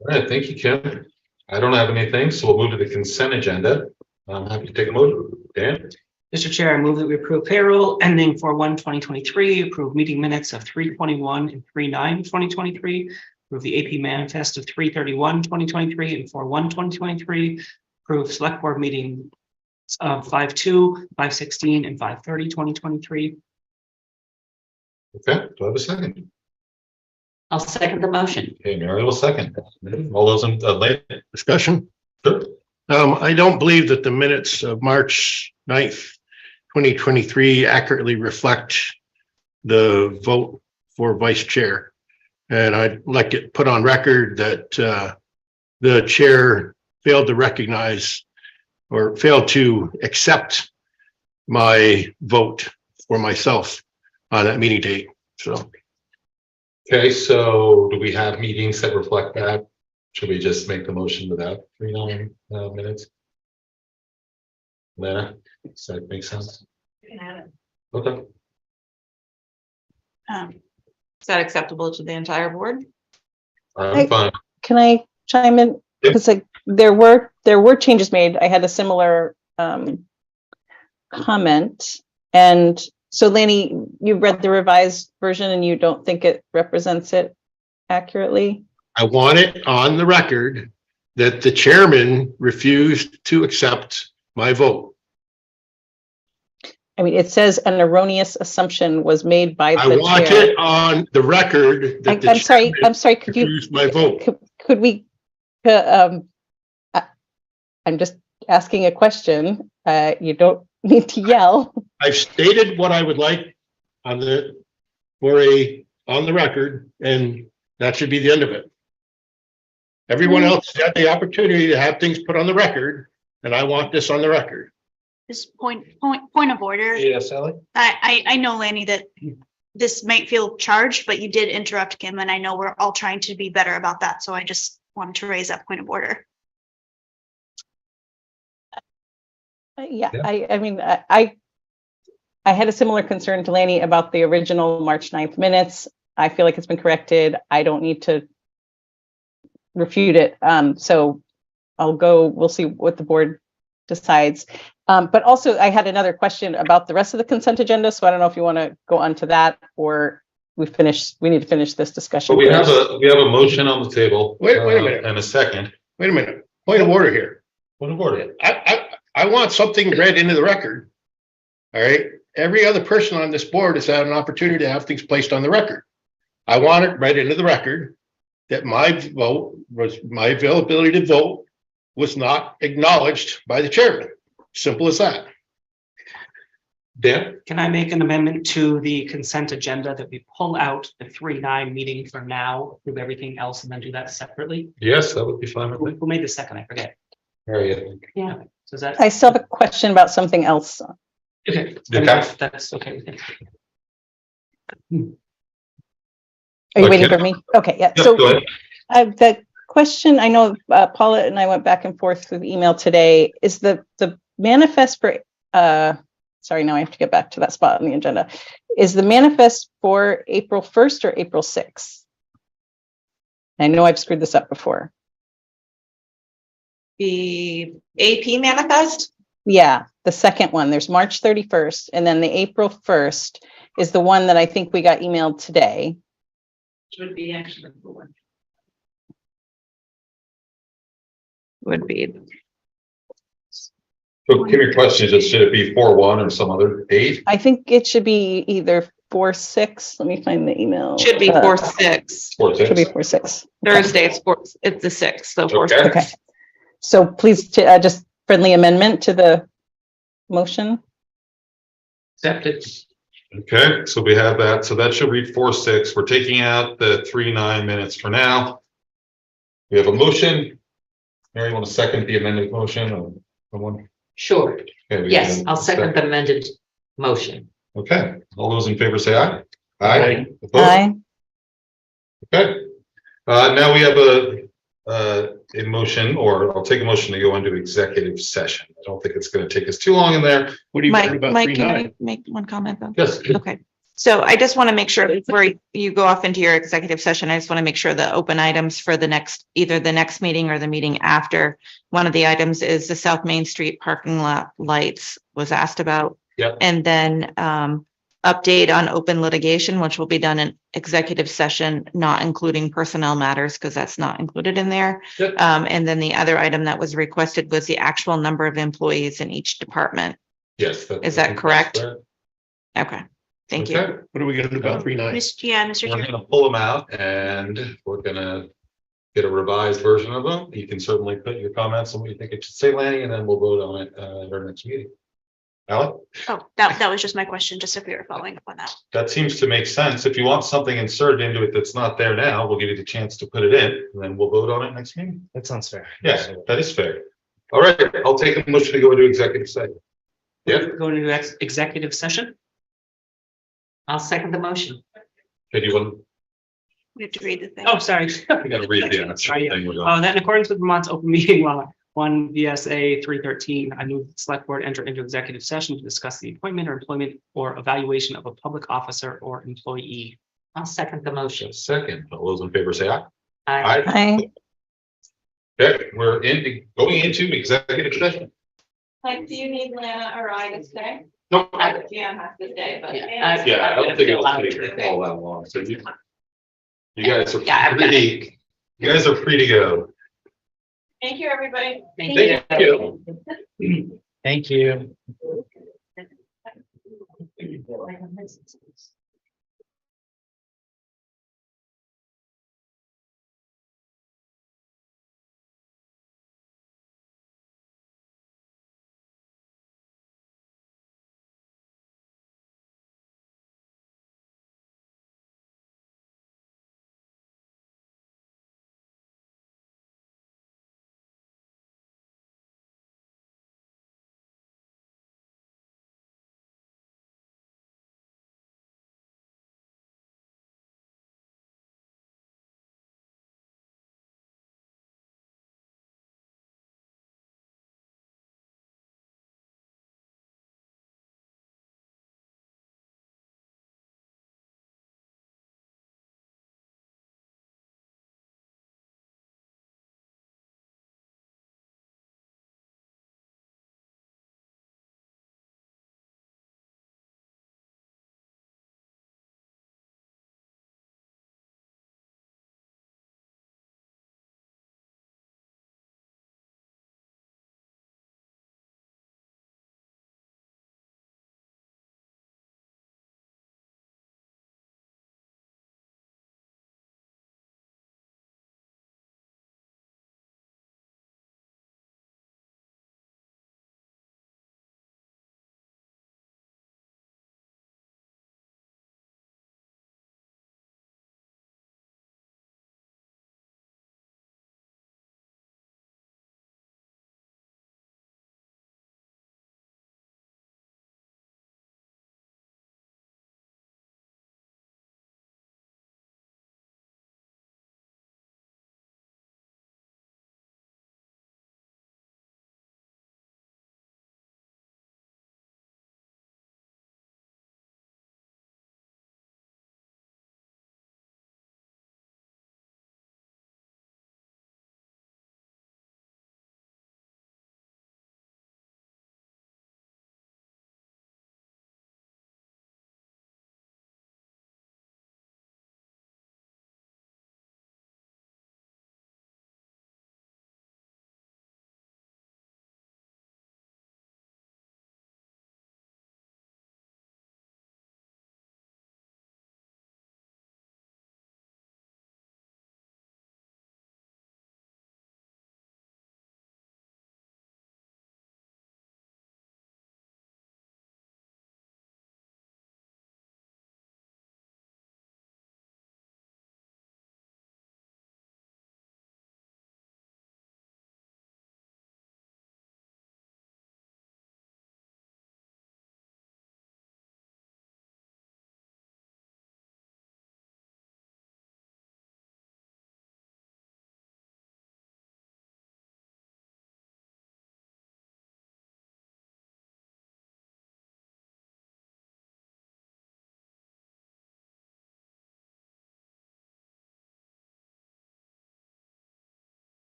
All right, thank you, Kim. I don't have anything, so we'll move to the consent agenda. I'm happy to take a motion. Dan? Mr. Chair, I move that we approve payroll ending 4/1/2023, approve meeting minutes of 3/21 and 3/9/2023, approve the AP manifest of 3/31/2023 and 4/1/2023, approve select board meeting of 5/2, 5/16, and 5/30/2023. Okay, do I have a second? I'll second the motion. Okay, Mary will second. All those in late Discussion? Sure. I don't believe that the minutes of March 9th, 2023 accurately reflect the vote for vice chair. And I'd like it put on record that the chair failed to recognize or failed to accept my vote for myself on that meeting date. So. Okay, so do we have meetings that reflect that? Should we just make the motion without 3/9 minutes? Lana, does that make sense? You can add it. Okay. Is that acceptable to the entire board? I'm fine. Can I chime in? because like there were changes made. I had a similar comment. And so Lanny, you read the revised version and you don't think it represents it accurately? I want it on the record that the chairman refused to accept my vote. I mean, it says an erroneous assumption was made by the I want chair. it on the record that the I'm sorry. chairman I'm sorry. Could you refused my vote. could we? I'm just asking a question. You don't need to yell. I've stated what I would like on the record, and that should be the end of it. Everyone else had the opportunity to have things put on the record, and I want this on the record. Just point of order. Yes, Sally? I know, Lanny, that this might feel charged, but you did interrupt Kim, and I know we're all trying to be better about that. So I just wanted to raise that point of order. Yeah. I mean, I had a similar concern to Lanny about the original March 9th minutes. I feel like it's been corrected. I don't need to refute it. So we'll see what the board decides. But also I had another question about the rest of the consent agenda. So I don't know if you want to go on to that or we need to finish this discussion. But we have a motion on the table. Wait a minute. And a second. Wait a minute. Point of order here. Point of order. I want something read into the record. All right. Every other person on this board has had an opportunity to have things placed on the record. I want it read into the record that my availability to vote was not acknowledged by the chairman. Simple as that. Dan? Can I make an amendment to the consent agenda that we pull out the 3-9 meeting for now, approve everything else and then do that separately? Yes, that would be fine with me. Who made the second? I forget. Harriet. Yeah. So is that? I still have a question about something else. Okay. Okay. That's okay with me. Are you waiting for me? Okay, yeah. Yep, So go ahead. the question, I know Paula and I went back and forth through email today, is the manifest for, sorry, now I have to get back to that spot on the agenda. Is the manifest for April 1st or April 6th? I know I've screwed this up before. The AP manifest? Yeah, the second one. There's March 31st, and then the April 1st is the one that I think we got emailed today. Should be actually the one. Would be. So Kim, your question is just, should it be 4-1 or some other date? I think it should be either 4-6. Let me find the email. Should be 4-6. 4-6. Should be 4-6. Thursday, it's the 6th, so 4-6. Okay. So please, just friendly amendment to the motion. Accepted. Okay, so we have that. So that should read 4-6. We're taking out the 3-9 minutes for now. We have a motion. Mary, you want to second the amended motion or someone? Sure. Okay, Yes, I'll second the amended motion. Okay, all those in favor say aye. Aye. Opposed? Aye. Okay. Now we have a motion, or I'll take a motion to go into executive session. I don't think it's going to take us too long in there. What do you Mike, think about Mike, can 3-9? I make one comment though? Yes. Okay. So I just want to make sure before you go off into your executive session, I just want to make sure the open items for either the next meeting or the meeting after. One of the items is the South Main Street parking lot lights was asked about. Yep. And then update on open litigation, which will be done in executive session, not including personnel matters, because that's not included in there. Yep. And then the other item that was requested was the actual number of employees in each department. Yes. Is that correct? Okay. Thank you. Okay. What are we gonna do about 3-9? Yeah, Mr. We're Chair. going to pull them out and we're going to get a revised version of them. You can certainly put your comments on what you think it should say, Lanny, and then we'll vote on it at our next meeting. Alec? Oh, that was just my question, just if we were following up on that. That seems to make sense. If you want something inserted into it that's not there now, we'll give you the chance to put it in and then we'll vote on it next meeting. That sounds fair. Yes, that is fair. All right, I'll take a motion to go into executive session. Yeah. Go into executive session. I'll second the motion. Okay, do you want, We have to read the thing. Oh, sorry. you got to read the answer. Sorry, yeah. Thing we're going. That in accordance with Vermont's open meeting law, 1 VSA 313, I move the select board enter into executive session to discuss the appointment or employment or evaluation of a public officer or employee. I'll second the motion. Second, all those in favor say aye. Aye. Aye. Okay, we're going into executive session. Like, do you need Lana or I to stay? No. Jan has to stay, but. Yeah, I don't think it'll take all that long, so you guys are free, you guys are free to go. Thank you, everybody. Thank you. Thank you.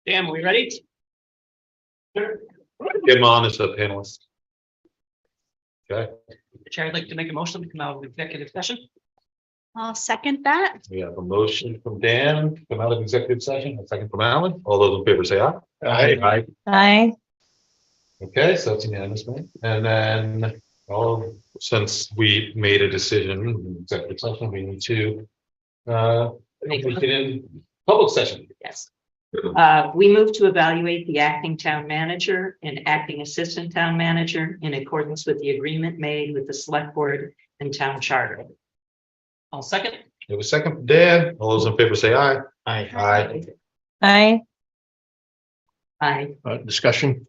Dan, we ready? Get him on as a panelist. Okay, Chair, I'd like to make a motion to come out of executive session. I'll second that. we have a motion from Dan to come out of executive session, a second from Alan. All those in favor say aye. Aye. Aye. Okay, so that's unanimous, man. And then, since we made a decision in executive session, we need to we get in public session. Yes. We move to evaluate the acting town manager and acting assistant town manager in accordance with the agreement made with the select board and town charter. I'll second. It was second from Dan. All those in favor say aye. Aye. Aye. Aye. Aye. Discussion.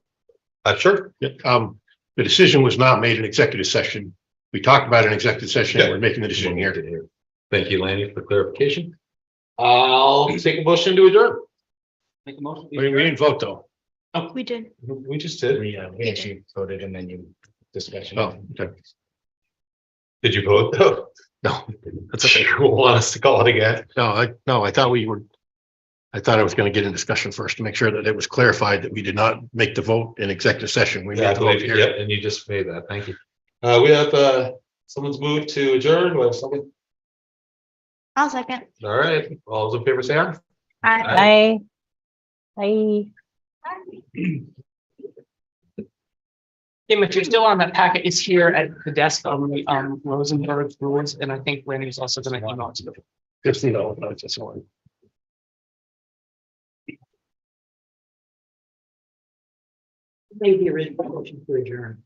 Sure. Yeah, the decision was not made in executive session. We talked about it in executive session, and we're making the decision here. Thank you, Lanny, for clarification. I'll take a motion to adjourn. Make a motion. We didn't vote though. We did. We just did. We actually voted and then you discussion. Oh, okay. Did you vote though? No, that's okay. You want us to call it again? No, I thought I was going to get in discussion first to make sure that it was clarified that we did not make the vote in executive session. We made the vote here. Yep, and you just made that. Thank you. We have someone's moved to adjourn. Do I have someone? I'll second. All right. All those in favor say aye. Aye. Aye. Aye. Tim, if you're still on that packet, it's here at the desk on the Rosenberg's rules, and I think Randy was also going to email it to you. $15 just one. Maybe original motion to adjourn.